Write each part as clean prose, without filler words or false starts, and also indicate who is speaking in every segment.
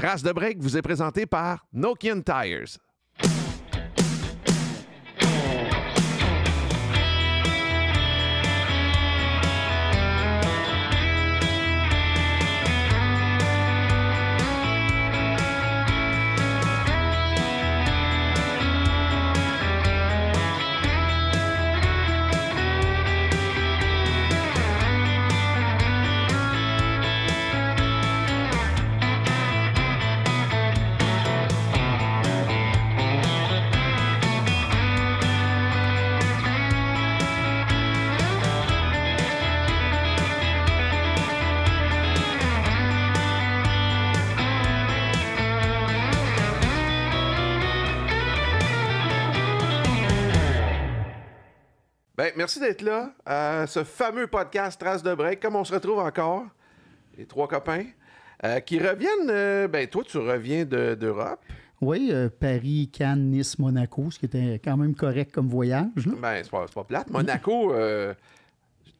Speaker 1: Trace de break vous est présenté par Nokian Tires. Ben, merci d'être là à ce fameux podcast Trace de break. Comme on se retrouve encore, les trois copains qui reviennent. Ben, toi, tu reviens d'Europe.
Speaker 2: Oui, Paris, Cannes, Nice, Monaco, ce qui était quand même correct comme voyage. Là.
Speaker 1: Ben, c'est pas plate. Monaco,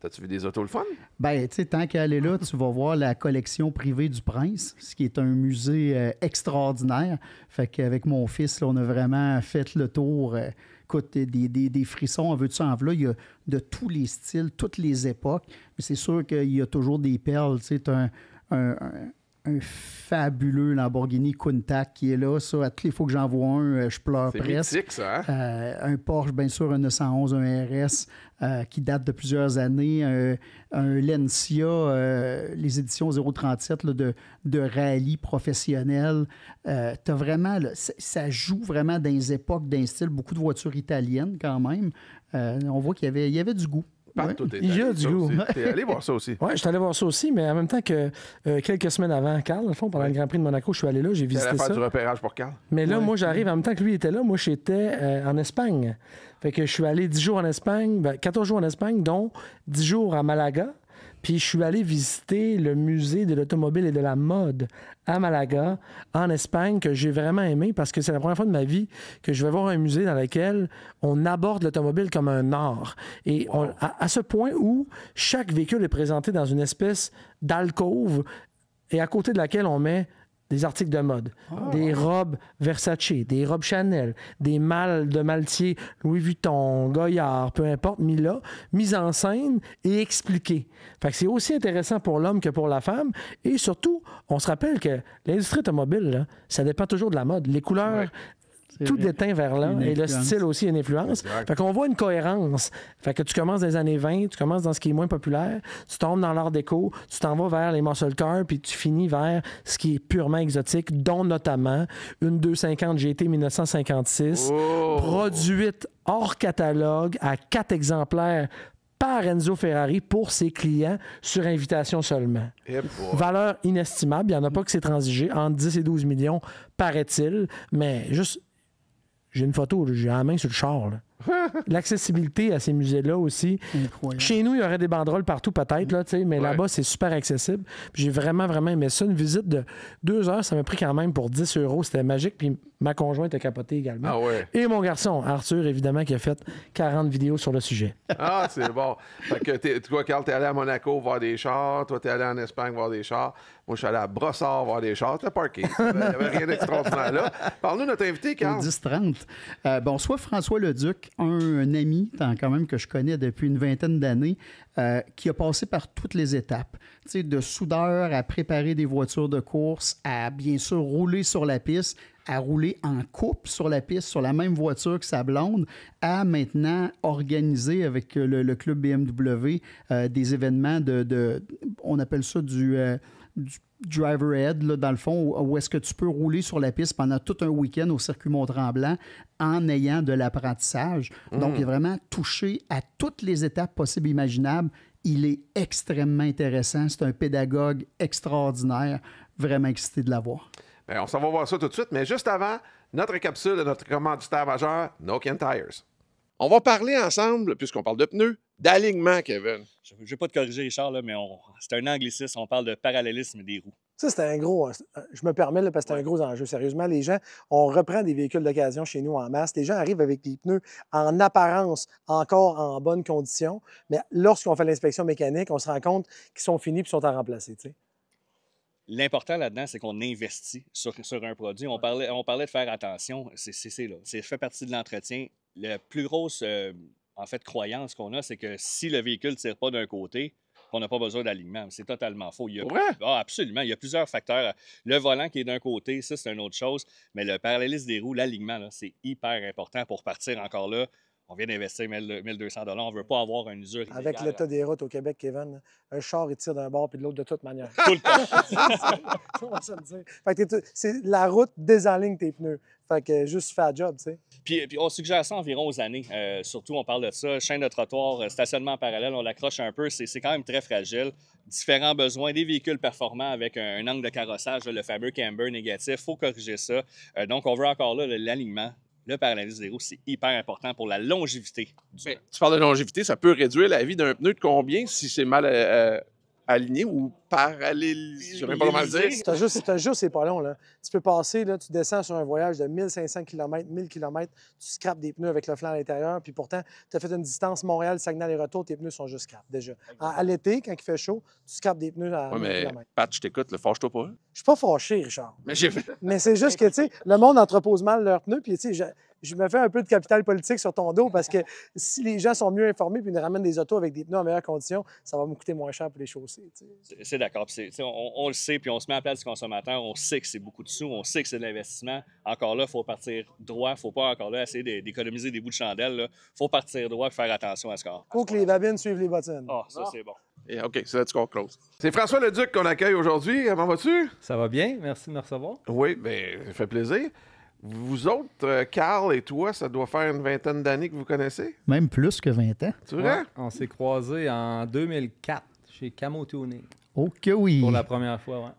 Speaker 1: t'as-tu vu des autos le fun?
Speaker 2: Ben, tu sais, tant qu'à aller là, tu vas voir la collection privée du Prince, ce qui est un musée extraordinaire. Fait qu'avec mon fils, là, on a vraiment fait le tour. Écoute, des frissons, en veux-tu en voilà, il y a de tous les styles, toutes les époques. Mais c'est sûr qu'il y a toujours des perles. Tu sais, t'as un fabuleux Lamborghini Countach qui est là. Ça, à toutes les fois que j'en vois un, je pleure presque.
Speaker 1: C'est mythique, ça, hein?
Speaker 2: Un Porsche, bien sûr, un 911, un RS qui date de plusieurs années. Un Lancia, les éditions 037 là, de rallye professionnel. T'as vraiment, là, ça joue vraiment dans les époques, d'un style, beaucoup de voitures italiennes quand même. On voit qu'il y avait du goût.
Speaker 1: Ouais.
Speaker 3: Il y a du goût.
Speaker 1: T'es allé voir ça aussi.
Speaker 3: Oui, je suis allé voir ça aussi, mais en même temps que quelques semaines avant, Carl, dans le fond, pendant le Grand Prix de Monaco, je suis allé là, j'ai visité ça.
Speaker 1: Faire du repérage pour Carl.
Speaker 3: Mais là, moi, j'arrive en même temps que lui était là. Moi, j'étais en Espagne. Fait que je suis allé 10 jours en Espagne, 14 jours en Espagne, dont 10 jours à Malaga. Puis je suis allé visiter le musée de l'automobile et de la mode à Malaga, en Espagne, que j'ai vraiment aimé parce que c'est la première fois de ma vie que je vais voir un musée dans lequel on aborde l'automobile comme un art. Et à ce point où chaque véhicule est présenté dans une espèce d'alcôve et à côté de laquelle on met des articles de mode, des robes Versace, des robes Chanel, des malles de Maltier, Louis Vuitton, Goyard, peu importe, mis là, mise en scène et expliqué. Fait que c'est aussi intéressant pour l'homme que pour la femme. Et surtout, on se rappelle que l'industrie automobile, là, ça dépend toujours de la mode. Les couleurs... Tout déteint vers là, et le style aussi a une influence. Exact. Fait qu'on voit une cohérence. Fait que tu commences dans les années 20, tu commences dans ce qui est moins populaire, tu tombes dans l'art déco, tu t'en vas vers les muscle cars, puis tu finis vers ce qui est purement exotique, dont notamment une 250 GT 1956, produite hors catalogue à 4 exemplaires par Enzo Ferrari pour ses clients sur invitation seulement. Valeur inestimable. Il n'y en a pas que c'est transigé. Entre 10 et 12 millions, paraît-il. Mais juste... J'ai une photo, j'ai la main sur le char. L'accessibilité à ces musées-là aussi. Incroyable. Chez nous, il y aurait des banderoles partout peut-être, là, mais là-bas, c'est super accessible. Puis j'ai vraiment, vraiment aimé ça. Une visite de 2 heures, ça m'a pris quand même pour 10 €. C'était magique. Puis ma conjointe a capoté également.
Speaker 1: Ah ouais.
Speaker 3: Et mon garçon, Arthur, évidemment, qui a fait 40 vidéos sur le sujet.
Speaker 1: Ah, c'est bon. Fait que toi, Carl, t'es allé à Monaco voir des chars. Toi, t'es allé en Espagne voir des chars. Moi, je suis allé à Brossard voir des chars. T'as parké. Il n'y avait rien d'extraordinaire là. Parle-nous de notre invité, Carl.
Speaker 2: 10-30. Bon, soit François Leduc, un ami quand même que je connais depuis une vingtaine d'années, qui a passé par toutes les étapes. Tu sais, de soudeur à préparer des voitures de course, à bien sûr rouler sur la piste, à rouler en couple sur la piste, sur la même voiture que sa blonde, à maintenant organiser avec le club BMW des événements on appelle ça du driver head, là, dans le fond, où est-ce que tu peux rouler sur la piste pendant tout un week-end au circuit Mont-Tremblant en ayant de l'apprentissage. Donc, il est vraiment touché à toutes les étapes possibles et imaginables. Il est extrêmement intéressant. C'est un pédagogue extraordinaire. Vraiment excité de l'avoir.
Speaker 1: Bien, on s'en va voir ça tout de suite, mais juste avant, notre capsule de notre commanditaire majeur, Nokian Tires. On va parler ensemble, puisqu'on parle de pneus, d'alignement, Kevin.
Speaker 4: Je ne vais pas te corriger, Richard, là, mais c'est un anglicisme. On parle de parallélisme des roues.
Speaker 5: Ça, c'est un gros... Je me permets, là, parce que c'est un gros enjeu. Sérieusement, les gens, on reprend des véhicules d'occasion chez nous en masse. Les gens arrivent avec des pneus en apparence encore en bonne condition, mais lorsqu'on fait l'inspection mécanique, on se rend compte qu'ils sont finis et sont à remplacer. T'sais.
Speaker 4: l'important là-dedans, c'est qu'on investit sur un produit. On parlait de faire attention. C'est là. Ça fait partie de l'entretien. La plus grosse, en fait, croyance qu'on a, c'est que si le véhicule ne tire pas d'un côté, on n'a pas besoin d'alignement. C'est totalement faux.
Speaker 1: Vrai?
Speaker 4: Absolument. Il y a plusieurs facteurs. Le volant qui est d'un côté, ça, c'est une autre chose. Mais le parallélisme des roues, l'alignement, là, c'est hyper important pour partir encore là. On vient d'investir 1 200 $. On ne veut pas avoir une usure illégale.
Speaker 5: Avec l'état des routes au Québec, Kevin, un char, il tire d'un bord puis de l'autre de toute manière.
Speaker 4: Tout le temps.
Speaker 5: On va se le dire. Fait que la route désaligne tes pneus. Fait que juste fais la job, tu sais.
Speaker 4: Puis on suggère ça environ aux années. Surtout, on parle de ça. Chaîne de trottoir, stationnement en parallèle, on l'accroche un peu. C'est quand même très fragile. Différents besoins, des véhicules performants avec un angle de carrossage, là, le fameux camber négatif. Il faut corriger ça. Donc, on veut encore là l'alignement. Le parallélisme des roues, c'est hyper important pour la longévité.
Speaker 1: Mais tu parles de longévité, ça peut réduire la vie d'un pneu de combien si c'est mal aligné ou parallélisé? Je ne sais même pas comment le dire.
Speaker 5: C'est un jour, c'est pas long, là. Tu peux passer, là, tu descends sur un voyage de 1500 km, 1000 km, tu scrapes des pneus avec le flanc à l'intérieur, puis pourtant, tu as fait une distance Montréal-Saguenay les retours, tes pneus sont juste scrap, déjà. À l'été, quand il fait chaud, tu scrapes des pneus à 1000 km.
Speaker 1: Pat, je t'écoute, fâche-toi pas.
Speaker 5: Je suis pas fâché, Richard.
Speaker 1: Mais j'ai
Speaker 5: Mais c'est juste que, tu sais, le monde entrepose mal leurs pneus, puis, tu sais, je me fais un peu de capital politique sur ton dos parce que si les gens sont mieux informés puis ils nous ramènent des autos avec des pneus en meilleures conditions, ça va me coûter moins cher pour les chausser.
Speaker 4: C'est d'accord. On le sait, puis on se met à la place du consommateur. On sait que c'est beaucoup de sous, on sait que c'est de l'investissement. Encore là, il faut partir droit. Il ne faut pas encore là essayer d'économiser des bouts de chandelle. Il faut partir droit et faire attention à ce corps.
Speaker 5: Il faut que les babines suivent les bottines.
Speaker 4: Ah, ça, c'est bon.
Speaker 1: Et OK, c'est là qu'on close. C'est François Leduc qu'on accueille aujourd'hui. Comment vas-tu?
Speaker 6: Ça va bien? Merci de me recevoir.
Speaker 1: Oui, bien, ça fait plaisir. Vous autres, Carl et toi, ça doit faire une vingtaine d'années que vous connaissez?
Speaker 2: Même plus que 20 ans.
Speaker 1: C'est vrai?
Speaker 6: Ouais, on s'est croisés en 2004 chez Camo Tuning.
Speaker 2: Oh que oui!
Speaker 6: Pour la première fois, ouais.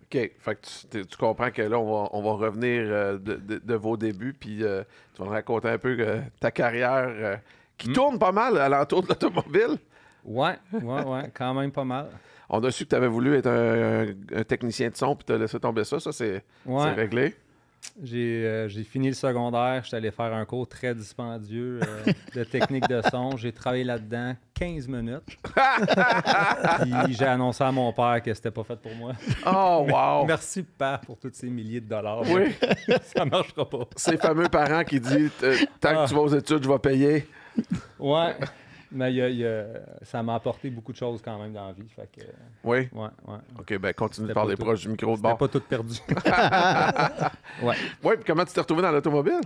Speaker 1: OK. Fait que tu comprends que là, on va revenir de vos débuts, puis tu vas nous raconter un peu ta carrière qui tourne pas mal à l'entour de l'automobile.
Speaker 6: Ouais, quand même pas mal.
Speaker 1: On a su que tu avais voulu être un technicien de son, puis tu as laissé tomber ça. Ça, c'est réglé.
Speaker 6: J'ai fini le secondaire, j'étais allé faire un cours très dispendieux de technique de son. J'ai travaillé là-dedans 15 minutes. Puis j'ai annoncé à mon père que c'était pas fait pour moi.
Speaker 1: Oh, wow!
Speaker 6: Merci, père, pour tous ces milliers de dollars.
Speaker 1: Oui.
Speaker 6: Ça marchera pas.
Speaker 1: Ces fameux parents qui disent tant que tu vas aux études, je vais payer.
Speaker 6: Ouais. Mais ça m'a apporté beaucoup de choses quand même dans la vie. Fait que,
Speaker 1: oui?
Speaker 6: Ouais.
Speaker 1: OK, ben continue de parler proche du micro de bord.
Speaker 6: C'était pas tout perdu. Ouais.
Speaker 1: Oui, puis comment tu t'es retrouvé dans l'automobile?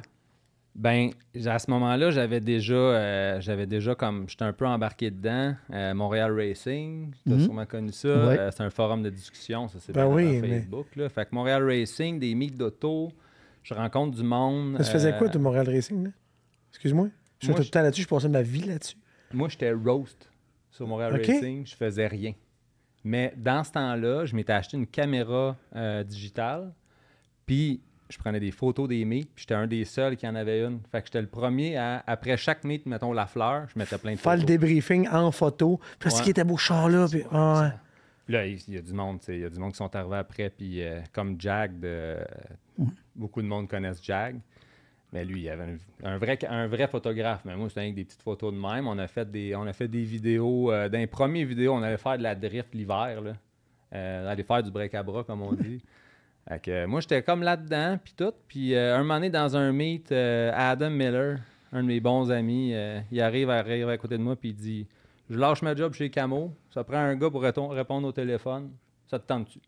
Speaker 6: Ben, à ce moment-là, j'avais déjà comme... J'étais un peu embarqué dedans. Montréal Racing, tu as sûrement connu ça.
Speaker 2: Ouais.
Speaker 6: C'est un forum de discussion, ça, c'est
Speaker 5: Ben oui,
Speaker 6: Facebook. Là. Fait que Montréal Racing, des meets d'auto, je rencontre du monde.
Speaker 5: Ça se faisait quoi, toi, Montréal Racing, là? Excuse-moi. Je suis tout le temps là-dessus, je passais ma vie là-dessus.
Speaker 6: Moi, j'étais roast sur Montréal Racing. Je faisais rien. Mais dans ce temps-là, je m'étais acheté une caméra digitale. Puis, je prenais des photos des meets. Puis, j'étais un des seuls qui en avait une. Fait que j'étais le premier à, après chaque meet, mettons la fleur, je mettais plein de photos.
Speaker 5: Faire le débriefing en photo. Puis, ce qui était beau char là. Puis,
Speaker 6: là, il y a du monde, il y a du monde qui sont arrivés après. Puis, comme Jag, beaucoup de monde connaissent Jag. Mais lui, il y avait un vrai photographe. Mais moi, c'était avec des petites photos de même. On a fait des vidéos. Dans les premières vidéos, on allait faire de la drift l'hiver. Aller faire du break-à-bras, comme on dit. Moi, j'étais comme là-dedans, puis tout. Puis un moment donné, dans un meet, Adam Miller, un de mes bons amis, il arrive à côté de moi, puis il dit « Je lâche ma job chez Camo. Ça prend un gars pour répondre au téléphone. Ça te tente-tu? »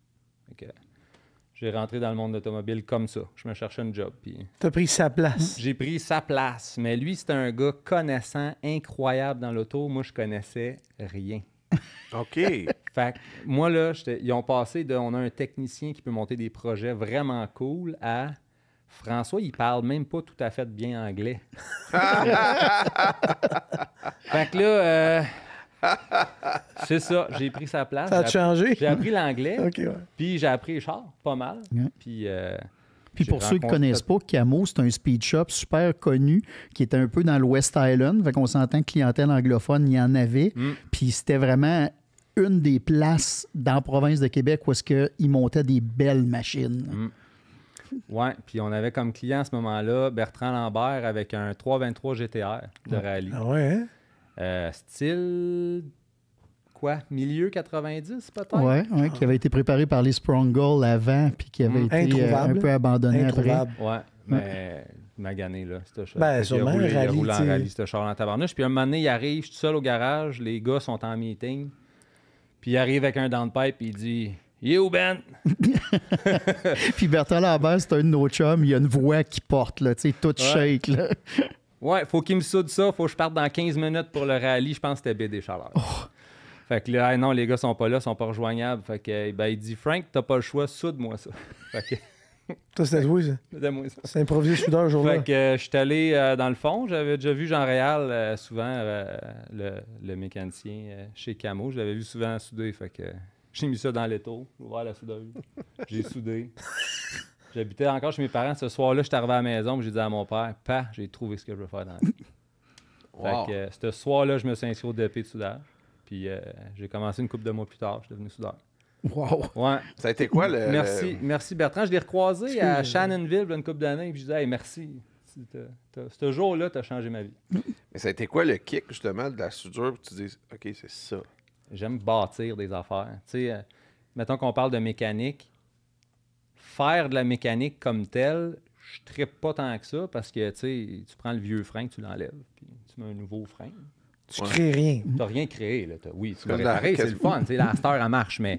Speaker 6: J'ai rentré dans le monde automobile comme ça. Je me cherchais un job.
Speaker 5: T'as pris sa place.
Speaker 6: J'ai pris sa place. Mais lui, c'était un gars connaissant, incroyable dans l'auto. Moi, je connaissais rien.
Speaker 1: OK.
Speaker 6: Fait que moi, là, ils ont passé de « On a un technicien qui peut monter des projets vraiment cool » à « François, il parle même pas tout à fait bien anglais. » Fait que là... c'est ça, j'ai pris sa place.
Speaker 5: Ça a changé?
Speaker 6: J'ai appris l'anglais,
Speaker 5: okay,
Speaker 6: puis j'ai appris les chars, pas mal.
Speaker 2: Ouais. Puis pour ceux qui ne connaissent pas, Camo, c'est un speed shop super connu qui était un peu dans le West Island. Fait qu'on s'entend que clientèle anglophone, il y en avait. Puis c'était vraiment une des places dans la province de Québec où est-ce qu'ils montaient des belles machines.
Speaker 6: Oui, puis on avait comme client à ce moment-là Bertrand Lambert avec un 323 GTR de rallye.
Speaker 5: Ah ouais, hein?
Speaker 6: Style milieu 90 peut-être?
Speaker 2: Oui, qui avait été préparé par les Sprongles avant, puis qui avait été un peu abandonné
Speaker 3: Introuvable.
Speaker 2: après.
Speaker 6: Ouais, mais magané, là.
Speaker 3: Ben, sûrement,
Speaker 6: il a
Speaker 3: rallye,
Speaker 6: roulé en
Speaker 3: tu sais.
Speaker 6: rallye, ce char en tabarnouche. Puis un moment donné, il arrive, je suis tout seul au garage, les gars sont en meeting, puis il arrive avec un downpipe, puis il dit « You, Ben! »
Speaker 2: Puis Bertrand Lambert, c'est un de nos chums, il y a une voix qui porte, là, tu sais, toute shake, là.
Speaker 6: Ouais, faut qu'il me soude ça, faut que je parte dans 15 minutes pour le rallye. Je pense que c'était BD Chaleur. Fait que là, non, les gars sont pas là, sont pas rejoignables. Fait que, ben, il dit « Frank, t'as pas le choix, soude-moi ça. » Fait que...
Speaker 3: Toi, c'était oui, ça.
Speaker 6: Donne-moi ça.
Speaker 3: C'est improvisé soudeur ce jour-là.
Speaker 6: Fait que je suis allé dans le fond. J'avais déjà vu Jean Réal souvent, le mécanicien chez Camo. Je l'avais vu souvent souder. Fait que j'ai mis ça dans l'étau, j'ai ouvert la soudeuse. J'ai soudé. J'habitais encore chez mes parents. Ce soir-là, je suis arrivé à la maison, j'ai dit à mon père, « Pa, j'ai trouvé ce que je veux faire dans la vie. »
Speaker 1: Wow.
Speaker 6: Fait que ce soir-là, je me suis inscrit au DP de soudage. Puis j'ai commencé une couple de mois plus tard, je suis devenu soudeur.
Speaker 2: Wow!
Speaker 6: Ouais.
Speaker 1: Ça a été quoi le...
Speaker 6: Merci Bertrand. Je l'ai recroisé à Shannonville une couple d'années, puis je disais, hey, merci. Ce jour-là, tu as changé ma vie.
Speaker 1: Mais ça a été quoi le kick, justement, de la soudure pour que tu dises, OK, c'est ça.
Speaker 6: J'aime bâtir des affaires. Tu sais, mettons qu'on parle de mécanique. Faire de la mécanique comme telle, je trippe pas tant que ça parce que tu prends le vieux frein, tu l'enlèves, puis tu mets un nouveau frein.
Speaker 3: Tu crées rien.
Speaker 6: Tu n'as rien créé. Là. Oui, tu l'as
Speaker 1: Comme la-
Speaker 6: réparé, c'est le fun. Tu sais, la star, elle marche, mais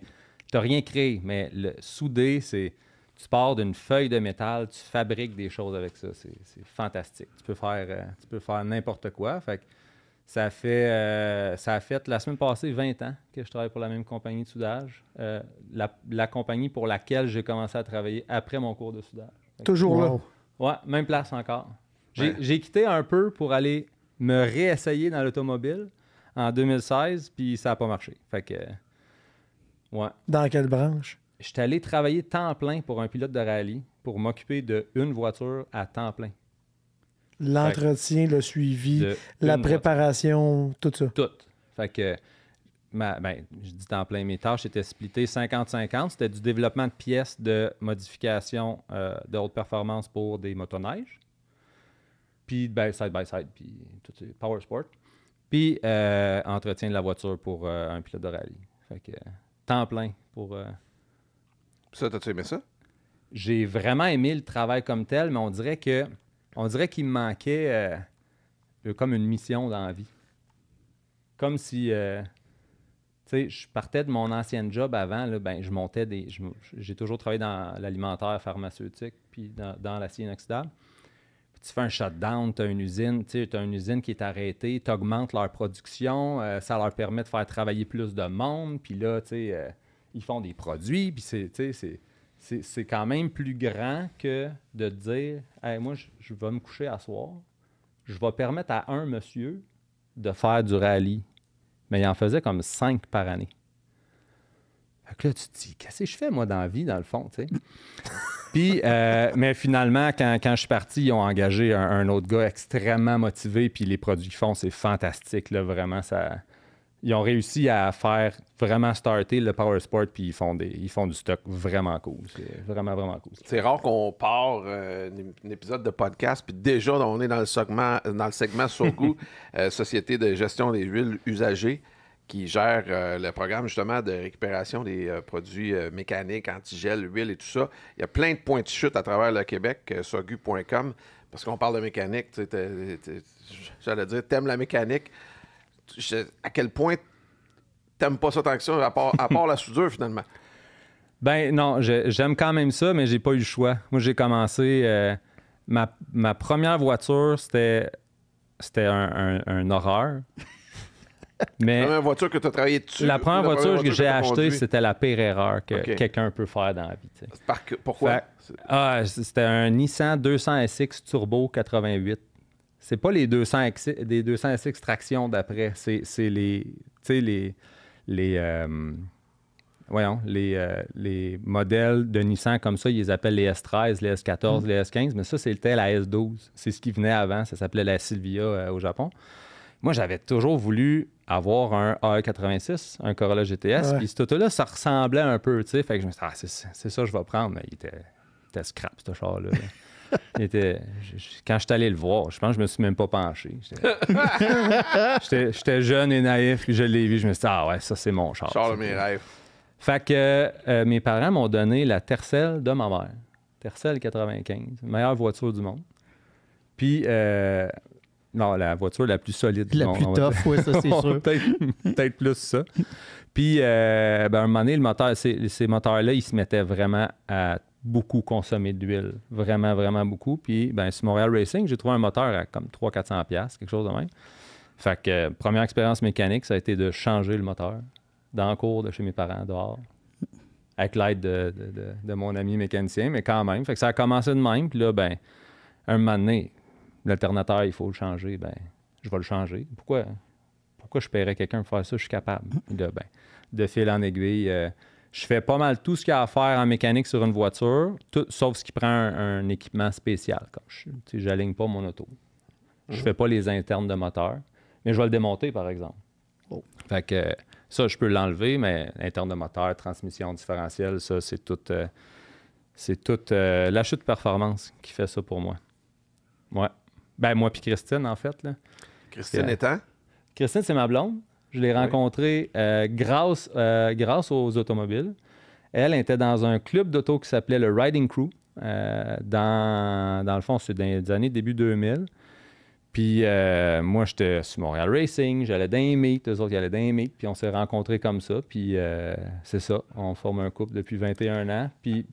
Speaker 6: tu n'as rien créé. Mais le souder, c'est... Tu pars d'une feuille de métal, tu fabriques des choses avec ça. C'est fantastique. Tu peux faire n'importe quoi. Fait que ça a fait la semaine passée 20 ans que je travaille pour la même compagnie de soudage. La compagnie pour laquelle j'ai commencé à travailler après mon cours de soudage. Fait que-
Speaker 3: Toujours là.
Speaker 2: Wow.
Speaker 6: Ouais, même place encore.
Speaker 1: Ouais.
Speaker 6: J'ai quitté un peu pour aller me réessayer dans l'automobile en 2016, puis ça n'a pas marché. Fait que, ouais.
Speaker 3: Dans quelle branche?
Speaker 6: J'étais allé travailler temps plein pour un pilote de rallye pour m'occuper d'une voiture à temps plein.
Speaker 3: L'entretien, le suivi,
Speaker 6: De
Speaker 3: la
Speaker 6: une
Speaker 3: préparation, tout ça.
Speaker 6: Tout. Fait que, je dis temps plein, mes tâches étaient splittées 50-50. C'était du développement de pièces de modification de haute performance pour des motoneiges. Puis, side-by-side, puis tout c'est power sport. Puis, entretien de la voiture pour un pilote de rallye. Fait que, temps plein pour...
Speaker 1: Ça, t'as-tu aimé ça?
Speaker 6: J'ai vraiment aimé le travail comme tel, mais on dirait qu'il me manquait comme une mission dans la vie. Comme si, tu sais, je partais de mon ancienne job avant, là, je montais j'ai toujours travaillé dans l'alimentaire pharmaceutique, puis dans l'acier inoxydable. Puis tu fais un shutdown, tu as une usine, qui est arrêtée, tu augmentes leur production, ça leur permet de faire travailler plus de monde, puis là, tu sais, ils font des produits, puis c'est quand même plus grand que de te dire hey, moi, je vais me coucher à soir, je vais permettre à un monsieur de faire du rallye. Mais il en faisait comme 5 par année. Fait que là, tu te dis, qu'est-ce que je fais, moi, dans la vie, dans le fond, tu sais? Puis, mais finalement, quand je suis parti, ils ont engagé un autre gars extrêmement motivé, puis les produits qu'ils font, c'est fantastique, là, vraiment, ça... Ils ont réussi à faire vraiment starter le Power Sport, puis ils font du stock vraiment cool. C'est vraiment, vraiment cool.
Speaker 1: C'est rare qu'on part un épisode de podcast, puis déjà, on est dans le segment Surgoût, Société de gestion des huiles usagées, qui gère le programme justement de récupération des produits mécaniques, antigel, huile et tout ça. Il y a plein de points de chute à travers le Québec, surgoût.com, parce qu'on parle de mécanique. J'allais dire, t'aimes la mécanique. À quel point t'aimes pas ça tant que ça, à part la soudure, finalement?
Speaker 6: Ben non, j'aime quand même ça, mais j'ai pas eu le choix. Moi, j'ai commencé... ma première voiture, c'était un horreur. Mais
Speaker 1: La première voiture que tu as travaillé dessus?
Speaker 6: la première voiture que j'ai
Speaker 1: t'as
Speaker 6: achetée,
Speaker 1: conduit?
Speaker 6: c'était la pire erreur que
Speaker 1: OK.
Speaker 6: quelqu'un peut faire dans la vie. Tu sais.
Speaker 1: Pourquoi?
Speaker 6: C'était un Nissan 200SX Turbo 88. C'est pas les 200SX traction d'après. C'est les modèles de Nissan comme ça. Ils les appellent les S13, les S14, les S15. Mais ça, c'était la S12. C'est ce qui venait avant. Ça s'appelait la Silvia au Japon. Moi, j'avais toujours voulu avoir un AE86, un Corolla GTS.
Speaker 3: Ouais.
Speaker 6: Puis cet auto-là, ça ressemblait un peu, tu sais. Fait que je me suis dit, c'est ça que je vais prendre. Mais il était scrap, ce char-là. Quand je suis allé le voir, je pense que je me suis même pas penché. J'étais jeune et naïf, puis je l'ai vu, je me suis dit, ah ouais, ça c'est mon char.
Speaker 1: Char de mes rêves.
Speaker 6: Fait que mes parents m'ont donné la Tercel de ma mère. Tercel 95, meilleure voiture du monde. Puis, non, la voiture la plus solide du
Speaker 2: La
Speaker 6: monde.
Speaker 2: plus tough, oui, ça, c'est sûr.
Speaker 6: Peut-être plus ça. Puis, un moment donné, le moteur, ces moteurs-là, ils se mettaient vraiment à beaucoup consommer d'huile. Vraiment, vraiment beaucoup. Puis, sur Montréal Racing, j'ai trouvé un moteur à comme 300-400$, quelque chose de même. Fait que, première expérience mécanique, ça a été de changer le moteur dans le cours de chez mes parents, dehors, avec l'aide de mon ami mécanicien, mais quand même. Fait que ça a commencé de même. Puis là, un moment donné, l'alternateur, il faut le changer. Je vais le changer. Pourquoi je paierais quelqu'un pour faire ça? Je suis capable. De fil en aiguille, je fais pas mal tout ce qu'il y a à faire en mécanique sur une voiture, sauf ce qui prend un équipement spécial. Je n'aligne pas mon auto. Je fais pas les internes de moteur, mais je vais le démonter, par exemple. Fait que ça, je peux l'enlever, mais interne de moteur, transmission différentielle, ça, c'est tout la chute de performance qui fait ça pour moi. Ouais. Moi puis Christine, en fait. Là.
Speaker 1: Christine étant?
Speaker 6: Christine, c'est ma blonde. Je l'ai rencontrée grâce aux automobiles. Elle était dans un club d'auto qui s'appelait le Riding Crew. Dans le fond, c'est dans les années début 2000. Puis moi, j'étais sur Montréal Racing, j'allais dans les meets, eux autres, ils allaient dans les meets, puis on s'est rencontrés comme ça. Puis c'est ça, on forme un couple depuis 21 ans. Puis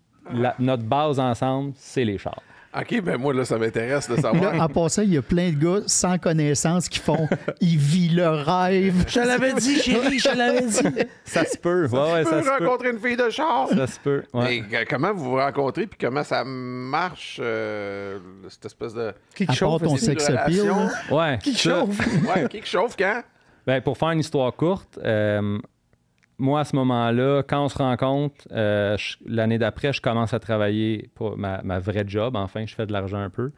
Speaker 6: notre base ensemble, c'est les chars.
Speaker 1: OK, moi, là, ça m'intéresse de savoir.
Speaker 2: Là, en passant, il y a plein de gars sans connaissance qui font « ils vivent leur rêve ».
Speaker 3: Je te l'avais dit, chérie, je te l'avais dit.
Speaker 6: Ça se peut. Ouais,
Speaker 1: ça se peut rencontrer une fille de char.
Speaker 6: Ça se peut. Ouais.
Speaker 1: Mais comment vous vous rencontrez puis comment ça marche, cette espèce de...
Speaker 2: À part ton sex appeal.
Speaker 6: Ouais.
Speaker 3: Qui chauffe?
Speaker 1: Ouais, qui chauffe quand?
Speaker 6: Pour faire une histoire courte, moi, à ce moment-là, quand on se rencontre, l'année d'après, je commence à travailler pour ma vraie job. Enfin, je fais de l'argent un peu.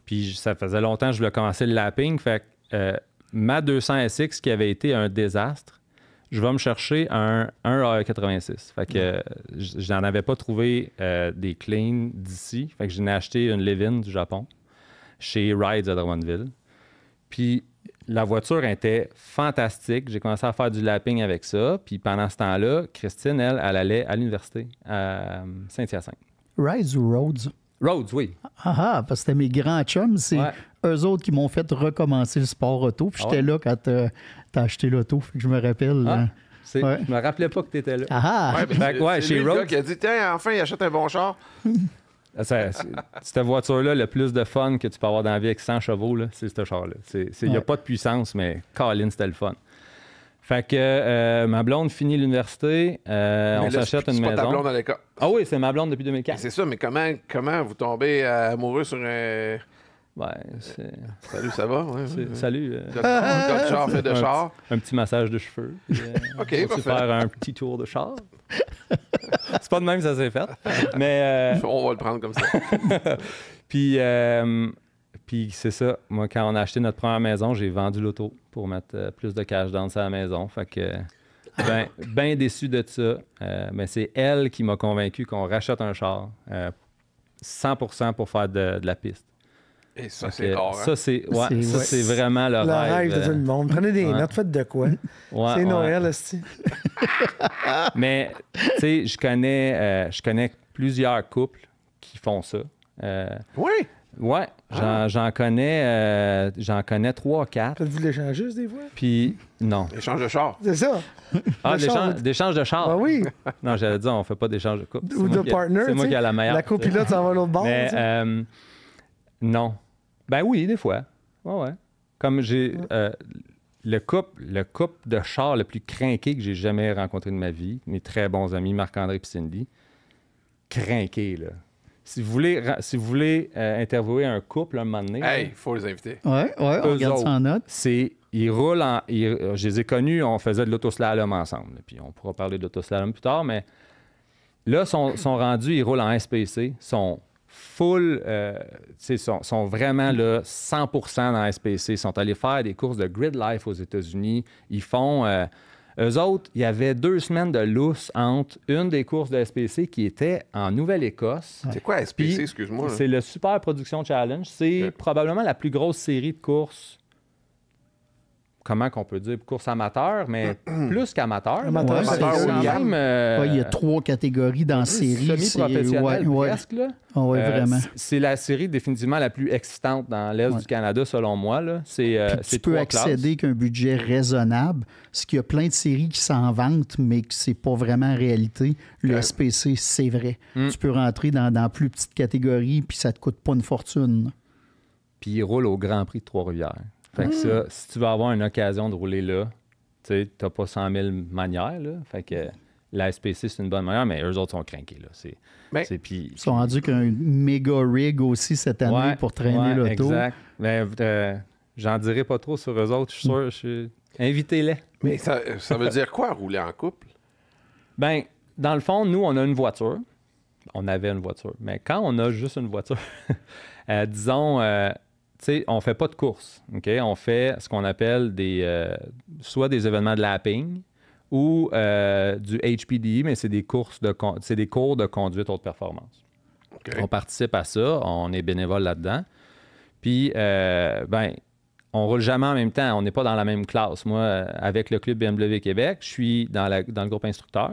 Speaker 6: Puis ça faisait longtemps que je voulais commencer le lapping. Fait que ma 200 SX, qui avait été un désastre, je vais me chercher un AE86. Fait que j'en avais pas trouvé des clean d'ici. Fait que j'en ai acheté une Levin du Japon chez Rides à Drummondville. Puis la voiture était fantastique. J'ai commencé à faire du lapping avec ça. Puis pendant ce temps-là, Christine, elle allait à l'université à Saint-Hyacinthe.
Speaker 2: Rides ou Roads?
Speaker 6: Roads, oui.
Speaker 2: Parce que c'était mes grands chums. C'est eux autres qui m'ont fait recommencer le sport auto. Puis j'étais là quand t'as acheté l'auto. Fait que je me rappelle.
Speaker 6: Je me rappelais pas que tu étais là.
Speaker 1: C'est
Speaker 6: chez
Speaker 1: lui, le
Speaker 6: Roads,
Speaker 1: gars qui a dit « Tiens, enfin, il achète un bon char. »
Speaker 6: Cette voiture-là, le plus de fun que tu peux avoir dans la vie avec 100 chevaux, là, c'est ce char-là. Il n'y a pas de puissance, mais Colin, c'était le fun. Fait que ma blonde finit l'université, on s'achète une maison.
Speaker 1: C'est pas ta blonde à l'école.
Speaker 6: Ah oui, c'est ma blonde depuis 2004.
Speaker 1: C'est ça, mais comment vous tombez amoureux sur un... Salut, ça va? Ouais,
Speaker 6: Salut.
Speaker 1: Gars de char fait de char.
Speaker 6: Un petit massage de cheveux.
Speaker 1: OK,
Speaker 6: on va faire un petit tour de char. C'est pas de même que ça s'est fait. Mais,
Speaker 1: on va le prendre comme ça.
Speaker 6: Puis c'est ça. Moi, quand on a acheté notre première maison, j'ai vendu l'auto pour mettre plus de cash dans sa maison. Fait que ben déçu de ça. Mais c'est elle qui m'a convaincu qu'on rachète un char 100% pour faire de la piste.
Speaker 1: Et ça, c'est rare.
Speaker 6: Ça, c'est vraiment le rêve.
Speaker 3: Le rêve de tout le monde. Prenez des notes, faites de quoi? C'est Noël, aussi.
Speaker 6: Mais, tu sais, je connais plusieurs couples qui font ça.
Speaker 1: Oui?
Speaker 6: Ouais, j'en connais 3-4.
Speaker 3: Faites-vous l'échanger des fois?
Speaker 6: Puis, non.
Speaker 1: Échange de char.
Speaker 3: C'est ça.
Speaker 6: D'échange de char.
Speaker 3: Ah oui.
Speaker 6: Non, j'allais dire, on fait pas d'échange de couple.
Speaker 3: Ou de partner.
Speaker 6: C'est moi qui ai la meilleure.
Speaker 3: La copilote s'en va à l'autre bord.
Speaker 6: Mais, non. Oui, des fois. Ouais. Comme j'ai... le couple de chars le plus crinqué que j'ai jamais rencontré de ma vie, mes très bons amis, Marc-André et Cindy, crinqué, là. Si vous voulez interviewer un couple un moment donné...
Speaker 1: Hey, il faut les inviter.
Speaker 2: On regarde ça en note.
Speaker 6: Ils roulent je les ai connus, on faisait de l'autoslalom ensemble. Puis on pourra parler de l'autoslalom plus tard, mais là, sont rendus, ils roulent en SPC, sont full, sont vraiment là, 100% dans SPC. Ils sont allés faire des courses de Grid Life aux États-Unis. Ils font Eux autres, il y avait 2 semaines de lousse entre une des courses de SPC qui était en Nouvelle-Écosse.
Speaker 1: C'est quoi SPC,
Speaker 6: Puis,
Speaker 1: excuse-moi? là?
Speaker 6: C'est le Super Production Challenge. C'est
Speaker 1: Ok.
Speaker 6: probablement la plus grosse série de courses, comment qu'on peut dire, courses amateurs, mais plus qu'amateurs.
Speaker 5: Amateur,
Speaker 6: Ouais,
Speaker 5: c'est
Speaker 6: c'est
Speaker 5: ça.
Speaker 6: quand même,
Speaker 2: Ouais, il y a 3 catégories dans la série.
Speaker 6: semi-professionnel
Speaker 2: Ouais,
Speaker 6: presque. Là.
Speaker 2: ouais, vraiment.
Speaker 6: C'est la série définitivement la plus excitante dans l'Est du Canada, selon moi. Là. C'est
Speaker 2: Tu peux
Speaker 6: 3 classes.
Speaker 2: accéder qu'un budget raisonnable, ce qu'il y a plein de séries qui s'en vantent, mais que c'est pas vraiment réalité. Le SPC, c'est vrai. Tu peux rentrer dans plus petites catégories, puis ça te coûte pas une fortune.
Speaker 6: Puis il roule au Grand Prix de Trois-Rivières. Fait que ça, si tu veux avoir une occasion de rouler là, tu sais, t'as pas 100 000 manières. Là. Fait que la SPC, c'est une bonne manière, mais eux autres sont craqués. Là.
Speaker 1: Ben,
Speaker 2: Ils sont rendus qu'un méga rig aussi cette année
Speaker 6: Ouais,
Speaker 2: pour traîner l'auto.
Speaker 6: Exact. Mais j'en dirai pas trop sur eux autres, je suis sûr. Invitez-les.
Speaker 1: Mais ça veut dire quoi, rouler en couple?
Speaker 6: Ben, dans le fond, nous, on a une voiture. On avait une voiture. Mais quand on a juste une voiture, disons, tu sais, on fait pas de course. OK? On fait ce qu'on appelle soit des événements de lapping ou du HPDE, mais c'est des cours de conduite haute performance.
Speaker 1: OK.
Speaker 6: On participe à ça. On est bénévole là-dedans. Puis, ben, on roule jamais en même temps. On n'est pas dans la même classe. Moi, avec le club BMW Québec, je suis dans le groupe instructeur.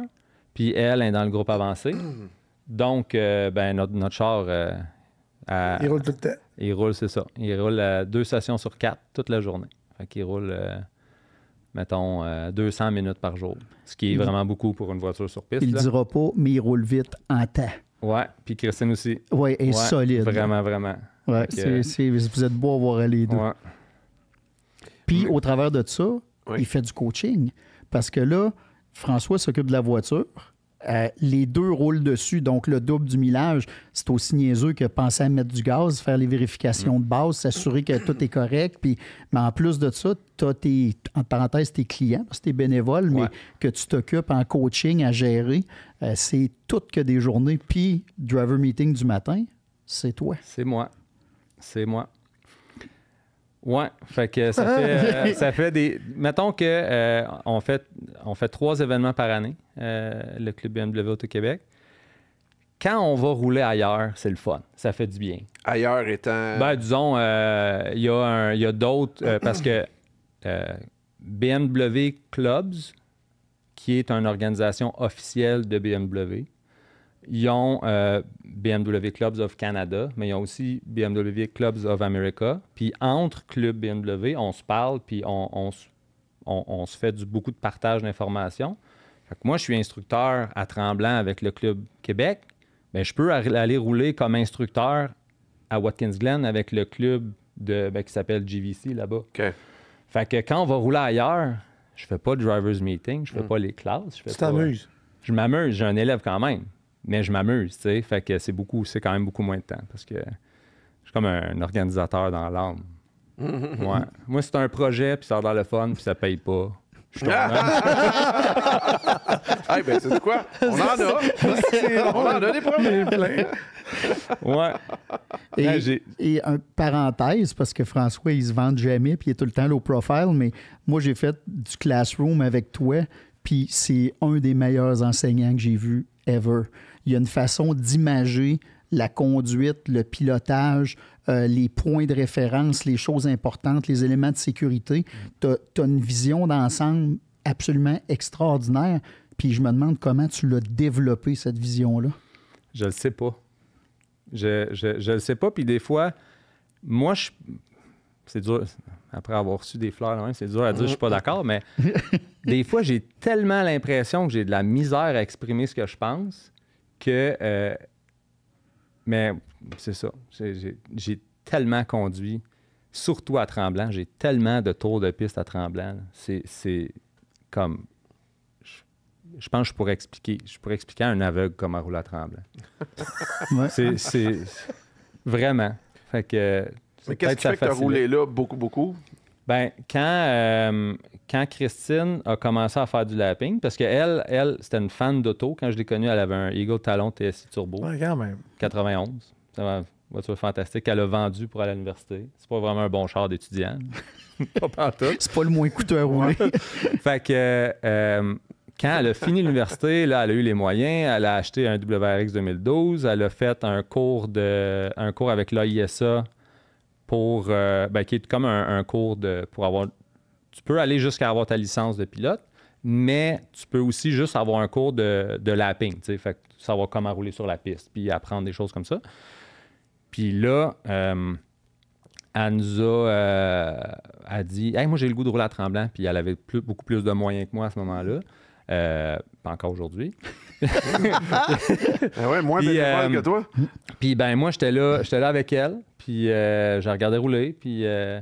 Speaker 6: Puis elle est dans le groupe avancé. Donc, ben, notre char,
Speaker 5: Il roule tout le temps.
Speaker 6: il roule, c'est ça. Il roule 2 sessions sur 4 toute la journée. Fait qu'il roule, mettons, 200 minutes par jour. Ce qui est vraiment beaucoup pour une voiture sur piste.
Speaker 2: Il le
Speaker 6: là.
Speaker 2: dira pas, mais il roule vite en temps.
Speaker 6: Ouais, puis Christine aussi.
Speaker 2: Oui, et
Speaker 6: Ouais,
Speaker 2: solide.
Speaker 6: Vraiment, vraiment.
Speaker 2: Ouais,
Speaker 6: Fait que-
Speaker 2: vous êtes beau à voir les deux.
Speaker 6: Ouais.
Speaker 2: Puis, au travers de ça,
Speaker 1: Oui.
Speaker 2: il fait du coaching. Parce que là, François s'occupe de la voiture. Les deux roulent dessus, donc le double du millage, c'est aussi niaiseux que penser à mettre du gaz, faire les vérifications de base, s'assurer que tout est correct. Puis, mais en plus de ça, tu as en parenthèse tes clients, parce que tu es bénévole, mais
Speaker 6: Ouais.
Speaker 2: que tu t'occupes en coaching à gérer. C'est tout que des journées. Puis, driver meeting du matin, c'est toi.
Speaker 6: C'est moi. C'est moi. Ouais, fait que ça fait des. Mettons que on fait 3 événements par année, le Club BMW Auto-Québec. Quand on va rouler ailleurs, c'est le fun. Ça fait du bien.
Speaker 1: Ailleurs étant...
Speaker 6: Ben, disons, il y a d'autres. Parce que BMW Clubs, qui est une organisation officielle de BMW, ils ont BMW Clubs of Canada, mais ils ont aussi BMW Clubs of America. Puis entre clubs BMW, on se parle, puis on se fait beaucoup de partage d'informations. Fait que moi, je suis instructeur à Tremblant avec le Club Québec. Bien, je peux aller rouler comme instructeur à Watkins Glen avec le club qui s'appelle GVC là-bas.
Speaker 1: OK.
Speaker 6: Fait que quand on va rouler ailleurs, je fais pas de driver's meeting, je fais pas les classes.
Speaker 5: Tu t'amuses.
Speaker 6: Je m'amuse, j'ai un élève quand même, mais je m'amuse, tu sais. Fait que c'est quand même beaucoup moins de temps parce que je suis comme un organisateur dans l'âme. Ouais. Moi, c'est un projet, puis ça a l'air le fun, puis ça paye pas. Je suis
Speaker 1: Ah, ben, c'est quoi? On en a. On en a des problèmes.
Speaker 6: Ouais.
Speaker 2: Et,
Speaker 6: Ouais, j'ai-
Speaker 2: et un parenthèse, parce que François, il se vante jamais, puis il est tout le temps low profile, mais moi, j'ai fait du classroom avec toi, puis c'est un des meilleurs enseignants que j'ai vu ever. Il y a une façon d'imager la conduite, le pilotage, les points de référence, les choses importantes, les éléments de sécurité. Tu as une vision d'ensemble absolument extraordinaire, puis je me demande comment tu l'as développé, cette vision-là.
Speaker 6: Je le sais pas. Je le sais pas. Puis des fois, moi, c'est dur. Après avoir reçu des fleurs, c'est dur à dire, je suis pas d'accord, mais des fois, j'ai tellement l'impression que j'ai de la misère à exprimer ce que je pense que. Mais c'est ça. J'ai tellement conduit, surtout à Tremblant. J'ai tellement de tours de piste à Tremblant. C'est comme. Je pense que je pourrais expliquer à un aveugle comment rouler à Tremblant.
Speaker 2: Ouais.
Speaker 6: C'est vraiment. Fait que.
Speaker 1: Mais qu'est-ce qui fait que tu as roulé là beaucoup?
Speaker 6: Ben, quand Christine a commencé à faire du lapping, parce qu'elle, c'était une fan d'auto. Quand je l'ai connue, elle avait un Eagle Talon TSI Turbo,
Speaker 5: Ouais, quand même.
Speaker 6: 91. Ça va Voiture fantastique qu'elle a vendue pour aller à l'université. C'est pas vraiment un bon char d'étudiant. Pas pantoute.
Speaker 2: C'est pas le moins coûteux à rouler.
Speaker 6: Fait que quand elle a fini l'université, là, elle a eu les moyens. Elle a acheté un WRX 2012. Elle a fait un cours avec l'AISA pour qui est comme un cours pour avoir. Tu peux aller jusqu'à avoir ta licence de pilote, mais tu peux aussi juste avoir un cours de lapping, tu sais, fait que savoir comment rouler sur la piste, puis apprendre des choses comme ça. Puis là, elle nous a dit « Hey, moi, j'ai le goût de rouler à Tremblant. » Puis elle avait beaucoup plus de moyens que moi à ce moment-là. Pas encore aujourd'hui.
Speaker 1: Ouais, moins bénévole que toi.
Speaker 6: Puis ben moi, j'étais là avec elle. Puis je regardais rouler. Puis là,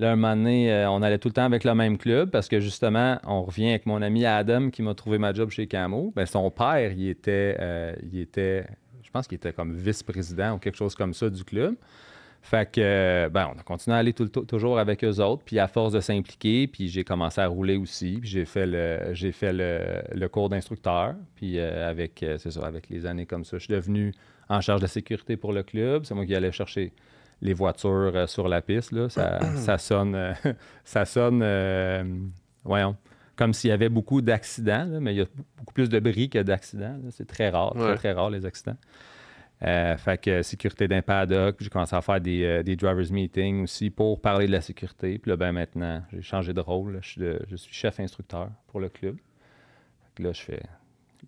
Speaker 6: un moment donné, on allait tout le temps avec le même club parce que justement, on revient avec mon ami Adam qui m'a trouvé ma job chez Camo. Ben, son père, il était, je pense qu'il était comme vice-président ou quelque chose comme ça du club. Fait que, on a continué à aller toujours avec eux autres. Puis à force de s'impliquer, puis j'ai commencé à rouler aussi. Puis j'ai fait le cours d'instructeur. Puis avec les années comme ça, je suis devenu en charge de sécurité pour le club. C'est moi qui allais chercher les voitures sur la piste. Là. Ça sonne, voyons, comme s'il y avait beaucoup d'accidents, là, mais il y a beaucoup plus de bris que d'accidents. Là. C'est très rare, très rare les accidents. Fait que sécurité d'un paddock, j'ai commencé à faire des drivers meetings aussi pour parler de la sécurité. Puis là, maintenant, j'ai changé de rôle. Là. Je suis chef instructeur pour le club. Fait que là, je fais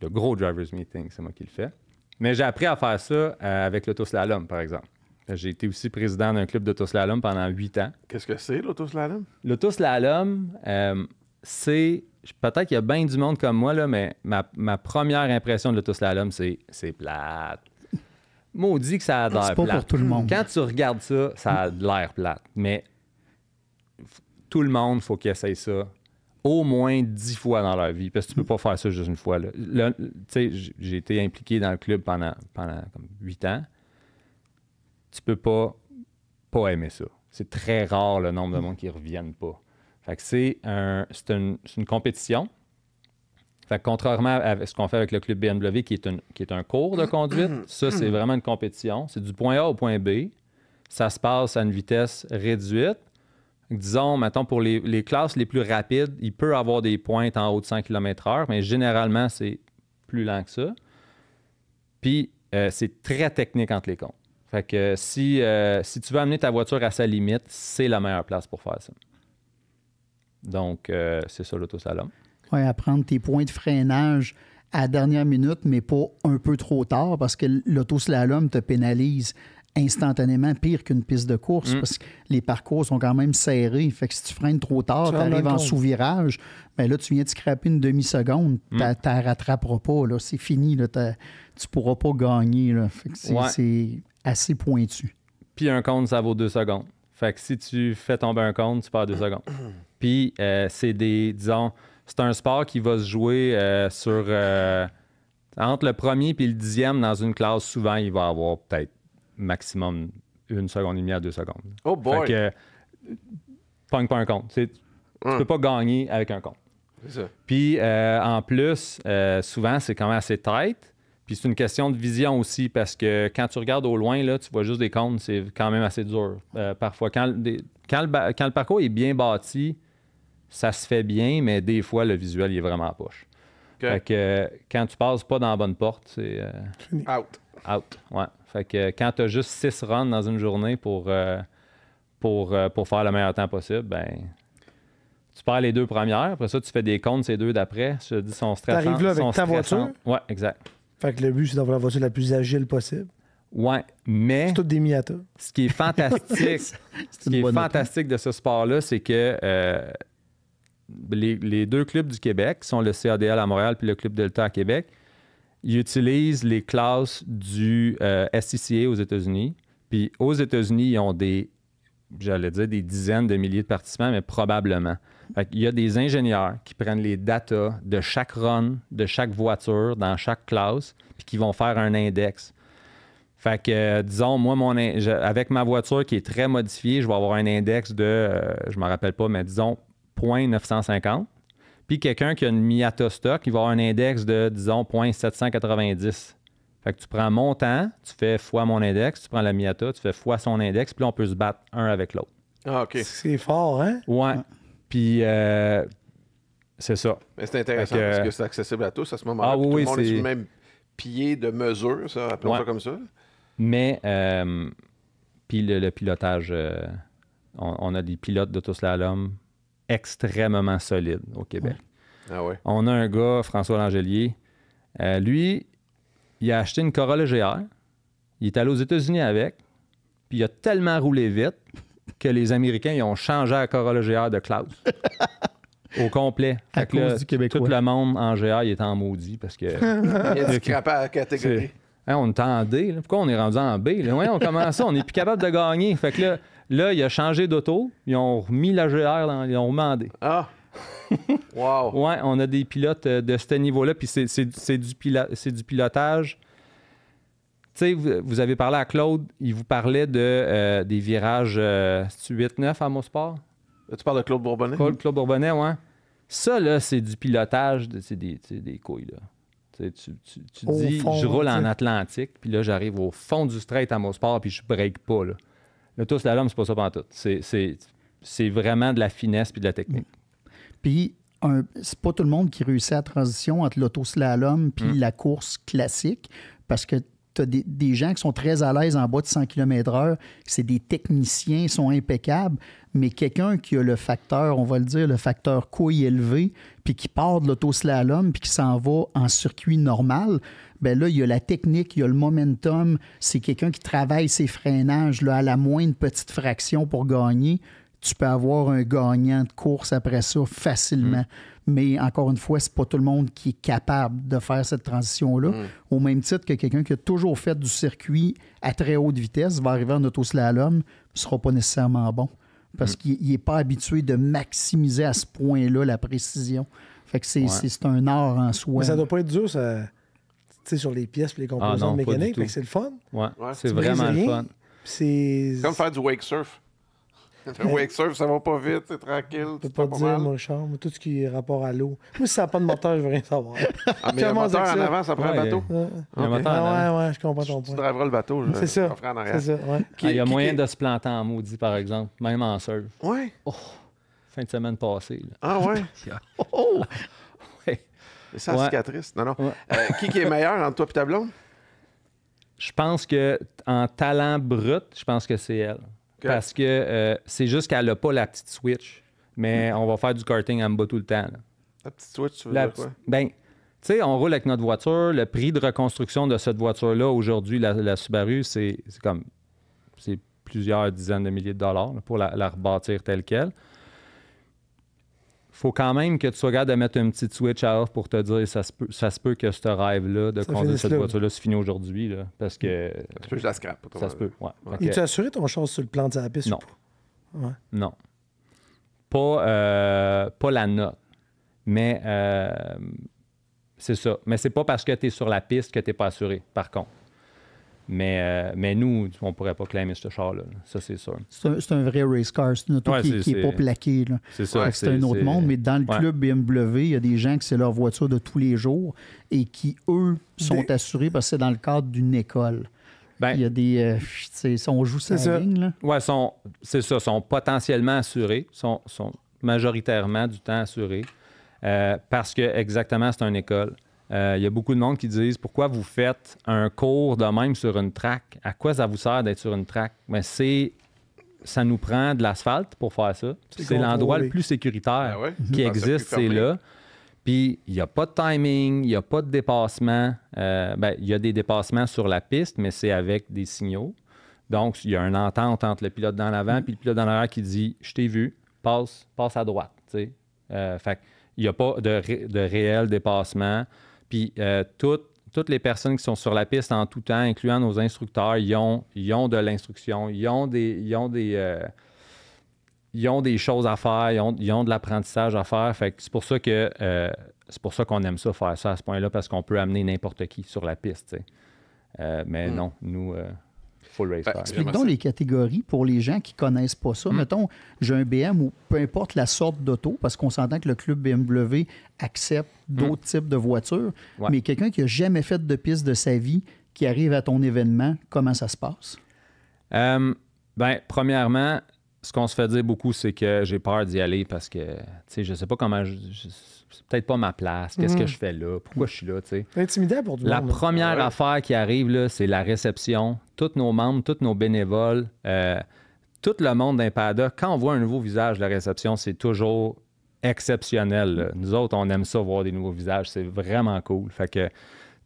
Speaker 6: le gros drivers meeting, c'est moi qui le fais. Mais j'ai appris à faire ça avec l'autoslalom, par exemple. J'ai été aussi président d'un club d'autoslalom pendant 8 ans.
Speaker 1: Qu'est-ce que c'est, l'autoslalom?
Speaker 6: L'autoslalom, c'est... Peut-être qu'il y a bien du monde comme moi, là, mais ma première impression de l'autoslalom, c'est plate. Maudit que ça a l'air plate.
Speaker 2: C'est pas pour tout le monde.
Speaker 6: Quand tu regardes ça, ça a l'air plate. Mais tout le monde, il faut qu'il essaye ça au moins 10 fois dans leur vie, parce que tu peux pas faire ça juste une fois. Tu sais, j'ai été impliqué dans le club pendant comme 8 ans. Tu peux pas aimer ça. C'est très rare le nombre de monde qui ne reviennent pas. Fait que c'est une compétition. Fait que contrairement à ce qu'on fait avec le club BMW, qui est un cours de conduite, ça, c'est vraiment une compétition. C'est du point A au point B. Ça se passe à une vitesse réduite. Disons, mettons, pour les classes les plus rapides, il peut avoir des pointes en haut de 100 km/h, mais généralement, c'est plus lent que ça. Puis, c'est très technique entre les comptes. Fait que si tu veux amener ta voiture à sa limite, c'est la meilleure place pour faire ça. Donc, c'est ça l'autoslalom.
Speaker 2: Oui, à prendre tes points de freinage à la dernière minute, mais pas un peu trop tard, parce que l'autoslalom te pénalise instantanément, pire qu'une piste de course, parce que les parcours sont quand même serrés. Fait que si tu freines trop tard, tu arrives en sous-virage, bien là, tu viens de scraper une demi-seconde, tu ne rattraperas pas. Là, c'est fini. Là, tu ne pourras pas gagner. Là. Fait que c'est assez pointu.
Speaker 6: Puis un compte, ça vaut 2 secondes. Fait que si tu fais tomber un compte, tu perds 2 secondes. Puis c'est c'est un sport qui va se jouer entre le premier et le 10e dans une classe. Souvent, il va avoir peut-être maximum 1 seconde et demie à 2 secondes.
Speaker 1: Oh boy!
Speaker 6: Fait que pogne pas un compte. Tu peux pas gagner avec un compte.
Speaker 1: C'est ça.
Speaker 6: Puis en plus, souvent, c'est quand même assez tight. Puis c'est une question de vision aussi, parce que quand tu regardes au loin, là, tu vois juste des comptes, c'est quand même assez dur. Parfois, quand le parcours est bien bâti, ça se fait bien, mais des fois, le visuel, il est vraiment poche. Okay. Fait que quand tu passes pas dans la bonne porte, c'est... Out, ouais. Fait que quand tu as juste 6 runs dans une journée pour faire le meilleur temps possible, ben tu perds les 2 premières. Après ça, tu fais des comptes ces 2 d'après. Je te dis, sont stressants.
Speaker 5: T'arrives là avec ta voiture?
Speaker 6: Ouais, exact.
Speaker 5: Fait que le but, c'est d'avoir la voiture la plus agile possible.
Speaker 6: Ouais, mais...
Speaker 5: C'est tout des Miata.
Speaker 6: Ce qui est fantastique de ce sport-là, c'est que les 2 clubs du Québec, qui sont le CADL à Montréal puis le Club Delta à Québec, ils utilisent les classes du SCCA aux États-Unis. Puis aux États-Unis, ils ont des dizaines de milliers de participants, mais probablement. Fait qu'il y a des ingénieurs qui prennent les datas de chaque run, de chaque voiture, dans chaque classe, puis qui vont faire un index. Fait que, disons, moi, avec ma voiture qui est très modifiée, je vais avoir un index de, je ne me rappelle pas, mais disons, 0.950. Puis quelqu'un qui a une Miata stock, il va avoir un index de, disons, 0.790. Fait que tu prends mon temps, tu fais fois mon index, tu prends la Miata, tu fais fois son index, puis là, on peut se battre un avec l'autre.
Speaker 1: Ah, OK.
Speaker 5: C'est fort, hein?
Speaker 6: Ouais. Puis, c'est ça.
Speaker 1: Mais c'est intéressant
Speaker 6: Fait que-
Speaker 1: parce que c'est accessible à tous à ce moment-là.
Speaker 6: Ah
Speaker 1: Puis
Speaker 6: oui,
Speaker 1: tout
Speaker 6: oui,
Speaker 1: le monde est
Speaker 6: c'est-
Speaker 1: sur le même pied de mesure, ça, appelons
Speaker 6: Ouais.
Speaker 1: ça comme ça.
Speaker 6: Mais, puis le pilotage, on a des pilotes d'autoslalom extrêmement solides au Québec.
Speaker 1: Ah ouais.
Speaker 6: On a un gars, François Langelier, lui, il a acheté une Corolla GR, il est allé aux États-Unis avec, puis il a tellement roulé vite que les Américains ils ont changé la Corolla GR de classe. Au complet.
Speaker 2: À
Speaker 6: Fait que là,
Speaker 2: cause du Québécois.
Speaker 6: tout le monde en GR, il est en maudit parce que...
Speaker 1: Il y a du scrapé à la catégorie.
Speaker 6: Hein, on est en D. Là. Pourquoi on est rendu en B? Là? Ouais, on commence ça. On n'est plus capable de gagner. Fait que là, il a changé d'auto. Ils ont remis la GR. Ils ont remis en D.
Speaker 1: Ah! Wow!
Speaker 6: Ouais, on a des pilotes de ce niveau-là. Puis c'est du pilotage. Tu sais, vous avez parlé à Claude. Il vous parlait des virages 8-9 à Mosport.
Speaker 1: Là, tu parles de Claude Bourbonnais?
Speaker 6: Claude Bourbonnais, ouais. Ça, là, c'est du pilotage. C'est des couilles, là. Tu
Speaker 5: Au
Speaker 6: dis,
Speaker 5: fond,
Speaker 6: je roule
Speaker 5: tu sais.
Speaker 6: en Atlantique, puis là, j'arrive au fond du straight à Mosport, puis je break pas, là. Le tout slalom, c'est pas ça pantoute. C'est vraiment de la finesse puis de la technique.
Speaker 2: Puis, c'est pas tout le monde qui réussit la transition entre l'autoslalom puis la course classique, parce que tu as des gens qui sont très à l'aise en bas de 100 km/h, c'est des techniciens, ils sont impeccables, mais quelqu'un qui a le facteur, on va le dire, le facteur couille élevé, puis qui part de l'autoslalom, puis qui s'en va en circuit normal, ben là, il y a la technique, il y a le momentum, c'est quelqu'un qui travaille ses freinages là, à la moindre petite fraction pour gagner. Tu peux avoir un gagnant de course après ça facilement. Mais encore une fois, c'est pas tout le monde qui est capable de faire cette transition-là. Au même titre que quelqu'un qui a toujours fait du circuit à très haute vitesse va arriver en autoslalom, ne sera pas nécessairement bon. Parce qu'il n'est pas habitué de maximiser à ce point-là la précision. Fait que c'est un art en soi.
Speaker 5: Mais ça doit pas être dur, ça, tu sais, sur les pièces et les composantes
Speaker 6: non, pas du
Speaker 5: mécaniques.
Speaker 6: tout.
Speaker 5: Fait que c'est le fun.
Speaker 6: Ouais,
Speaker 1: Ouais,
Speaker 6: c'est
Speaker 5: tu
Speaker 6: vraiment
Speaker 5: brises
Speaker 6: le
Speaker 5: rien.
Speaker 6: fun.
Speaker 5: C'est.
Speaker 1: Comme faire du wake surf. Le wake surf, ça va pas vite, c'est tranquille.
Speaker 5: Je peux
Speaker 1: tu
Speaker 5: pas
Speaker 1: te
Speaker 5: te
Speaker 1: fais
Speaker 5: dire,
Speaker 1: mal.
Speaker 5: mon char, mais tout ce qui est rapport à l'eau. Moi, si ça n'a pas de moteur, je veux rien savoir.
Speaker 1: Ah, mais le
Speaker 5: Comment
Speaker 1: moteur
Speaker 5: ça
Speaker 1: en
Speaker 5: que ça?
Speaker 1: avant, ça prend
Speaker 6: Ouais,
Speaker 1: un bateau.
Speaker 6: Il y a un
Speaker 1: Ok.
Speaker 6: moteur en avant.
Speaker 5: Ah ouais, je comprends ton
Speaker 1: Tu
Speaker 5: point.
Speaker 1: driveras le bateau.
Speaker 5: C'est ça.
Speaker 1: Je en arrière.
Speaker 5: C'est ça, ouais.
Speaker 6: Il y a moyen
Speaker 1: qui-
Speaker 6: de se planter en maudit, par exemple, même en surf.
Speaker 1: Ouais.
Speaker 6: Fin de semaine passée. Là.
Speaker 1: Ah ouais.
Speaker 2: Oh!
Speaker 6: Ouais.
Speaker 1: C'est ça, la
Speaker 6: Ouais.
Speaker 1: cicatrice. Non, non.
Speaker 6: Ouais.
Speaker 1: Qui est meilleur entre toi et ta blonde?
Speaker 6: Je pense que en talent brut, je pense que c'est elle. Parce que c'est juste qu'elle n'a pas la petite switch. Mais on va faire du karting en bas tout le temps. Là.
Speaker 1: La petite switch, tu veux
Speaker 6: La
Speaker 1: dire quoi?
Speaker 6: petite- ben, tu sais, on roule avec notre voiture. Le prix de reconstruction de cette voiture-là, aujourd'hui, la Subaru, c'est comme... C'est plusieurs dizaines de milliers de dollars là, pour la rebâtir telle qu'elle. Faut quand même que tu sois capable de mettre une petite switch à off pour te dire ça se peut que ce rêve-là de
Speaker 5: Ça
Speaker 6: conduire
Speaker 5: finisse
Speaker 6: cette
Speaker 5: là.
Speaker 6: voiture-là se finit aujourd'hui. Là, parce que
Speaker 1: Tu peux juste la scrap.
Speaker 6: ça se peut. Ouais. Fait
Speaker 5: Et
Speaker 6: que-
Speaker 5: tu as assuré ton char sur le plan de la piste?
Speaker 6: Non.
Speaker 5: ou pas? Ouais.
Speaker 6: Non. Pas la note. Mais c'est ça. Mais c'est pas parce que tu es sur la piste que tu n'es pas assuré, par contre. Mais nous, on pourrait pas claimer ce char-là. Ça, c'est sûr.
Speaker 2: C'est un vrai race car. C'est une auto
Speaker 6: Ouais,
Speaker 2: qui n'est pas plaquée. Là.
Speaker 6: C'est ça.
Speaker 2: Fait que c'est un autre monde, mais dans le club BMW, il y a des gens que c'est leur voiture de tous les jours et qui, eux, sont assurés parce que c'est dans le cadre d'une école.
Speaker 6: Ben,
Speaker 2: Il y a des... on joue
Speaker 5: C'est
Speaker 2: sa
Speaker 5: ça.
Speaker 2: ligne, là.
Speaker 6: ouais, c'est ça. Sont potentiellement assurés. Sont majoritairement du temps assurés. Parce que, exactement, c'est une école. Il y a beaucoup de monde qui disent pourquoi vous faites un cours de même sur une track? À quoi ça vous sert d'être sur une track? Ben, ça nous prend de l'asphalte pour faire ça. C'est l'endroit
Speaker 5: contrôlé.
Speaker 6: le plus sécuritaire
Speaker 1: Ben ouais.
Speaker 6: qui
Speaker 1: Dans le circuit
Speaker 6: existe, c'est
Speaker 1: fermé.
Speaker 6: là. Puis il n'y a pas de timing, il n'y a pas de dépassement. Il y a des dépassements sur la piste, mais c'est avec des signaux. Donc, il y a une entente entre le pilote dans l'avant puis le pilote dans l'arrière qui dit « Je t'ai vu, passe à droite. » Fait qu'il n'y a pas de réel dépassement. Puis toutes les personnes qui sont sur la piste en tout temps, incluant nos instructeurs, ils ont de l'instruction, ils ont des choses à faire, ils ont de l'apprentissage à faire. Fait que c'est pour ça que c'est pour ça qu'on aime ça, faire ça à ce point-là, parce qu'on peut amener n'importe qui sur la piste. Mais non, nous, full race car.
Speaker 2: Explique donc les catégories pour les gens qui ne connaissent pas ça. Mettons, j'ai un BM ou peu importe la sorte d'auto, parce qu'on s'entend que le club BMW accepte d'autres types de voitures,
Speaker 6: Ouais.
Speaker 2: mais quelqu'un qui n'a jamais fait de piste de sa vie, qui arrivent à ton événement, comment ça se passe?
Speaker 6: Premièrement, ce qu'on se fait dire beaucoup, c'est que j'ai peur d'y aller parce que, je sais pas comment... c'est peut-être pas ma place. Qu'est-ce que je fais là? Pourquoi je suis là, tu sais?
Speaker 3: C'est intimidant pour du
Speaker 6: La
Speaker 3: monde.
Speaker 6: première affaire qui arrive, là, c'est la réception. Tous nos membres, tous nos bénévoles, tout le monde d'un PADA, quand on voit un nouveau visage, la réception, c'est toujours exceptionnel, là. Nous autres, on aime ça, voir des nouveaux visages. C'est vraiment cool. Fait que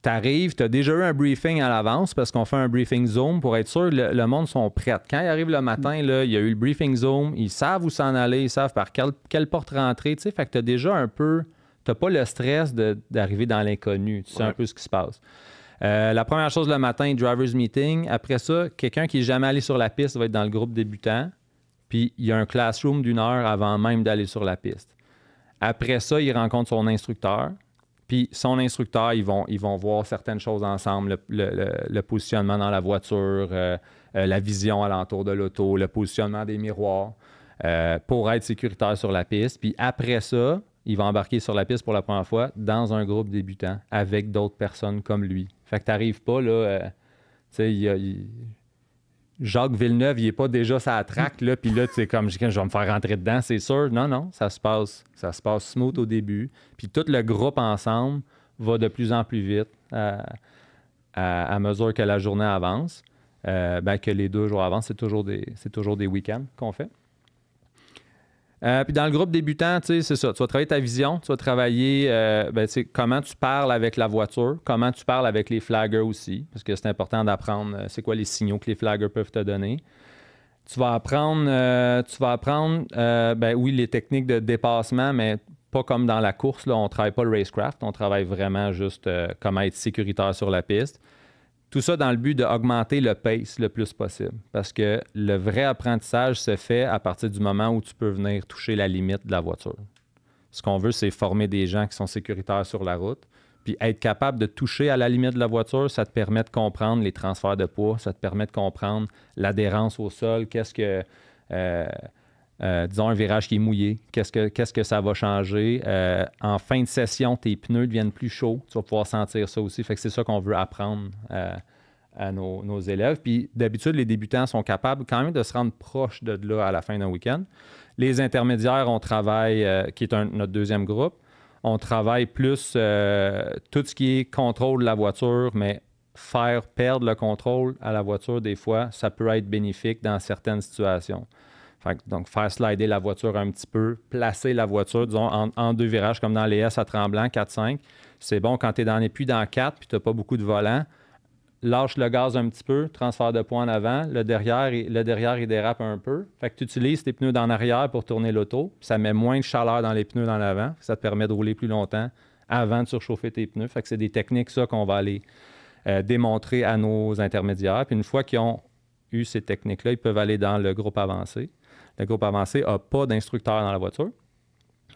Speaker 6: t'arrives, t'as déjà eu un briefing à l'avance parce qu'on fait un briefing Zoom pour être sûr que le monde sont prêts. Quand ils arrivent le matin, là, il y a eu le briefing Zoom, ils savent où s'en aller, ils savent par quelle porte rentrer. Fait que t'as déjà un peu... T'as pas le stress d'arriver dans l'inconnu. Tu sais un peu ce qui se passe. La première chose le matin, driver's meeting. Après ça, quelqu'un qui n'est jamais allé sur la piste va être dans le groupe débutant. Puis il y a un classroom d'1 heure avant même d'aller sur la piste. Après ça, il rencontre son instructeur. Puis son instructeur, ils vont voir certaines choses ensemble, le positionnement dans la voiture, la vision alentour de l'auto, le positionnement des miroirs pour être sécuritaire sur la piste. Puis après ça, il va embarquer sur la piste pour la première fois dans un groupe débutant avec d'autres personnes comme lui. Fait que t'arrives pas, là... tu sais, Jacques Villeneuve, il est pas déjà sur la track, là, puis là, tu sais, comme je vais me faire rentrer dedans, c'est sûr. Non, ça se passe smooth au début. Puis tout le groupe ensemble va de plus en plus vite à mesure que la journée avance. Que les 2 jours avancent, c'est toujours des week-ends qu'on fait. Puis dans le groupe débutant, tu sais, c'est ça. Tu vas travailler ta vision, tu vas travailler comment tu parles avec la voiture, comment tu parles avec les flaggers aussi, parce que c'est important d'apprendre c'est quoi les signaux que les flaggers peuvent te donner. Tu vas apprendre, les techniques de dépassement, mais pas comme dans la course. Là, on ne travaille pas le racecraft, on travaille vraiment juste comment être sécuritaire sur la piste. Tout ça dans le but d'augmenter le pace le plus possible. Parce que le vrai apprentissage se fait à partir du moment où tu peux venir toucher la limite de la voiture. Ce qu'on veut, c'est former des gens qui sont sécuritaires sur la route. Puis être capable de toucher à la limite de la voiture, ça te permet de comprendre les transferts de poids, ça te permet de comprendre l'adhérence au sol, qu'est-ce que... disons un virage qui est mouillé, qu'est-ce que ça va changer. En fin de session, tes pneus deviennent plus chauds. Tu vas pouvoir sentir ça aussi. Fait que c'est ça qu'on veut apprendre à nos élèves. Puis d'habitude, les débutants sont capables quand même de se rendre proche de là à la fin d'un week-end. Les intermédiaires, on travaille, qui est notre deuxième groupe, on travaille plus tout ce qui est contrôle de la voiture, mais faire perdre le contrôle à la voiture, des fois, ça peut être bénéfique dans certaines situations. Donc, faire slider la voiture un petit peu, placer la voiture, disons, en 2 virages, comme dans les S à Tremblant, 4-5. C'est bon quand tu es dans les puits dans 4 puis tu n'as pas beaucoup de volant. Lâche le gaz un petit peu, transfert de poids en avant. Le derrière, il dérape un peu. Fait que tu utilises tes pneus d'en arrière pour tourner l'auto. Ça met moins de chaleur dans les pneus dans l'avant. Ça te permet de rouler plus longtemps avant de surchauffer tes pneus. Fait que c'est des techniques, ça, qu'on va aller démontrer à nos intermédiaires. Puis une fois qu'ils ont eu ces techniques-là, ils peuvent aller dans le groupe avancé. Le groupe avancé n'a pas d'instructeur dans la voiture,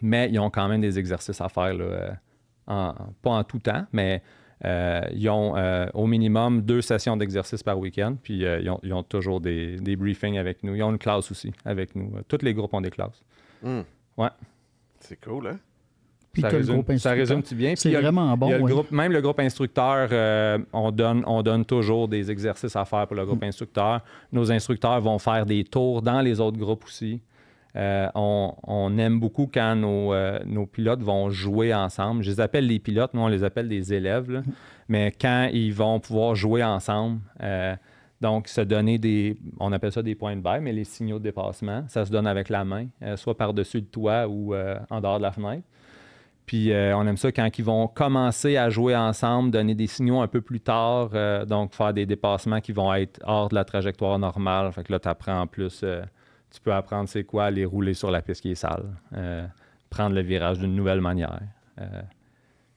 Speaker 6: mais ils ont quand même des exercices à faire, là, pas en tout temps, mais ils ont au minimum 2 sessions d'exercice par week-end, puis ils ont toujours des briefings avec nous. Ils ont une classe aussi avec nous. Tous les groupes ont des classes. Ouais.
Speaker 1: C'est cool, hein?
Speaker 2: Puis
Speaker 6: Ça résume-tu bien?
Speaker 2: C'est vraiment bon.
Speaker 6: Même le groupe instructeur, on donne toujours des exercices à faire pour le groupe instructeur. Nos instructeurs vont faire des tours dans les autres groupes aussi. On aime beaucoup quand nos pilotes vont jouer ensemble. Je les appelle les pilotes, nous on les appelle des élèves. Là. Mais quand ils vont pouvoir jouer ensemble, donc se donner on appelle ça des points de bail, mais les signaux de dépassement, ça se donne avec la main, soit par-dessus le toit ou en dehors de la fenêtre. Puis on aime ça quand ils vont commencer à jouer ensemble, donner des signaux un peu plus tard, donc faire des dépassements qui vont être hors de la trajectoire normale. Fait que là, tu apprends en plus, tu peux apprendre c'est quoi, aller rouler sur la piste qui est sale, prendre le virage d'une nouvelle manière.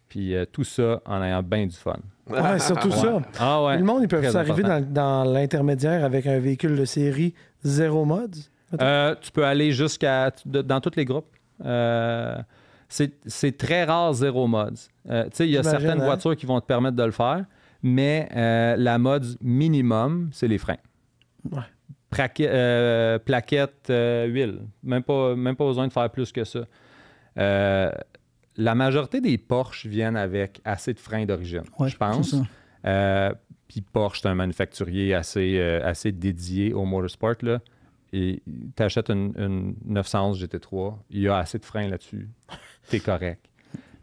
Speaker 6: Puis tout ça en ayant bien du fun.
Speaker 3: Ouais, surtout ça.
Speaker 6: Ah ouais.
Speaker 3: Le monde, ils peuvent
Speaker 6: Très
Speaker 3: s'arriver dans l'intermédiaire avec un véhicule de série 0 mods?
Speaker 6: Tu peux aller dans tous les groupes. C'est très rare 0 mods. Tu sais, il y a certaines voitures qui vont te permettre de le faire, mais la mode minimum, c'est les freins.
Speaker 3: Ouais.
Speaker 6: Plaquettes, huile. Même pas besoin de faire plus que ça. La majorité des Porsche viennent avec assez de freins d'origine, je pense. Puis Porsche, c'est un manufacturier assez dédié au motorsport, là. Et tu achètes une 911 GT3, il y a assez de freins là-dessus, t'es correct.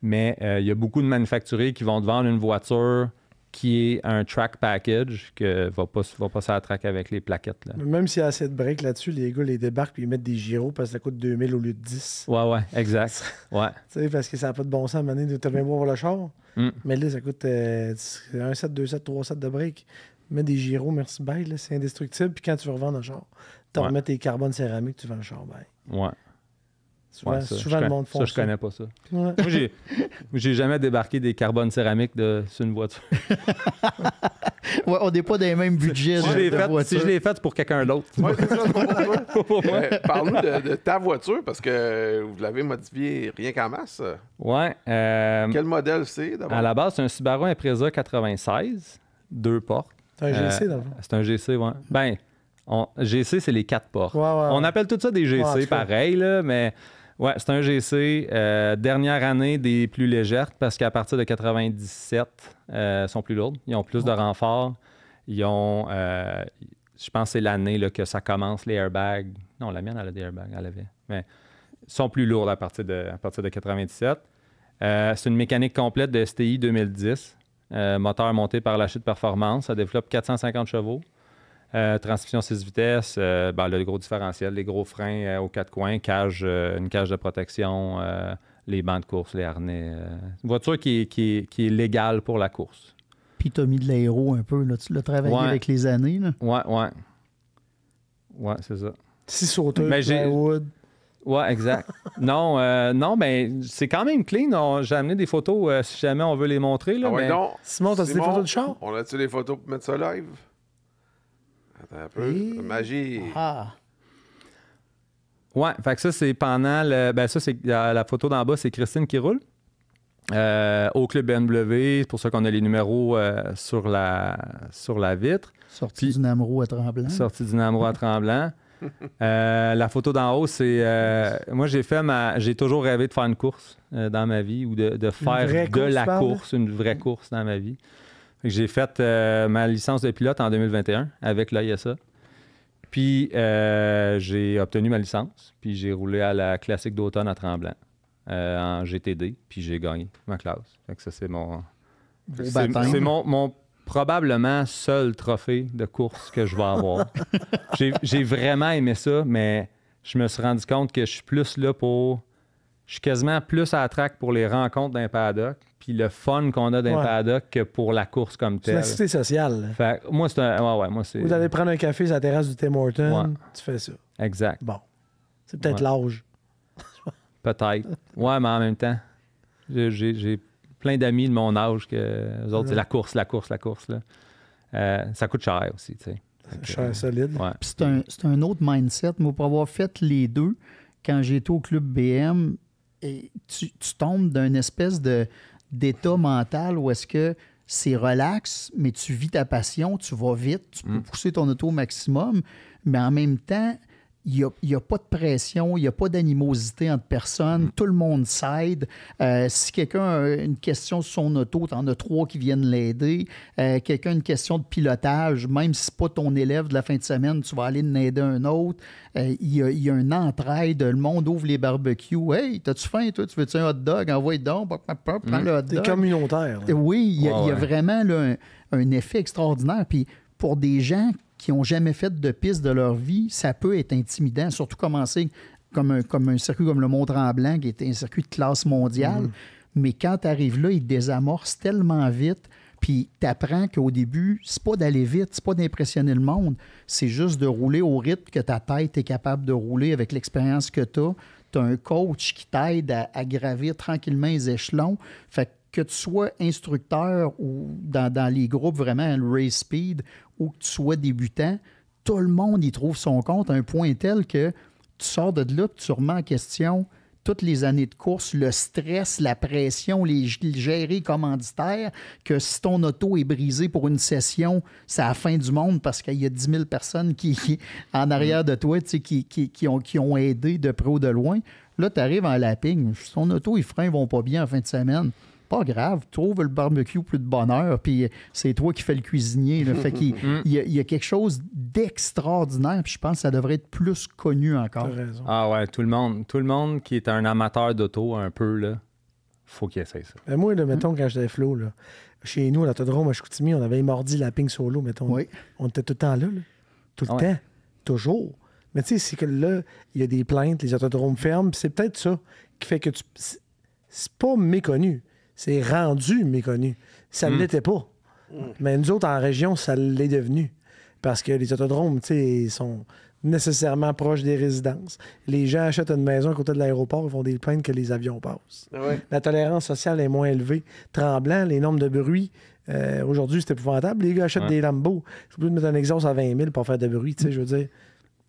Speaker 6: Mais il y a beaucoup de manufacturiers qui vont te vendre une voiture qui est un track package que va pas sur la track avec les plaquettes. Là.
Speaker 5: Même s'il y a assez de breaks là-dessus, les gars les débarquent et ils mettent des gyros parce que ça coûte 2000 au lieu de 10.
Speaker 6: Ouais, exact. Ouais.
Speaker 5: Tu sais, parce que ça n'a pas de bon sens à mener de te bien voir le char. Mais là, ça coûte 1 set, 2 sets, 3 sets de breaks. Mets des gyros, merci, bye, là, c'est indestructible. Puis quand tu veux revendre un char, tu remets tes carbones céramiques, tu vends le char, bye.
Speaker 6: Ouais.
Speaker 5: Souvent le monde font ça.
Speaker 6: Je connais pas ça.
Speaker 5: Ouais.
Speaker 6: Moi, j'ai jamais débarqué des carbones céramiques sur une voiture.
Speaker 2: Ouais, on n'est pas dans les mêmes budgets.
Speaker 6: Si je l'ai fait, c'est pour quelqu'un d'autre.
Speaker 1: Ouais, c'est ça, pour moi. Parle-nous de ta voiture, parce que vous l'avez modifiée rien qu'en masse.
Speaker 6: Ouais.
Speaker 1: Quel modèle c'est, d'abord?
Speaker 6: À la base, c'est un Subaru Impreza 96, 2 portes.
Speaker 5: C'est un GC, dans le fond.
Speaker 6: C'est un GC, ouais. Ben, GC, c'est les 4 portes.
Speaker 5: Ouais.
Speaker 6: On appelle tout ça des GC,
Speaker 5: Ouais,
Speaker 6: pareil, là, mais ouais, c'est un GC. Dernière année des plus légères, parce qu'à partir de 97, sont plus lourdes. Ils ont plus de renforts. Ils ont, je pense que c'est l'année là, que ça commence, les airbags. Non, la mienne, elle a des airbags, elle avait. Mais ils sont plus lourds à partir de 97. C'est une mécanique complète de STI 2010. Moteur monté par la chute performance. Ça développe 450 chevaux. Transmission 6 vitesses, le gros différentiel, les gros freins aux 4 coins, une cage de protection, les bancs de course, les harnais. Une voiture qui est légale pour la course.
Speaker 2: Puis tu as mis de l'aéro un peu, là. Tu l'as travaillé avec les années. Là.
Speaker 6: Ouais. Ouais, c'est ça.
Speaker 5: 6 sauteurs,
Speaker 6: plywood. Ouais, exact. Non, mais c'est quand même clean. J'ai amené des photos si jamais on veut les montrer. Là, mais...
Speaker 5: Simon, t'as-tu des photos de char?
Speaker 1: On a-tu des photos pour mettre ça live? Attends un peu. Magie.
Speaker 2: Ah.
Speaker 6: Ouais, fait que ça, c'est pendant ça, c'est la photo d'en bas, c'est Christine qui roule. Au club BMW, c'est pour ça qu'on a les numéros sur la vitre.
Speaker 2: Sortie du Namro à Tremblant.
Speaker 6: Sortie du Namro à Tremblant. La photo d'en haut, c'est... moi, j'ai toujours rêvé de faire une course dans ma vie ou de faire une vraie course dans ma vie. Fait que j'ai fait ma licence de pilote en 2021 avec l'ISA. Puis, j'ai obtenu ma licence. Puis, j'ai roulé à la classique d'automne à Tremblant en GTD. Puis, j'ai gagné ma classe. Fait que ça, c'est mon... C'est mon probablement seul trophée de course que je vais avoir. J'ai vraiment aimé ça, mais je me suis rendu compte que je suis plus là pour... Je suis quasiment plus à la track pour les rencontres d'un paddock, puis le fun qu'on a d'un paddock que pour la course comme telle.
Speaker 5: C'est la cité sociale.
Speaker 6: Fait, moi, c'est un... Ouais, moi, c'est...
Speaker 5: Vous allez prendre un café sur la terrasse du Tim Hortons, tu fais ça.
Speaker 6: Exact.
Speaker 5: Bon. C'est peut-être l'âge.
Speaker 6: Peut-être. Ouais, mais en même temps, j'ai plein d'amis de mon âge que eux autres, c'est la course, là. Ça coûte cher aussi, tu sais.
Speaker 5: Cher, solide.
Speaker 6: Ouais.
Speaker 2: Puis c'est un autre mindset. Moi, pour avoir fait les deux, quand j'étais au club BM, et tu tombes d'un espèce d'état mental où est-ce que c'est relax, mais tu vis ta passion, tu vas vite, tu peux pousser ton auto au maximum, mais en même temps, il n'y a pas de pression, il n'y a pas d'animosité entre personnes, tout le monde s'aide. Si quelqu'un a une question sur son auto, tu en as 3 qui viennent l'aider. Quelqu'un a une question de pilotage, même si ce n'est pas ton élève de la fin de semaine, tu vas aller l'aider un autre. Il y a une entraide, le monde ouvre les barbecues. « Hey, t'as-tu faim, toi? Tu veux-tu un hot dog? Envoie donc, prends le hot dog. »
Speaker 5: C'est communautaire. Là.
Speaker 2: Oui, il y a vraiment là, un effet extraordinaire. Puis pour des gens qui n'ont jamais fait de piste de leur vie, ça peut être intimidant, surtout commencer comme un circuit comme le Mont-Tremblant, qui est un circuit de classe mondiale. Mais quand tu arrives là, il désamorce tellement vite, puis tu apprends qu'au début, c'est pas d'aller vite, c'est pas d'impressionner le monde, c'est juste de rouler au rythme que ta tête est capable de rouler avec l'expérience que tu as. Tu as un coach qui t'aide à gravir tranquillement les échelons. Fait que tu sois instructeur ou dans les groupes vraiment le race speed ou que tu sois débutant, tout le monde y trouve son compte à un point tel que tu sors de là et tu remets en question toutes les années de course, le stress, la pression, les gérer commanditaires, que si ton auto est brisée pour une session, c'est la fin du monde parce qu'il y a 10 000 personnes qui en arrière de toi qui ont aidé de près ou de loin. Là, tu arrives en lapping, ton auto, les freins vont pas bien en fin de semaine. pas grave, trouve le barbecue plus de bonheur, puis c'est toi qui fais le cuisinier. Là. Fait qu'il y a quelque chose d'extraordinaire, puis je pense que ça devrait être plus connu encore.
Speaker 5: T'as raison.
Speaker 6: Ah ouais, tout le monde qui est un amateur d'auto un peu, là, faut qu'il essaye ça.
Speaker 5: Ben moi, là, mettons, quand j'étais Flo, là, chez nous, à l'autodrome à Chicoutimi, on avait mordi la ping solo, mettons.
Speaker 2: Oui.
Speaker 5: On était tout le temps là. Tout le
Speaker 6: Ah ouais.
Speaker 5: temps. Toujours. Mais tu sais, c'est que là, il y a des plaintes, les autodromes ferment, puis c'est peut-être ça qui fait que c'est pas méconnu. C'est rendu méconnu. Ça ne l'était pas. Mais nous autres, en région, ça l'est devenu. Parce que les autodromes, tu sais, sont nécessairement proches des résidences. Les gens achètent une maison à côté de l'aéroport, ils font des plaintes que les avions passent.
Speaker 1: Ah ouais.
Speaker 5: La tolérance sociale est moins élevée. Tremblant, les normes de bruit, aujourd'hui, c'est épouvantable. Les gars achètent des Lambo. C'est plus de mettre un exhaust à 20 000 pour faire de bruit, tu sais, je veux dire.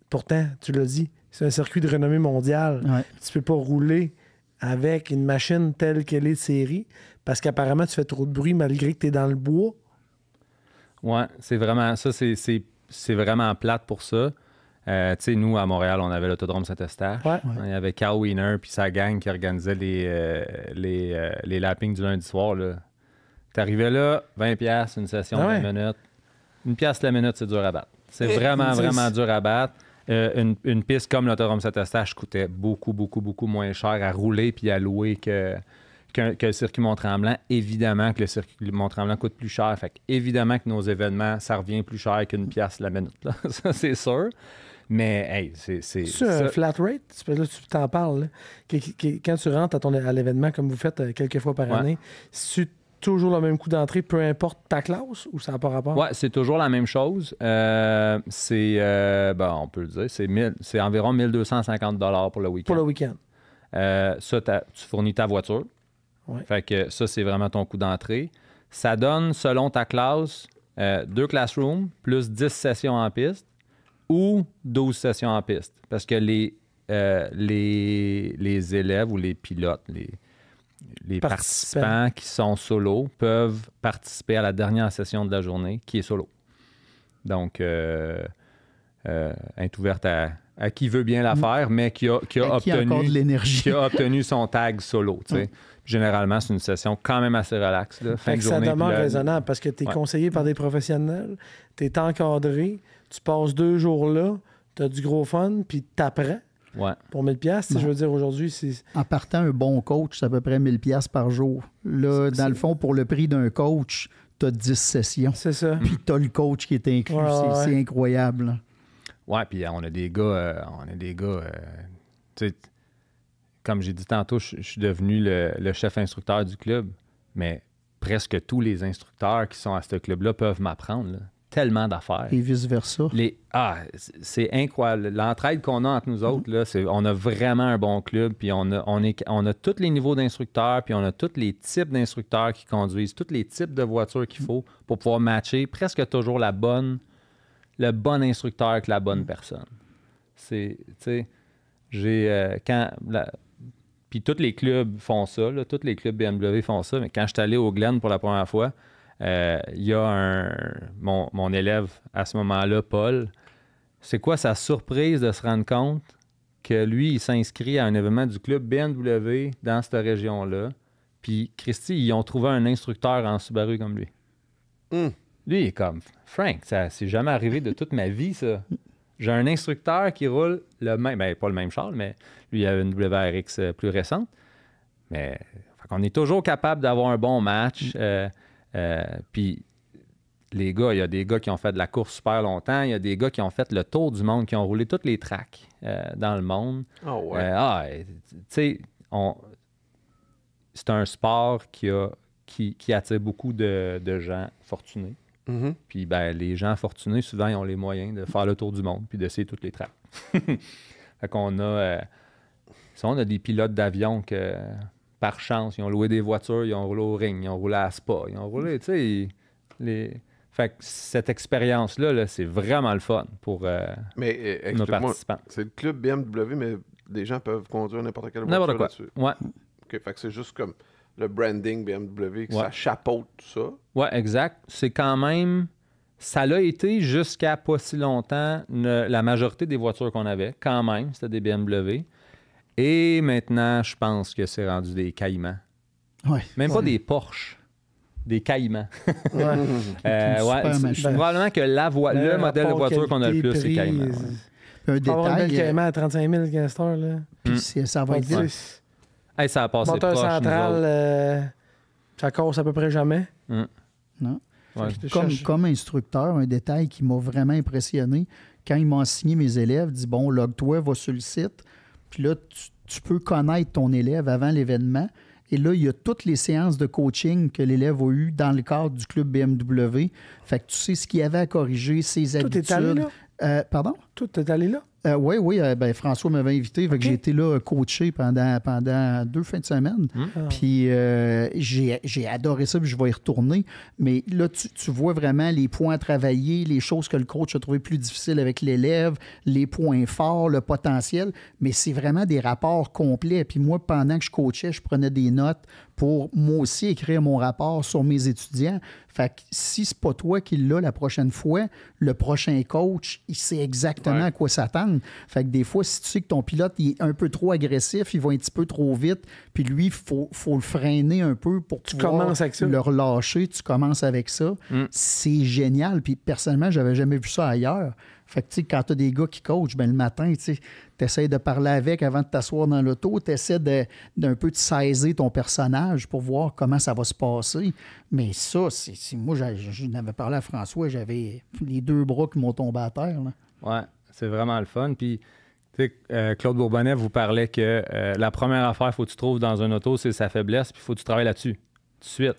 Speaker 5: Pourtant, tu l'as dit, c'est un circuit de renommée mondiale.
Speaker 2: Ouais.
Speaker 5: Tu peux pas rouler avec une machine telle qu'elle est de série parce qu'apparemment, tu fais trop de bruit malgré que tu es dans le bois.
Speaker 6: Ouais, c'est vraiment ça, c'est vraiment plate pour ça. Tu sais, nous, à Montréal, on avait l'autodrome Saint-Eustache.
Speaker 5: Ouais.
Speaker 6: Il y avait Carl Wiener puis sa gang qui organisait les lappings du lundi soir. T'arrivais là, 20$, une session de 20 minutes. Une pièce la minute, c'est dur à battre. C'est vraiment dur à battre. Une piste comme l'autodrome Saint-Eustache coûtait beaucoup moins cher à rouler puis à louer que le circuit Mont-Tremblant. Évidemment que le circuit Mont-Tremblant coûte plus cher. Fait évidemment que nos événements, ça revient plus cher qu'une pièce la minute. Là. Ça, c'est sûr. Mais, hey, c'est
Speaker 5: un flat rate? Là, tu t'en parles. Là. Quand tu rentres à l'événement, comme vous faites quelques fois par année, c'est toujours le même coût d'entrée, peu importe ta classe, ou ça n'a pas rapport?
Speaker 6: Oui, c'est toujours la même chose. On peut le dire, c'est environ 1250 $ pour le week-end.
Speaker 5: Pour le week-end.
Speaker 6: Ça, tu fournis ta voiture.
Speaker 5: Ouais.
Speaker 6: Fait que ça, c'est vraiment ton coût d'entrée. Ça donne, selon ta classe, 2 classrooms plus 10 sessions en piste ou 12 sessions en piste. Parce que les élèves ou les pilotes, les participants qui sont solo peuvent participer à la dernière session de la journée qui est solo. Donc, est ouverte à qui veut bien la faire, mais qui a obtenu son tag solo. Généralement, c'est une session quand même assez relaxe. Là, fin de journée,
Speaker 5: ça demeure raisonnable parce que tu es conseillé par des professionnels, tu es encadré, tu passes 2 jours là, tu as du gros fun, puis tu apprends.
Speaker 6: Ouais.
Speaker 5: Pour 1000$, je veux dire, aujourd'hui, c'est...
Speaker 2: En partant, un bon coach, c'est à peu près 1000$ par jour. Là, dans le fond, pour le prix d'un coach, tu as 10 sessions.
Speaker 5: C'est ça.
Speaker 2: Puis tu as le coach qui est inclus. C'est incroyable.
Speaker 6: Ouais, puis on a des gars, tu sais, comme j'ai dit tantôt, je suis devenu le chef instructeur du club, mais presque tous les instructeurs qui sont à ce club-là peuvent m'apprendre, là. Tellement d'affaires.
Speaker 2: Et vice-versa.
Speaker 6: C'est incroyable. L'entraide qu'on a entre nous autres, là, on a vraiment un bon club, puis on a tous les niveaux d'instructeurs, puis on a tous les types d'instructeurs qui conduisent, tous les types de voitures qu'il faut pour pouvoir matcher presque toujours le bon instructeur avec la bonne personne. C'est, tu sais, puis tous les clubs font ça, là, tous les clubs BMW font ça, mais quand je suis allé au Glen pour la première fois, il y a mon élève à ce moment-là, Paul, c'est quoi sa surprise de se rendre compte que lui, il s'inscrit à un événement du club BMW dans cette région-là, puis Christy, ils ont trouvé un instructeur en Subaru comme lui. Lui, il est comme, Frank, ça s'est jamais arrivé de toute ma vie, ça. J'ai un instructeur qui roule le même, pas le même char, mais lui, il a une WRX plus récente. Mais on est toujours capable d'avoir un bon match. Puis les gars, il y a des gars qui ont fait de la course super longtemps, il y a des gars qui ont fait le tour du monde, qui ont roulé tous les tracks dans le monde.
Speaker 1: Oh ouais.
Speaker 6: Tu sais, c'est un sport qui attire beaucoup de gens fortunés.
Speaker 1: Mm-hmm.
Speaker 6: Puis les gens fortunés, souvent, ils ont les moyens de faire le tour du monde puis d'essayer toutes les tracks. Fait qu'on a... on a des pilotes d'avion que, par chance, ils ont loué des voitures, ils ont roulé au ring, ils ont roulé à Spa, ils ont roulé, tu sais... Fait que cette expérience-là, là, c'est vraiment le fun pour nos participants.
Speaker 1: C'est le club BMW, mais des gens peuvent conduire n'importe quelle voiture là-dessus.
Speaker 6: Ouais.
Speaker 1: OK, fait que c'est juste comme le branding BMW, que ça chapeaute tout ça.
Speaker 6: Oui, exact. C'est quand même... Ça l'a été jusqu'à pas si longtemps la majorité des voitures qu'on avait. Quand même, c'était des BMW. Et maintenant, je pense que c'est rendu des Caïmans.
Speaker 2: Ouais.
Speaker 6: Même pas des Porsche, des Caïmans.
Speaker 2: Super machine.
Speaker 6: Probablement que le modèle de voiture qu'on a le plus, c'est Caïman. Ouais.
Speaker 2: Un
Speaker 3: Avoir une belle
Speaker 2: détail,
Speaker 3: Cayman à 35 000 15 heures, là.
Speaker 2: puis ça va être
Speaker 3: Ouais.
Speaker 2: vite.
Speaker 6: Hey, ça a passé
Speaker 3: Moteur
Speaker 6: proche, nous
Speaker 3: central,
Speaker 6: autres.
Speaker 3: ça casse à peu près jamais.
Speaker 2: Non?
Speaker 6: Ouais.
Speaker 3: Je
Speaker 2: Comme,
Speaker 3: cherche-
Speaker 2: comme instructeur, un détail qui m'a vraiment impressionné, quand ils m'ont assigné mes élèves, dit bon, log-toi, va sur le site, puis là, tu peux connaître ton élève avant l'événement. Et là, il y a toutes les séances de coaching que l'élève a eues dans le cadre du club BMW. Fait que tu sais ce qu'il y avait à corriger, ses habitudes.
Speaker 3: Tout est allé là?
Speaker 2: Pardon?
Speaker 3: Tout est allé là?
Speaker 2: Oui, ben, François m'avait invité. Fait que j'ai été là coaché pendant 2 fins de semaine. Puis j'ai adoré ça, puis je vais y retourner. Mais là, tu vois vraiment les points à travailler, les choses que le coach a trouvé plus difficiles avec l'élève, les points forts, le potentiel. Mais c'est vraiment des rapports complets. Puis moi, pendant que je coachais, je prenais des notes pour moi aussi écrire mon rapport sur mes étudiants. Fait que si c'est pas toi qui l'as la prochaine fois, le prochain coach, il sait exactement à quoi s'attendre. Fait que des fois, si tu sais que ton pilote il est un peu trop agressif, il va un petit peu trop vite, puis lui, il faut le freiner un peu pour pouvoir
Speaker 3: commences avec ça.
Speaker 2: le relâcher. Tu commences avec ça. C'est génial. Puis personnellement, j'avais jamais vu ça ailleurs. Fait que, tu sais, quand tu as des gars qui coachent, ben, le matin, tu essaies de parler avec avant de t'asseoir dans l'auto, tu essaies d'un peu de saisir ton personnage pour voir comment ça va se passer. Mais ça, moi, je n'avais parlé à François, j'avais les 2 bras qui m'ont tombé à terre. Là.
Speaker 6: Ouais, c'est vraiment le fun. Puis, tu sais, Claude Bourbonnais vous parlait que la première affaire, il faut que tu trouves dans un auto, c'est sa faiblesse, puis il faut que tu travailles là-dessus, tout de suite.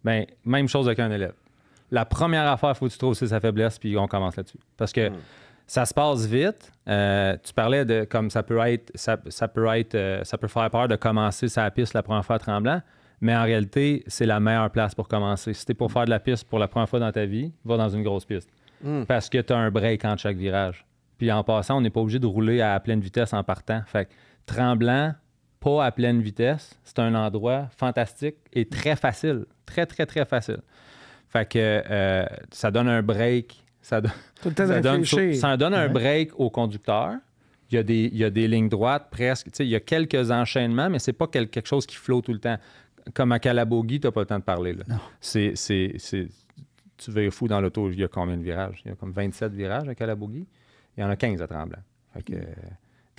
Speaker 6: Bien, même chose avec un élève. La première affaire, il faut que tu trouves, c'est sa faiblesse, puis on commence là-dessus. Parce que ça se passe vite. Tu parlais de comme ça peut faire peur de commencer sa piste la première fois à Tremblant, mais en réalité, c'est la meilleure place pour commencer. Si tu es pour faire de la piste pour la première fois dans ta vie, va dans une grosse piste. Parce que tu as un break entre chaque virage. Puis en passant, on n'est pas obligé de rouler à pleine vitesse en partant. Fait que Tremblant, pas à pleine vitesse, c'est un endroit fantastique et très facile. Très, très, très facile. Fait que ça donne un break. Ça donne un break au conducteur. Il y a des lignes droites presque. Il y a quelques enchaînements, mais c'est pas quelque chose qui flotte tout le temps. Comme à Calabogie, tu n'as pas le temps de parler. Là. Tu vas fou dans l'auto. Il y a combien de virages? Il y a comme 27 virages à Calabogie. Il y en a 15 à Tremblant. Fait que,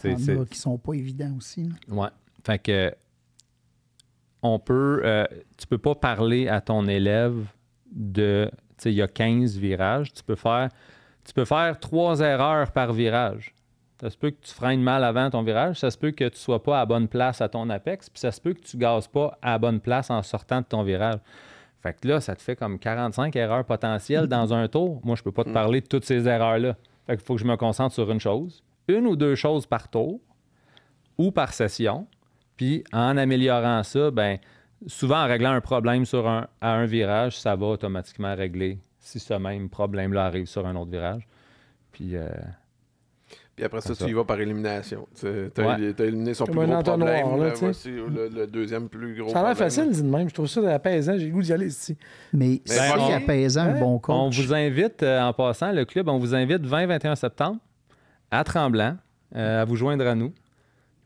Speaker 2: Il y en a qui sont pas évidents aussi. Là.
Speaker 6: Ouais. Fait que tu peux pas parler à ton élève de, tu sais, il y a 15 virages. Tu peux faire 3 erreurs par virage. Ça se peut que tu freines mal avant ton virage, ça se peut que tu sois pas à la bonne place à ton apex, puis ça se peut que tu gazes pas à la bonne place en sortant de ton virage. Fait que là, ça te fait comme 45 erreurs potentielles dans un tour. Moi, je peux pas te parler de toutes ces erreurs-là. Fait qu'il faut que je me concentre sur une chose, 1 ou 2 choses par tour ou par session. Puis en améliorant ça, ben souvent en réglant un problème à un virage, ça va automatiquement régler si ce même problème-là arrive sur un autre virage. Puis
Speaker 1: après ça, tu y vas par élimination. Tu as
Speaker 6: Ouais.
Speaker 1: éliminé son
Speaker 3: Comme
Speaker 1: plus
Speaker 3: un
Speaker 1: gros
Speaker 3: entonnoir,
Speaker 1: problème.
Speaker 3: là, tu sais.
Speaker 1: Voici le deuxième plus gros
Speaker 3: Ça a l'air
Speaker 1: problème.
Speaker 3: facile, dit de même. Je trouve ça apaisant. J'ai le goût d'y aller ici.
Speaker 2: Mais c'est
Speaker 1: bon,
Speaker 2: apaisant, un bon coach.
Speaker 6: on vous invite, en passant, le club, on vous invite 20-21 septembre à Tremblant à vous joindre à nous.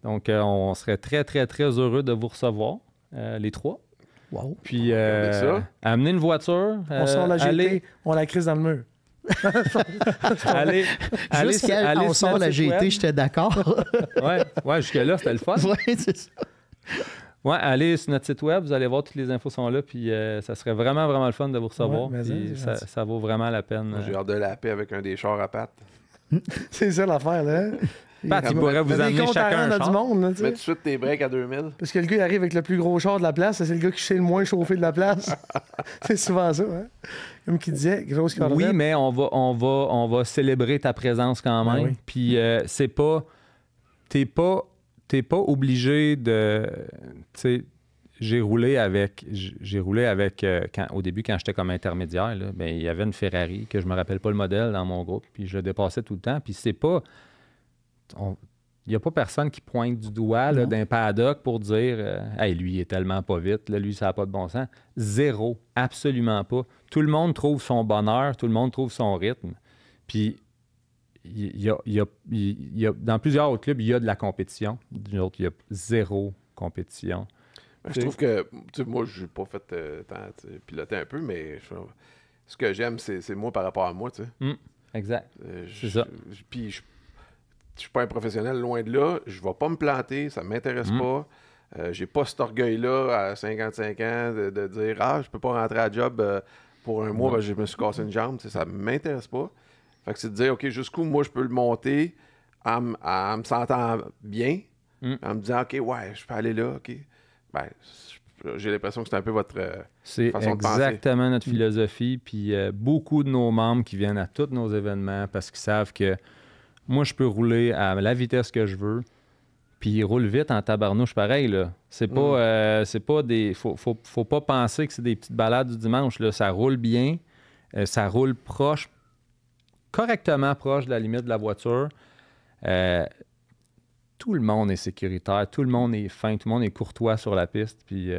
Speaker 6: Donc, on serait très, très, très heureux de vous recevoir, les 3.
Speaker 2: Wow.
Speaker 6: Puis,
Speaker 1: Regardez ça.
Speaker 6: amener une voiture.
Speaker 3: On sort la GT,
Speaker 6: allez,
Speaker 3: on la crise dans le mur.
Speaker 6: allez,
Speaker 2: Jusqu'à on
Speaker 6: sur
Speaker 2: sort
Speaker 6: notre
Speaker 2: la
Speaker 6: site
Speaker 2: GT,
Speaker 6: web.
Speaker 2: j'étais d'accord.
Speaker 6: Ouais, jusque-là, c'était le fun.
Speaker 2: Ouais, c'est ça.
Speaker 6: Ouais, allez sur notre site web, vous allez voir, toutes les infos sont là, puis ça serait vraiment, vraiment le fun de vous recevoir.
Speaker 3: Ouais, mais
Speaker 6: puis
Speaker 3: c'est
Speaker 6: ça vaut vraiment la peine.
Speaker 1: J'ai hâte de la paix avec un des chars à pattes.
Speaker 3: C'est ça l'affaire, là.
Speaker 6: Pat, il pourrait vous
Speaker 3: T'as des
Speaker 6: amener
Speaker 3: comptes à
Speaker 6: chacun
Speaker 3: rendre
Speaker 6: un
Speaker 3: à du
Speaker 6: char.
Speaker 3: monde, là, tu
Speaker 1: Mets
Speaker 3: sais.
Speaker 1: tout de suite tes breaks à 2000.
Speaker 3: Parce que le gars, il arrive avec le plus gros char de la place, c'est le gars qui sait le moins chauffé de la place. C'est souvent ça, hein? Comme qui disait, grosse Corvette.
Speaker 6: Oui, mais on va célébrer ta présence quand même.
Speaker 3: Ben oui.
Speaker 6: Puis c'est pas... T'es pas obligé de... Tu sais, j'ai roulé avec au début, quand j'étais comme intermédiaire, là, ben, il y avait une Ferrari, que je me rappelle pas le modèle dans mon groupe, puis je le dépassais tout le temps. Puis c'est pas... Il n'y a pas personne qui pointe du doigt là, d'un paddock pour dire hey, lui, il est tellement pas vite, là, lui, ça n'a pas de bon sens. Zéro, absolument pas. Tout le monde trouve son bonheur, tout le monde trouve son rythme. Puis, dans plusieurs autres clubs, il y a de la compétition. D'une autre, il y a zéro compétition.
Speaker 1: Je trouve que, tu sais, moi, je n'ai pas fait piloter un peu, mais ce que j'aime, c'est moi par rapport à moi, tu sais.
Speaker 6: Exact. C'est ça.
Speaker 1: Puis, je suis pas un professionnel, loin de là. Je vais pas me planter, ça m'intéresse pas. J'ai pas cet orgueil-là à 55 ans de dire « Ah, je peux pas rentrer à job pour un mois parce que je me suis cassé une jambe. » Ça m'intéresse pas. Fait que c'est de dire « OK, jusqu'où moi je peux le monter en me sentant bien, en me disant « OK, ouais, je peux aller là, OK. » Ben, j'ai l'impression que c'est un peu votre façon de penser.
Speaker 6: C'est exactement notre philosophie. Puis beaucoup de nos membres qui viennent à tous nos événements parce qu'ils savent que moi, je peux rouler à la vitesse que je veux. Puis ils roulent vite en tabarnouche pareil, là. C'est pas des... Faut pas penser que c'est des petites balades du dimanche, là. Ça roule bien. Ça roule correctement proche de la limite de la voiture. Tout le monde est sécuritaire, tout le monde est fin, tout le monde est courtois sur la piste, puis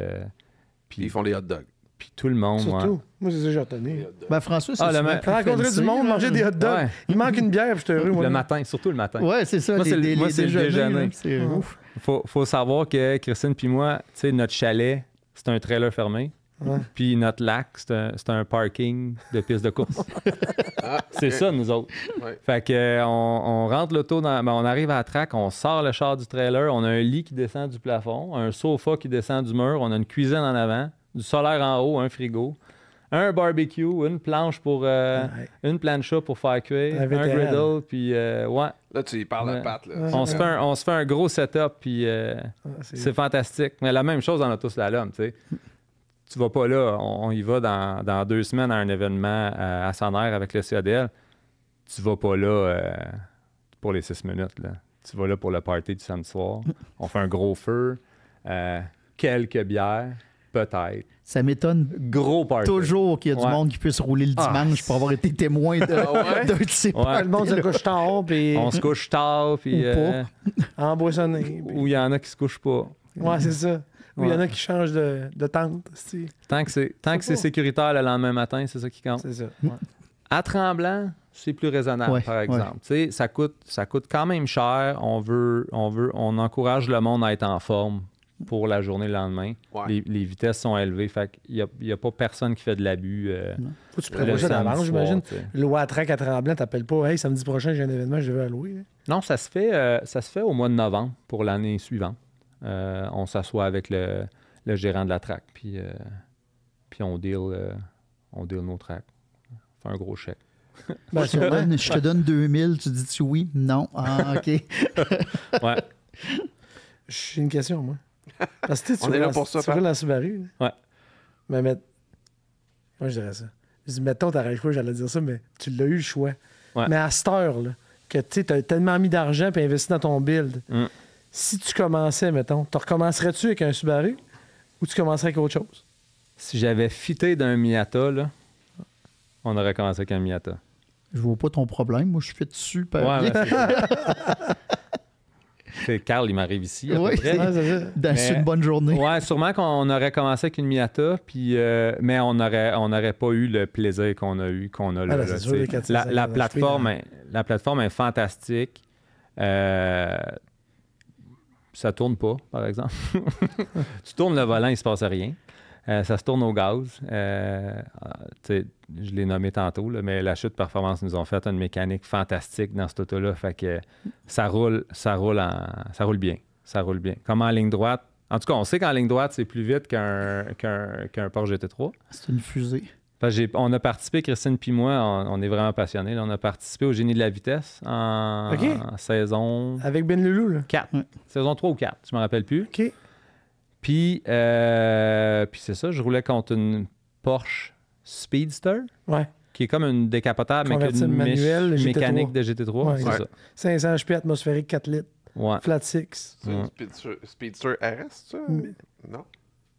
Speaker 1: ils font les hot dogs.
Speaker 6: Puis tout le monde,
Speaker 5: Surtout. Moi, c'est ça que j'ai retenu.
Speaker 2: Ben, François, c'est
Speaker 5: rencontrer du monde, manger des hot dogs. Ouais. Il manque une bière, puis je suis heureux. Moi.
Speaker 6: Le matin, surtout le matin.
Speaker 2: Ouais, c'est ça.
Speaker 6: Moi, c'est le déjeuner.
Speaker 2: C'est ouf.
Speaker 6: Faut savoir que Christine puis moi, tu sais, notre chalet, c'est un trailer fermé.
Speaker 5: Ouais.
Speaker 6: Puis notre lac, c'est un parking de piste de course. C'est ça, nous autres.
Speaker 1: Ouais.
Speaker 6: Fait que on rentre l'auto, on arrive à la track, on sort le char du trailer, on a un lit qui descend du plafond, un sofa qui descend du mur, on a une cuisine en avant, du solaire en haut, un frigo, un barbecue, une planche pour une plancha pour faire cuire, un griddle, puis ouais.
Speaker 1: Là, tu y parles à Pat. Là.
Speaker 6: On se fait un gros setup, puis c'est fantastique. Mais la même chose dans l'autoslalom, tu sais. Tu vas pas là, on y va dans 2 semaines à un événement à Saner avec le CADL. Tu vas pas là pour les 6 minutes. Là. Tu vas là pour le party du samedi soir. On fait un gros feu, quelques bières, peut-être.
Speaker 2: Ça m'étonne
Speaker 6: gros party.
Speaker 2: Toujours qu'il y a du monde qui puisse rouler le dimanche pour avoir été témoin d'un de ces
Speaker 5: Le monde se couche tard. Puis...
Speaker 6: On se couche tard. Puis,
Speaker 5: emboissonné.
Speaker 6: Ou il y en a qui se couchent pas.
Speaker 5: Ouais, c'est ça. Ou il y en a qui changent de tente.
Speaker 6: Tant que c'est sécuritaire le lendemain matin, c'est ça qui compte.
Speaker 5: C'est ça. Ouais.
Speaker 6: À Tremblant, c'est plus raisonnable, par exemple. Ouais. Ça coûte quand même cher. On encourage le monde à être en forme pour la journée le lendemain. Ouais. Les vitesses sont élevées. Fait qu'il n'y a pas personne qui fait de l'abus.
Speaker 5: Faut que tu prévois ça d'avance, j'imagine. Le Watrack à Tremblant, t'appelles pas « Hey, samedi prochain, j'ai un événement, je vais allouer. »
Speaker 6: Non, ça se fait au mois de novembre pour l'année suivante. On s'assoit avec le gérant de la track, puis on deal nos tracks. On fait un gros chèque.
Speaker 2: Ben, je te donne 2000, tu dis-tu oui? Non? Ah, OK.
Speaker 6: Ouais.
Speaker 5: J'ai une question, moi. Parce que tu
Speaker 1: on est là pour ça.
Speaker 5: Tu roules la Subaru.
Speaker 6: Ouais.
Speaker 5: Mais moi, je dirais ça. Je dis, mettons, t'arrêtes le choix, j'allais dire ça, mais tu l'as eu le choix.
Speaker 6: Ouais.
Speaker 5: Mais à cette heure, là, que tu as tellement mis d'argent et investi dans ton build, si tu commençais, mettons, tu recommencerais-tu avec un Subaru ou tu commencerais avec autre chose?
Speaker 6: Si j'avais fité d'un Miata, là, on aurait commencé avec un Miata.
Speaker 2: Je vois pas ton problème. Moi, je suis fait super bien.
Speaker 6: C'est Carl, il m'arrive ici. À peu près.
Speaker 2: C'est une bonne journée.
Speaker 6: Ouais, sûrement qu'on aurait commencé avec une Miata, puis, mais on n'aurait pas eu le plaisir qu'on a là. La plateforme est fantastique. Ça tourne pas, par exemple. Tu tournes le volant, il se passe rien. Ça se tourne au gaz. Je l'ai nommé tantôt, là, mais la chute performance nous ont fait une mécanique fantastique dans cette auto-là. Fait que ça roule bien. Ça roule bien. Comme en ligne droite. En tout cas, on sait qu'en ligne droite, c'est plus vite qu'un Porsche GT3.
Speaker 2: C'est une fusée.
Speaker 6: On a participé, Christine puis moi, on est vraiment passionnés. Là, on a participé au Génie de la vitesse en saison...
Speaker 5: Avec Ben Loulou, là?
Speaker 6: 4. Saison 3 ou 4, je me rappelle plus.
Speaker 5: OK.
Speaker 6: Puis c'est ça, je roulais contre une Porsche Speedster, qui est comme une décapotable, mais avec une mécanique de GT3.
Speaker 5: Ouais,
Speaker 6: c'est ça.
Speaker 5: 500 HP atmosphérique, 4 litres.
Speaker 6: Ouais.
Speaker 5: Flat 6.
Speaker 1: C'est une Speedster RS, ça? Non?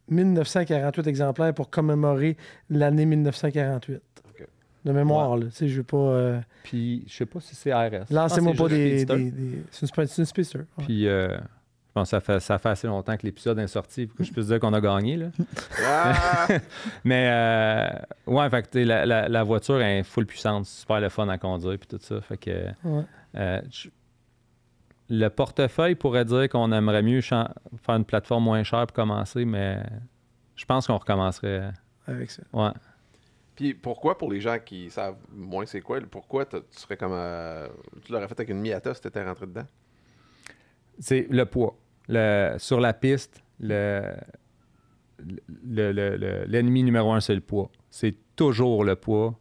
Speaker 5: 1948 exemplaires pour commémorer l'année 1948.
Speaker 1: Okay.
Speaker 5: De mémoire, là. Tu sais, je veux pas...
Speaker 6: Puis, je sais pas si c'est RS.
Speaker 5: Lancez-moi pas des... C'est une Speedster.
Speaker 6: Puis... je pense que ça fait assez longtemps que l'épisode est sorti pour que je puisse dire qu'on a gagné. Là. Mais, ouais, fait que la voiture est full puissante, super le fun à conduire puis tout ça. Fait que le portefeuille pourrait dire qu'on aimerait mieux faire une plateforme moins chère pour commencer, mais je pense qu'on recommencerait.
Speaker 3: Avec ça.
Speaker 6: Ouais.
Speaker 1: Puis pourquoi, pour les gens qui savent moins c'est quoi, pourquoi tu serais comme... tu l'aurais fait avec une Miata si tu étais rentré dedans?
Speaker 6: C'est le poids. Sur la piste, l'ennemi numéro 1, c'est le poids. C'est toujours le poids,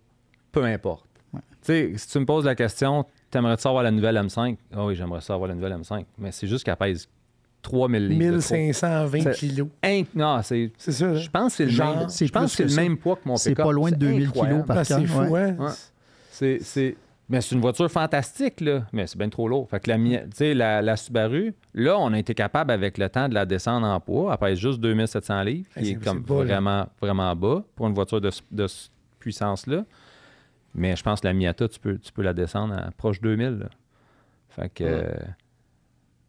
Speaker 6: peu importe.
Speaker 2: Ouais.
Speaker 6: Tu sais, si tu me poses la question, t'aimerais-tu avoir la nouvelle M5? Ah oui, j'aimerais ça avoir la nouvelle M5. Mais c'est juste qu'elle pèse 3000 livres.
Speaker 3: 1520 kilos.
Speaker 6: Non, c'est
Speaker 3: ça, là.
Speaker 6: Je pense que c'est le
Speaker 3: Genre,
Speaker 6: même.
Speaker 2: c'est
Speaker 6: Je pense
Speaker 2: plus
Speaker 6: que c'est
Speaker 2: que
Speaker 6: le même poids que mon
Speaker 2: C'est
Speaker 6: pick-up.
Speaker 2: pas loin de 2000
Speaker 6: incroyable.
Speaker 2: kilos par
Speaker 3: Ah, c'est
Speaker 2: carte,
Speaker 3: fou,
Speaker 2: ouais.
Speaker 3: hein?
Speaker 6: Ouais. Mais c'est une voiture fantastique, là. Mais c'est bien trop lourd. Fait que la Subaru, là, on a été capable, avec le temps, de la descendre en poids. Elle pèse juste 2700 livres, qui
Speaker 3: c'est
Speaker 6: est comme
Speaker 3: bas, là.
Speaker 6: vraiment, vraiment bas pour une voiture de cette puissance-là. Mais je pense que la Miata, tu peux la descendre à proche 2000, là. Fait que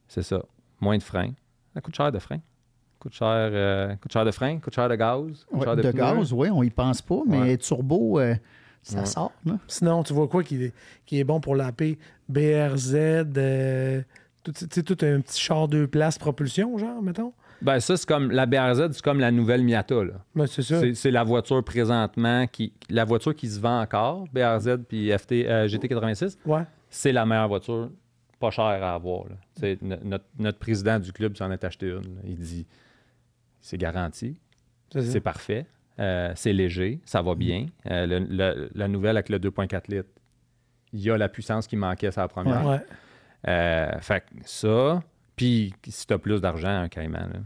Speaker 6: c'est ça. Moins de freins. Ça coûte cher de freins. Coûte cher de freins, coûte cher de gaz. Coûte
Speaker 2: Ouais,
Speaker 6: cher
Speaker 2: de
Speaker 6: pneus.
Speaker 2: gaz, oui, on y pense pas, mais
Speaker 6: Ouais.
Speaker 2: turbo, ça sort, là.
Speaker 3: Sinon, tu vois quoi qui est bon pour la paix? BRZ, tout un petit char 2 places propulsion, genre, mettons?
Speaker 6: Ben ça, c'est comme la BRZ, c'est comme la nouvelle Miata, là.
Speaker 3: Ben, c'est ça.
Speaker 6: C'est la voiture présentement la voiture qui se vend encore, BRZ puis GT86,
Speaker 3: Ouais.
Speaker 6: c'est la meilleure voiture pas chère à avoir. Là. Notre président du club s'en est acheté une. Là. Il dit c'est garanti,
Speaker 3: C'est ça.
Speaker 6: c'est parfait, c'est léger, ça va bien. La nouvelle avec le 2.4 litres, il y a la puissance qui manquait sur la première.
Speaker 3: Ouais.
Speaker 6: Fait que ça, puis si tu as plus d'argent, un Cayman, là.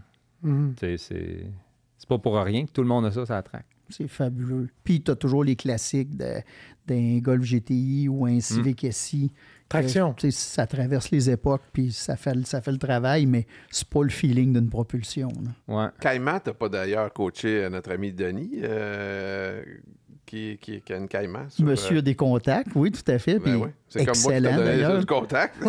Speaker 3: Mhm.
Speaker 6: C'est pas pour rien que tout le monde a ça, ça attraque.
Speaker 2: C'est fabuleux. Puis, tu as toujours les classiques d'un Golf GTI ou un Civic SI.
Speaker 3: Traction.
Speaker 2: Tu sais, ça traverse les époques, puis ça fait le travail, mais c'est pas le feeling d'une propulsion, là.
Speaker 6: Ouais.
Speaker 1: Caïman, t'as pas d'ailleurs coaché notre ami Denis, qui a une Caïman. sur,
Speaker 2: Monsieur a des contacts, oui, tout à fait.
Speaker 1: ben
Speaker 2: Puis
Speaker 1: oui. C'est comme moi qui
Speaker 2: excellent,
Speaker 1: t'ai donné
Speaker 2: d'ailleurs.
Speaker 1: le contact.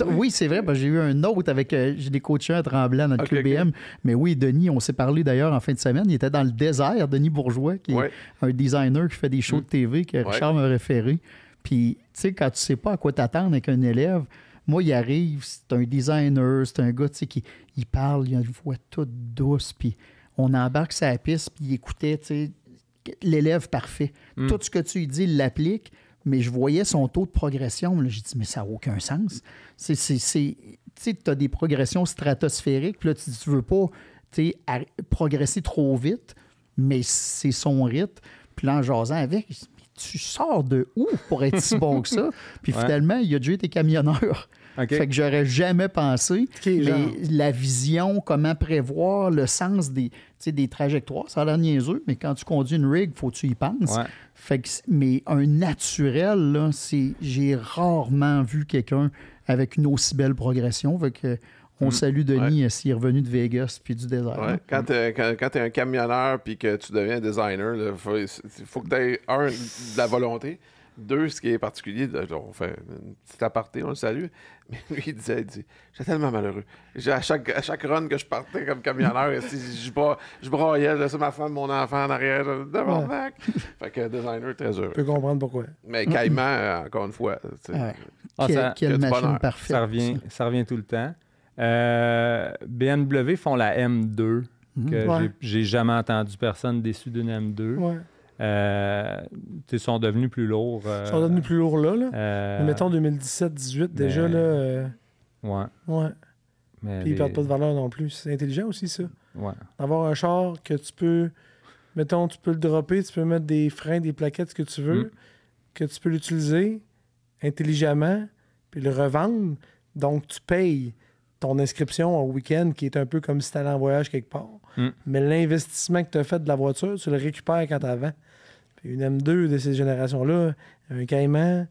Speaker 2: Oui, c'est vrai, parce que j'ai eu un autre avec. J'ai des coachés à Tremblant, notre
Speaker 1: Ok,
Speaker 2: QBM. Mais oui, Denis, on s'est parlé d'ailleurs en fin de semaine. Il était dans le désert, Denis Bourgeois, qui
Speaker 1: Ouais.
Speaker 2: est un designer qui fait des shows de TV, que Richard m'a référé. Puis, tu sais, quand tu sais pas à quoi t'attendre avec un élève, moi, il arrive, c'est un designer, c'est un gars, tu sais, qui il parle, il a une voix toute douce, puis on embarque sa piste, puis il écoutait, tu sais, l'élève parfait. Tout ce que tu lui dis, il l'applique, mais je voyais son taux de progression. Là, j'ai dit, mais ça n'a aucun sens. Tu sais, tu as des progressions stratosphériques, puis là, tu veux pas progresser trop vite, mais c'est son rythme. Puis là, en jasant avec, je dis, mais tu sors de où pour être si bon que ça? Puis finalement, il a déjà été camionneur.
Speaker 6: OK.
Speaker 2: Fait que j'aurais jamais pensé. Mais
Speaker 3: genre.
Speaker 2: la vision, comment prévoir le sens des trajectoires, ça a l'air niaiseux, mais quand tu conduis une rig, faut que tu y penses.
Speaker 6: Ouais.
Speaker 2: Fait que, mais un naturel, là, j'ai rarement vu quelqu'un avec une aussi belle progression. Fait que on salue Denis s'il est revenu de Vegas puis du désert.
Speaker 1: Ouais. Quand t'es un camionneur puis que tu deviens designer, il faut que tu aies, un, de la volonté. Deux, ce qui est particulier, on fait une petite aparté, on le salue, mais lui, il dit, j'étais tellement malheureux. À chaque run que je partais comme camionneur, je broyais, je laissais ma femme, mon enfant en arrière, Fait que designer, très heureux.
Speaker 3: Je peux comprendre pourquoi.
Speaker 1: Mais Caïman, encore une fois, tu sais,
Speaker 2: Ouais.
Speaker 6: Ah,
Speaker 2: Quelle
Speaker 1: que du
Speaker 2: machine
Speaker 1: bonheur.
Speaker 2: parfaite.
Speaker 6: Ça revient tout le temps. BMW font la M2, que
Speaker 3: Ouais.
Speaker 6: j'ai jamais entendu personne déçu d'une M2.
Speaker 3: Ouais.
Speaker 6: Ils sont devenus plus lourds.
Speaker 3: Ils sont devenus plus lourds là. Mais mettons 2017-18 déjà,
Speaker 6: mais-
Speaker 3: là.
Speaker 6: Ouais.
Speaker 3: Ouais.
Speaker 6: Mais
Speaker 3: Puis ils perdent pas de valeur non plus. C'est intelligent aussi, ça.
Speaker 6: Ouais.
Speaker 3: D'avoir un char que tu peux... Mettons, tu peux le dropper, tu peux mettre des freins, des plaquettes, ce que tu veux, que tu peux l'utiliser intelligemment, puis le revendre. Donc, tu payes ton inscription en week-end, qui est un peu comme si tu allais en voyage quelque part. Mais l'investissement que tu as fait de la voiture, tu le récupères quand tu vends. Puis une M2 de ces générations-là, un Cayman,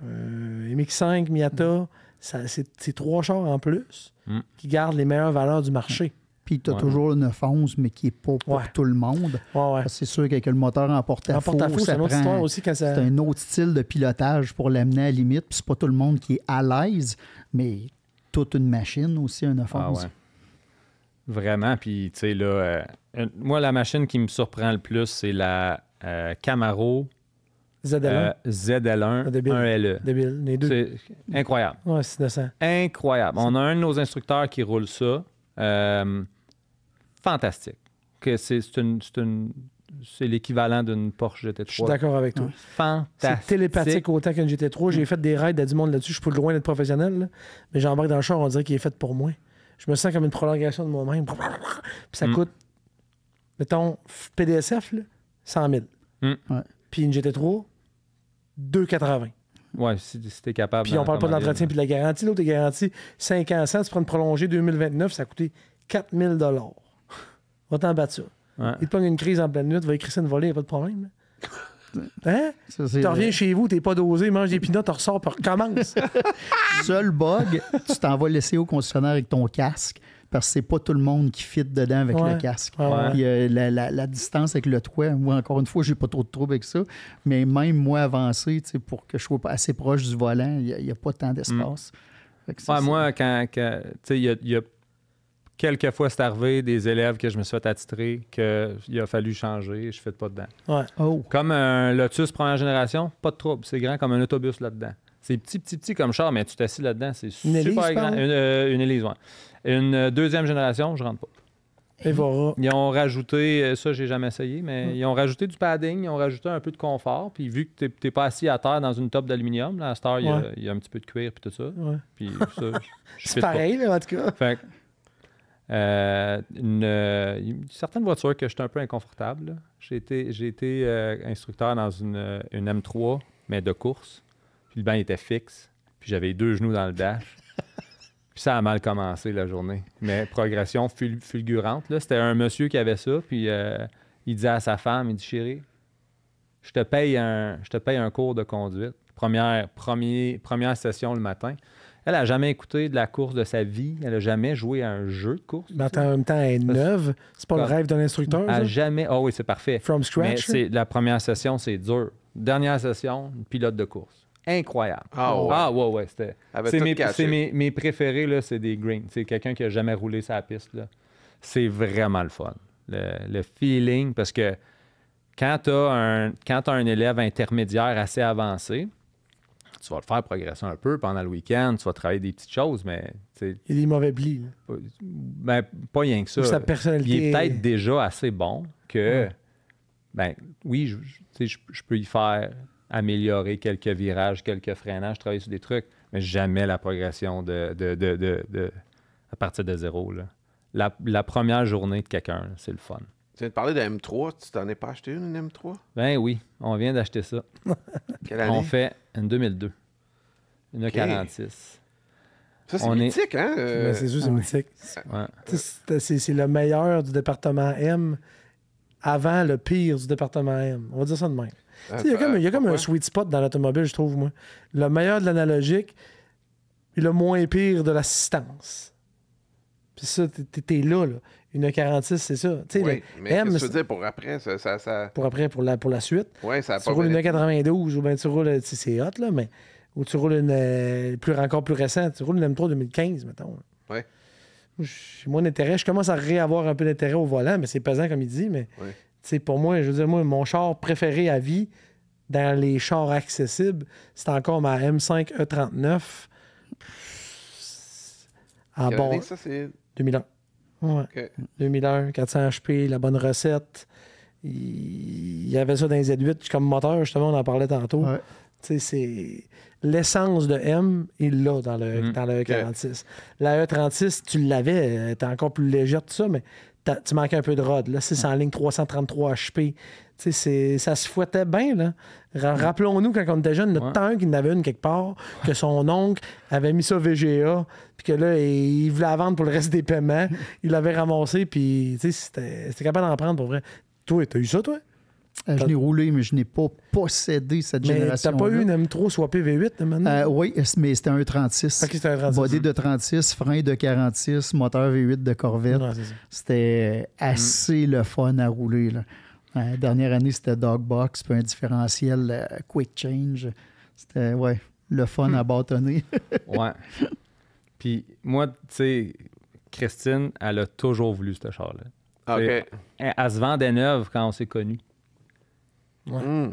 Speaker 3: un MX-5, Miata, c'est 3 chars en plus qui gardent les meilleures valeurs du marché.
Speaker 2: Puis tu as toujours le 911, mais qui n'est pas pour tout le monde.
Speaker 3: Ouais.
Speaker 2: C'est sûr qu'avec le moteur en porte-à-faux,
Speaker 3: En porte-à-faux, c'est
Speaker 2: ça
Speaker 3: une autre
Speaker 2: prend-
Speaker 3: histoire aussi quand ça...
Speaker 2: C'est un autre style de pilotage pour l'amener à la limite. Puis c'est pas tout le monde qui est à l'aise, mais toute une machine aussi, un 911.
Speaker 6: Ah ouais. Vraiment. Puis, tu sais, là, moi, la machine qui me surprend le plus, c'est la Camaro
Speaker 3: ZL1.
Speaker 6: ZL1,
Speaker 3: Débile.
Speaker 6: 1LE.
Speaker 3: Débile, les deux.
Speaker 6: C'est incroyable.
Speaker 3: Ouais, c'est innocent.
Speaker 6: Incroyable. On a un de nos instructeurs qui roule ça. Fantastique. Que c'est l'équivalent d'une Porsche GT3.
Speaker 3: Je suis d'accord avec toi.
Speaker 6: Fantastique.
Speaker 3: C'est télépathique autant qu'une GT3. J'ai fait des raids à du monde là-dessus. Je suis pas loin d'être professionnel, là. Mais j'embarque dans le char, on dirait qu'il est fait pour moi. Je me sens comme une prolongation de moi-même. Puis ça coûte, mettons, PDSF, là, 100 000.
Speaker 6: Ouais.
Speaker 3: Puis une GT3, 2,80.
Speaker 6: Ouais, si t'es capable.
Speaker 3: Puis on parle pas de l'entretien puis de la garantie. L'autre est garantie 5 ans sans. Tu prends une prolongée 2029, ça a coûté 4 000 Va t'en battre ça.
Speaker 6: Ouais.
Speaker 3: Il te pogne une crise en pleine nuit, tu vas écrire une volée, il n'y a pas de problème. Hein? Tu reviens chez vous, t'es pas dosé, mange des pinottes, tu ressors, puis recommence.
Speaker 2: Seul bug, tu t'en vas laisser au concessionnaire avec ton casque parce que c'est pas tout le monde qui fit dedans avec le casque.
Speaker 3: Ouais.
Speaker 2: Puis, la distance avec le toit, moi, encore une fois, j'ai pas trop de trouble avec ça, mais même moi avancé, pour que je sois assez proche du volant, il n'y a pas tant d'espace. Fait que c'est
Speaker 6: Moi, quand tu sais, il y a quelques fois, c'est arrivé des élèves que je me suis fait attitrer qu'il a fallu changer, je ne fais pas dedans.
Speaker 3: Ouais.
Speaker 2: Oh.
Speaker 6: Comme un Lotus première génération, pas de trouble. C'est grand comme un autobus là-dedans. C'est petit comme char, mais tu t'assis là-dedans, c'est
Speaker 3: Une
Speaker 6: super
Speaker 3: Élise,
Speaker 6: grand. Une Élise, ouais. Une deuxième génération, je rentre pas.
Speaker 3: Et voilà.
Speaker 6: Ils ont rajouté, ça, j'ai jamais essayé, mais ils ont rajouté du padding, ils ont rajouté un peu de confort. Puis vu que tu n'es pas assis à terre dans une top d'aluminium, là, à cette heure, il y a un petit peu de cuir puis tout ça.
Speaker 3: Ouais.
Speaker 6: Puis ça,
Speaker 3: C'est pareil, là, en tout cas.
Speaker 6: Fait que, certaines voitures que j'étais un peu inconfortable. Là. J'ai été instructeur dans une M3, mais de course. Puis le banc était fixe. Puis j'avais les 2 genoux dans le dash. Puis ça a mal commencé la journée. Mais progression fulgurante. Là. C'était un monsieur qui avait ça. Puis il disait à sa femme, il dit « Chérie, je te paye un cours de conduite. Première session le matin. » Elle n'a jamais écouté de la course de sa vie. Elle n'a jamais joué à un jeu de course.
Speaker 3: Mais en même temps, elle est neuve. C'est pas le rêve d'un instructeur.
Speaker 6: Elle jamais. Ah oui, c'est parfait.
Speaker 3: From scratch.
Speaker 6: Mais la première session, c'est dur. Dernière session, une pilote de course. Incroyable.
Speaker 1: Ah ouais.
Speaker 6: Ouais. C'était.
Speaker 1: Avait
Speaker 6: C'est
Speaker 1: tout
Speaker 6: mes,
Speaker 1: catché.
Speaker 6: mes préférés, là, c'est des Green. C'est quelqu'un qui n'a jamais roulé sa piste. Là. C'est vraiment le fun. Le feeling, parce que quand tu as un élève intermédiaire assez avancé, tu vas le faire progresser un peu pendant le week-end, tu vas travailler des petites choses, mais...
Speaker 3: Il y a des mauvais plis.
Speaker 6: Ben, pas rien que ça.
Speaker 3: Ou sa personnalité.
Speaker 6: Il est peut-être déjà assez bon que... Ben, oui, je peux y faire améliorer quelques virages, quelques freinages, travailler sur des trucs, mais jamais la progression à partir de zéro. Là. La première journée de quelqu'un, là, c'est le fun.
Speaker 1: Tu viens de parler de M3, tu t'en es pas acheté une M3?
Speaker 6: Ben oui, on vient d'acheter ça.
Speaker 1: Quelle année?
Speaker 6: On fait une 2002. Une E46.
Speaker 1: Ça, c'est mythique, hein?
Speaker 3: Ben, c'est sûr, c'est mythique.
Speaker 6: Ouais.
Speaker 3: C'est le meilleur du département M avant le pire du département M. On va dire ça de même. Il y a comme un sweet spot dans l'automobile, je trouve, moi. Le meilleur de l'analogique et le moins pire de l'assistance. Puis ça, t'es là. Une E46, c'est ça.
Speaker 1: Oui, mais qu'est-ce que tu veux dire pour après?
Speaker 3: Pour après, pour la suite.
Speaker 1: Oui, ça a
Speaker 3: Tu
Speaker 1: pas
Speaker 3: roules une
Speaker 1: bien été.
Speaker 3: E92 ou bien tu roules, c'est hot, là, mais... Ou tu roules une encore plus récente, tu roules une M3 2015, mettons.
Speaker 1: Oui.
Speaker 3: J'ai moins d'intérêt. Je commence à réavoir un peu d'intérêt au volant, mais c'est pesant, comme il dit. Mais pour moi, je veux dire, moi, mon char préféré à vie dans les chars accessibles, c'est encore ma M5 E39. À
Speaker 1: Quelle année, ça, c'est...
Speaker 3: 2001. Ouais.
Speaker 1: OK.
Speaker 3: 2001, 400 HP, la bonne recette. Il y avait ça dans les Z8 comme moteur, justement, on en parlait tantôt.
Speaker 2: Ouais.
Speaker 3: C'est l'essence de M, il l'a dans le E46. La E36, tu l'avais, elle était encore plus légère, tout ça, mais tu manquais un peu de rod. Là, c'est en ligne 333 HP. Ça se fouettait bien. Là. Rappelons-nous, quand on était jeune, notre tank, il en avait une quelque part, que son oncle avait mis ça VGA, puis que là, il voulait la vendre pour le reste des paiements. Il l'avait ramassé, puis c'était capable d'en prendre pour vrai. Toi, t'as eu ça, toi?
Speaker 2: Je l'ai roulé, mais je n'ai pas possédé cette
Speaker 3: Mais
Speaker 2: génération.
Speaker 3: t'as pas eu une M3 soit PV8 maintenant?
Speaker 2: Oui, mais c'était un 36.
Speaker 3: Ok, c'était un 36.
Speaker 2: Body de 36, frein de 46, moteur V8 de Corvette.
Speaker 3: Ouais, c'est ça.
Speaker 2: C'était assez le fun à rouler. Là. La dernière année, c'était Dogbox, puis un différentiel Quick Change. C'était, le fun à bâtonner.
Speaker 6: Ouais. Puis moi, tu sais, Christine, elle a toujours voulu ce char-là.
Speaker 1: OK.
Speaker 6: Elle se vendait neuve quand on s'est connus.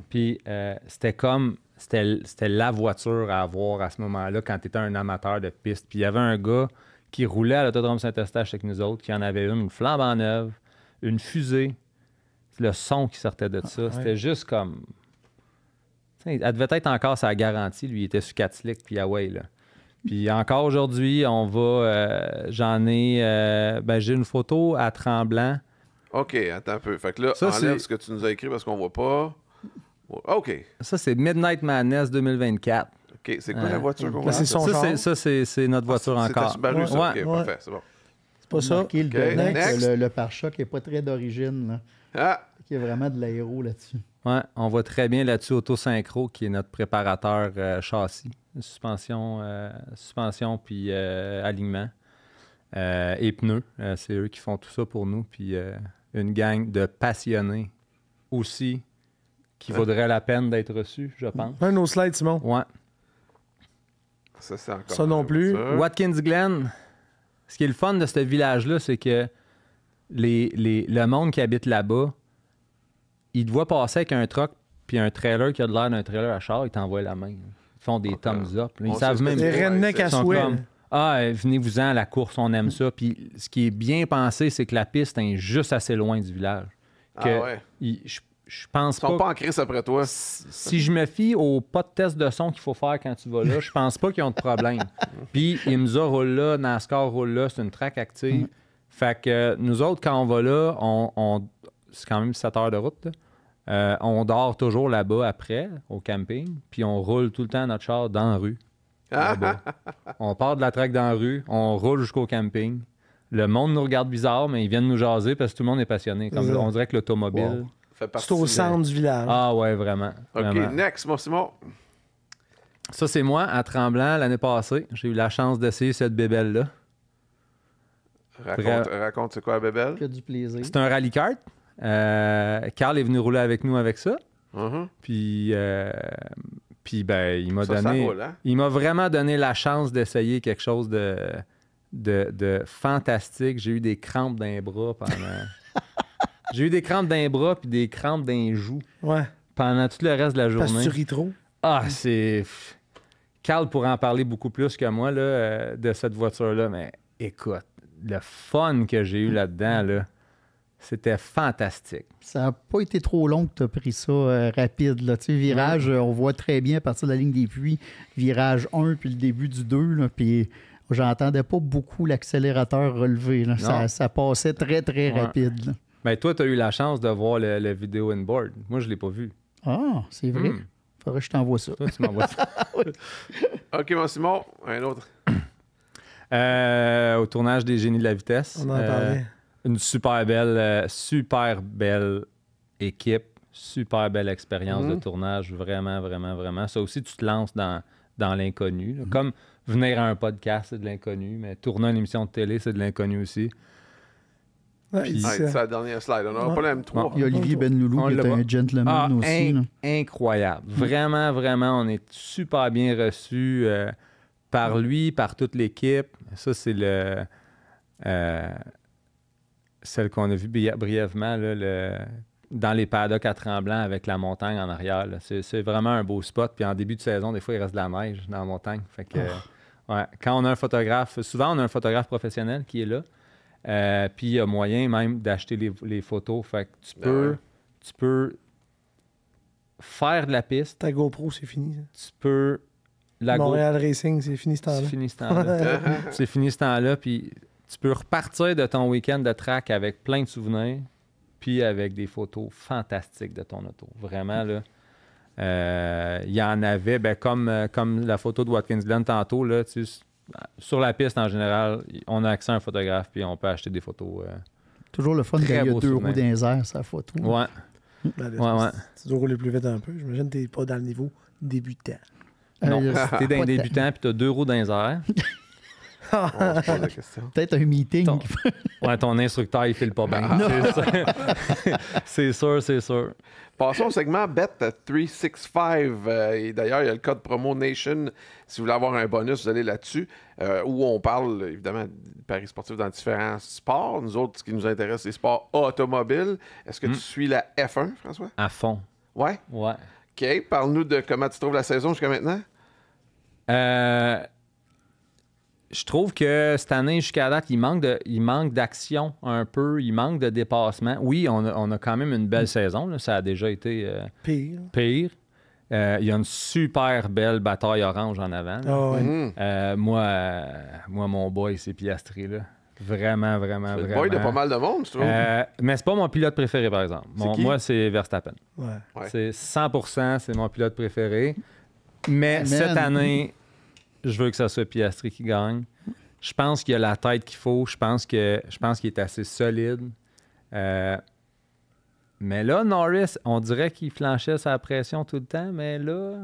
Speaker 6: Puis c'était la voiture à avoir à ce moment-là quand tu étais un amateur de piste. Puis il y avait un gars qui roulait à l'Autodrome Saint-Eustache avec nous autres, qui en avait une flambant neuve, une fusée, le son qui sortait de ça. C'était juste comme... Elle devait être encore sa garantie. Lui, il était sur 4 slicks, puis Huawei, là. Puis encore aujourd'hui, on va... j'ai une photo à Tremblant.
Speaker 1: OK, attends un peu. Fait que là,
Speaker 6: Ça,
Speaker 1: enlève ce que tu nous as écrit parce qu'on voit pas. OK.
Speaker 6: Ça, c'est Midnight Madness 2024.
Speaker 1: OK, c'est quoi la voiture qu'on voit?
Speaker 3: c'est son char.
Speaker 6: Ça, c'est notre voiture
Speaker 1: C'est ta
Speaker 6: encore.
Speaker 1: Subaru, ça?
Speaker 6: Ouais.
Speaker 1: OK, parfait, c'est bon.
Speaker 3: C'est pas ça.
Speaker 2: Marqué le
Speaker 1: OK,
Speaker 2: Next,
Speaker 1: next.
Speaker 2: le pare-choc n'est pas très d'origine. Là.
Speaker 1: Ah!
Speaker 2: Il y a vraiment de l'aéro là-dessus.
Speaker 6: Ouais, on voit très bien là-dessus Autosynchro, qui est notre préparateur châssis, suspension puis alignement et pneus. C'est eux qui font tout ça pour nous. Puis une gang de passionnés aussi qui vaudrait la peine d'être reçus, je pense.
Speaker 3: Un de nos slides, Simon.
Speaker 6: Ouais.
Speaker 1: Ça, c'est encore.
Speaker 3: Ça non plus.
Speaker 6: Watkins Glen, ce qui est le fun de ce village-là, c'est que le monde qui habite là-bas, ils te voient passer avec un truck puis un trailer qui a de l'air d'un trailer à char, ils t'envoient la main. Ils font des thumbs up. Là. Ils
Speaker 1: On
Speaker 6: savent
Speaker 1: sait
Speaker 6: même
Speaker 1: ce que
Speaker 3: Les rednecks à
Speaker 6: Ils sont
Speaker 3: souhait.
Speaker 6: comme, venez-vous-en à la course, on aime ça. Puis ce qui est bien pensé, c'est que la piste est juste assez loin du village. Que
Speaker 1: Ah ouais.
Speaker 6: je pense
Speaker 1: Ils sont
Speaker 6: pas...
Speaker 1: pas en crise après toi.
Speaker 6: Si je me fie au pas de test de son qu'il faut faire quand tu vas là, je pense pas qu'ils ont de problème. Puis IMSA roule là, NASCAR roule là, c'est une track active. Fait que nous autres, quand on va là, c'est quand même 7 heures de route, là. On dort toujours là-bas après, au camping, puis on roule tout le temps notre char dans la rue. Là-bas. On part de la track dans la rue, on roule jusqu'au camping. Le monde nous regarde bizarre, mais ils viennent nous jaser parce que tout le monde est passionné. Comme on dirait que l'automobile...
Speaker 1: Fait partie
Speaker 3: C'est au centre du village.
Speaker 6: Ah ouais, vraiment.
Speaker 1: OK,
Speaker 6: vraiment.
Speaker 1: next, mon Simon.
Speaker 6: Ça, c'est moi, à Tremblant, l'année passée. J'ai eu la chance d'essayer cette bébelle-là.
Speaker 1: Raconte c'est quoi la bébelle?
Speaker 2: Que du plaisir.
Speaker 6: C'est un rallye kart. Carl est venu rouler avec nous avec ça. Puis ben, il m'a
Speaker 1: Ça
Speaker 6: donné...
Speaker 1: roule, hein?
Speaker 6: Il m'a vraiment donné la chance d'essayer quelque chose de fantastique. J'ai eu des crampes dans les bras pendant... J'ai eu des crampes dans les bras puis des crampes dans les joues
Speaker 3: Ouais.
Speaker 6: pendant tout le reste de la
Speaker 3: Parce que
Speaker 6: journée.
Speaker 3: tu ris trop.
Speaker 6: Ah, c'est... Carl pourrait en parler beaucoup plus que moi là, de cette voiture-là, mais écoute, le fun que j'ai eu là-dedans, là, c'était fantastique.
Speaker 2: Ça n'a pas été trop long que tu as pris ça rapide. Là. Tu sais, virage, on voit très bien à partir de la ligne des puits, virage 1 puis le début du 2. Là, puis j'entendais pas beaucoup l'accélérateur relevé. Là. Ça passait très, très rapide. Là.
Speaker 6: Ben, toi, tu as eu la chance de voir le vidéo inboard. Moi, je l'ai pas vu.
Speaker 2: Ah, c'est vrai. Faudrait que je t'envoie ça.
Speaker 6: Toi, tu m'envoies ça.
Speaker 1: OK, mon Simon, un autre.
Speaker 6: Au tournage des Génies de la vitesse.
Speaker 3: On en parlait.
Speaker 6: Une super belle équipe, super belle expérience de tournage, vraiment, vraiment, vraiment. Ça aussi, tu te lances dans l'inconnu. Là. Comme venir à un podcast, c'est de l'inconnu, mais tourner une émission de télé, c'est de l'inconnu aussi.
Speaker 3: Ouais, il dit
Speaker 1: C'est
Speaker 3: ça.
Speaker 1: la dernière slide. On n'aura pas la M3.
Speaker 2: Il y a Olivier Benloulou
Speaker 6: On
Speaker 2: qui est
Speaker 6: l'a
Speaker 2: un
Speaker 6: pas.
Speaker 2: gentleman aussi. Là.
Speaker 6: Incroyable. Vraiment, vraiment, on est super bien reçus par lui, par toute l'équipe. Ça, c'est celle qu'on a vue brièvement là, dans les paddocks à Tremblant avec la montagne en arrière. Là. C'est vraiment un beau spot. Puis en début de saison, des fois, il reste de la neige dans la montagne. Fait que, ouais, quand on a un photographe, souvent on a un photographe professionnel qui est là. Puis il y a moyen même d'acheter les photos. Fait que tu peux faire de la piste.
Speaker 3: Ta GoPro, c'est fini.
Speaker 6: Tu peux...
Speaker 3: Montréal Racing, c'est fini ce temps-là.
Speaker 6: C'est fini ce temps-là. C'est fini ce temps-là. Puis tu peux repartir de ton week-end de track avec plein de souvenirs, puis avec des photos fantastiques de ton auto. Vraiment, là. Il y en avait, ben, comme la photo de Watkins Glen tantôt, là, tu sais, sur la piste, en général, on a accès à un photographe, puis on peut acheter des photos.
Speaker 2: Toujours le fun
Speaker 6: Très
Speaker 2: qu'il y a
Speaker 6: beau
Speaker 2: 2 roues
Speaker 6: souvenir.
Speaker 2: dans les airs, sa photo.
Speaker 6: Ouais.
Speaker 3: Ben,
Speaker 6: Ouais.
Speaker 3: Tu dois rouler plus vite un peu. J'imagine que tu n'es pas dans le niveau débutant.
Speaker 6: Non, si t'es
Speaker 2: pas
Speaker 6: d'un débutant, puis t'as 2 roues dans les airs,
Speaker 1: On se pose la question.
Speaker 2: Peut-être un meeting.
Speaker 6: ouais, ton instructeur, il file pas bien. C'est sûr. C'est sûr.
Speaker 1: Passons au segment Bet365. Et d'ailleurs, il y a le code promo Nation. Si vous voulez avoir un bonus, vous allez là-dessus. Où on parle, évidemment, de paris sportifs dans différents sports. Nous autres, ce qui nous intéresse, c'est les sports automobiles. Est-ce que tu suis la F1, François?
Speaker 6: À fond.
Speaker 1: Ouais?
Speaker 6: Ouais.
Speaker 1: OK. Parle-nous de comment tu trouves la saison jusqu'à maintenant.
Speaker 6: Je trouve que cette année, jusqu'à date, il manque d'action un peu, il manque de dépassement. Oui, on a quand même une belle saison, là. Ça a déjà été
Speaker 3: Pire.
Speaker 6: pire. Il y a une super belle bataille orange en avant, là.
Speaker 3: Ah ouais.
Speaker 6: Moi, mon boy, c'est Piastri, là. Vraiment, vraiment,
Speaker 1: C'est le
Speaker 6: vraiment.
Speaker 1: boy de pas mal de monde, tu trouves?
Speaker 6: Mais c'est pas mon pilote préféré, par exemple.
Speaker 1: Qui?
Speaker 6: Moi, c'est Verstappen.
Speaker 3: Ouais.
Speaker 1: Ouais.
Speaker 6: C'est 100%, c'est mon pilote préféré. Mais cette année, je veux que ça soit Piastri qui gagne. Je pense qu'il a la tête qu'il faut. Je pense qu'il est assez solide. Mais là, Norris, on dirait qu'il flanchait sa pression tout le temps. Mais là,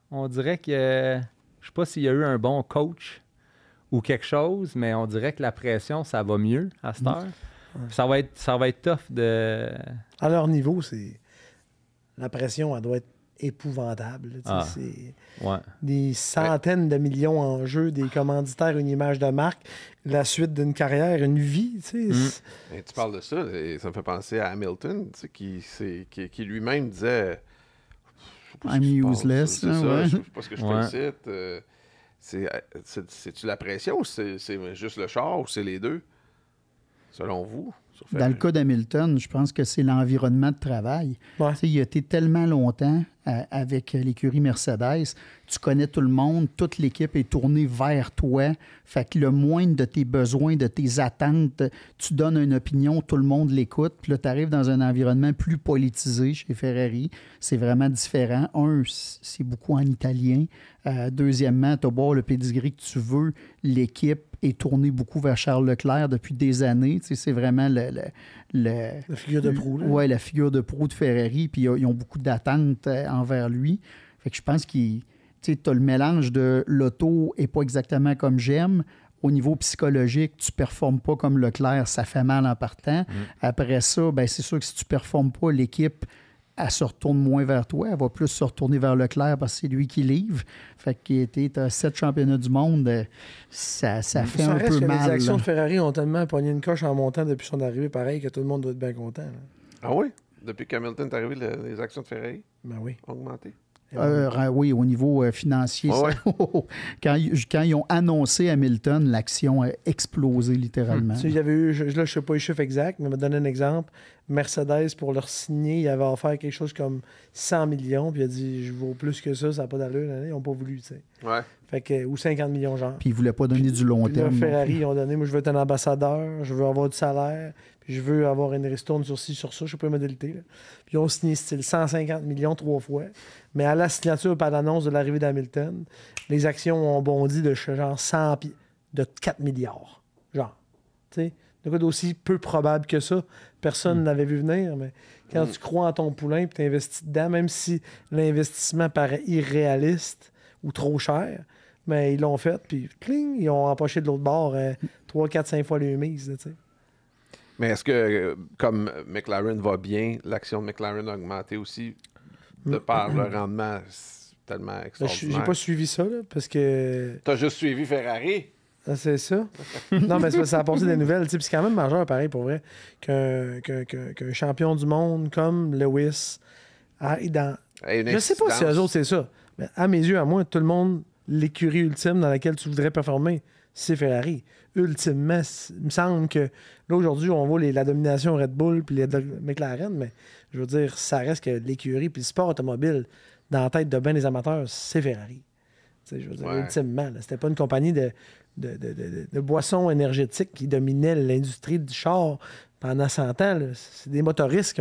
Speaker 6: on dirait que... Je sais pas s'il y a eu un bon coach ou quelque chose, mais on dirait que la pression, ça va mieux à cette heure. Ça va être tough de...
Speaker 3: À leur niveau, la pression, elle doit être épouvantable. C'est des centaines de millions en jeu, des commanditaires, une image de marque, la suite d'une carrière, une vie.
Speaker 1: Et tu parles de ça, et ça me fait penser à Hamilton, tu sais, qui lui-même disait...
Speaker 2: I'm useless.
Speaker 1: C'est ça,
Speaker 2: ouais.
Speaker 1: je sais pas ce que je félicite. C'est-tu la pression ou c'est juste le char ou c'est les deux, selon vous?
Speaker 2: Dans le cas d'Hamilton, je pense que c'est l'environnement de travail.
Speaker 3: Ouais.
Speaker 2: Tu sais, il a été tellement longtemps avec l'écurie Mercedes, tu connais tout le monde, toute l'équipe est tournée vers toi. Fait que le moindre de tes besoins, de tes attentes, tu donnes une opinion, tout le monde l'écoute. Puis là, tu arrives dans un environnement plus politisé chez Ferrari. C'est vraiment différent. Un, c'est beaucoup en italien. Deuxièmement, tu as beau le pedigree que tu veux. L'équipe est tournée beaucoup vers Charles Leclerc depuis des années. Tu sais, c'est vraiment
Speaker 3: La figure de proue.
Speaker 2: Oui, la figure de proue de Ferrari. Puis ils ont beaucoup d'attentes envers lui. Fait que je pense que tu as le mélange de l'auto est pas exactement comme j'aime. Au niveau psychologique, tu ne performes pas comme Leclerc, ça fait mal en partant. Après ça, ben, c'est sûr que si tu ne performes pas, l'équipe, elle se retourne moins vers toi. Elle va plus se retourner vers Leclerc parce que c'est lui qui livre. Fait que tu as 7 championnats du monde, ça fait un peu mal.
Speaker 3: Les actions de Ferrari ont tellement pogné une coche en montant depuis son arrivée, pareil, que tout le monde doit être bien content. Là.
Speaker 1: Ah oui? Depuis qu'Hamilton est arrivé, les actions de Ferrari
Speaker 3: Ben oui.
Speaker 1: ont augmenté?
Speaker 2: Oui, au niveau financier.
Speaker 1: Ouais.
Speaker 2: Quand ils ont annoncé Hamilton, l'action a explosé littéralement.
Speaker 3: Tu sais, il y avait eu, là, je ne sais pas les chiffres exacts, mais je vais te donner un exemple. Mercedes, pour leur signer, il avait offert quelque chose comme 100 millions, puis il a dit je vaux plus que ça n'a pas d'allure. Ils n'ont pas voulu, tu sais.
Speaker 1: Ouais.
Speaker 3: Fait que, ou 50 millions, genre.
Speaker 2: Puis ils ne voulaient pas donner du long
Speaker 3: Puis là,
Speaker 2: terme.
Speaker 3: Ferrari, ils ont donné moi, je veux être un ambassadeur, je veux avoir du salaire, puis je veux avoir une ristourne sur ci, sur ça, je sais pas les modalités. Là. Puis ils ont signé style 150 millions 3 fois. Mais à la signature par l'annonce de l'arrivée d'Hamilton, les actions ont bondi de genre 100 de 4 milliards. Genre. Tu sais, de quoi d'aussi peu probable que ça. Personne ne l'avait vu venir, mais quand tu crois en ton poulain et tu investis dedans, même si l'investissement paraît irréaliste ou trop cher, mais ils l'ont fait, puis cling, ils ont empoché de l'autre bord 3, 4, 5 fois les mises. Tu sais.
Speaker 1: Mais est-ce que, comme McLaren va bien, l'action de McLaren a augmenté aussi de par le rendement tellement extraordinaire?
Speaker 3: J'ai pas suivi ça, là, parce que...
Speaker 1: T'as juste suivi Ferrari?
Speaker 3: Ah, c'est ça. Non, mais ça a passé des nouvelles. Puis c'est quand même majeur, pareil, pour vrai, qu'un champion du monde comme Lewis aille dans... Je sais pas si eux autres, c'est ça. Mais à mes yeux, à moi, tout le monde, l'écurie ultime dans laquelle tu voudrais performer, c'est Ferrari. Ultimement, il me semble que là, aujourd'hui, on voit la domination Red Bull puis les McLaren, mais je veux dire, ça reste que l'écurie puis le sport automobile dans la tête de bien des amateurs, c'est Ferrari. T'sais, je veux dire, ultimement, c'était pas une compagnie de boissons énergétiques qui dominait l'industrie du char pendant 100 ans. Là. C'est des motoristes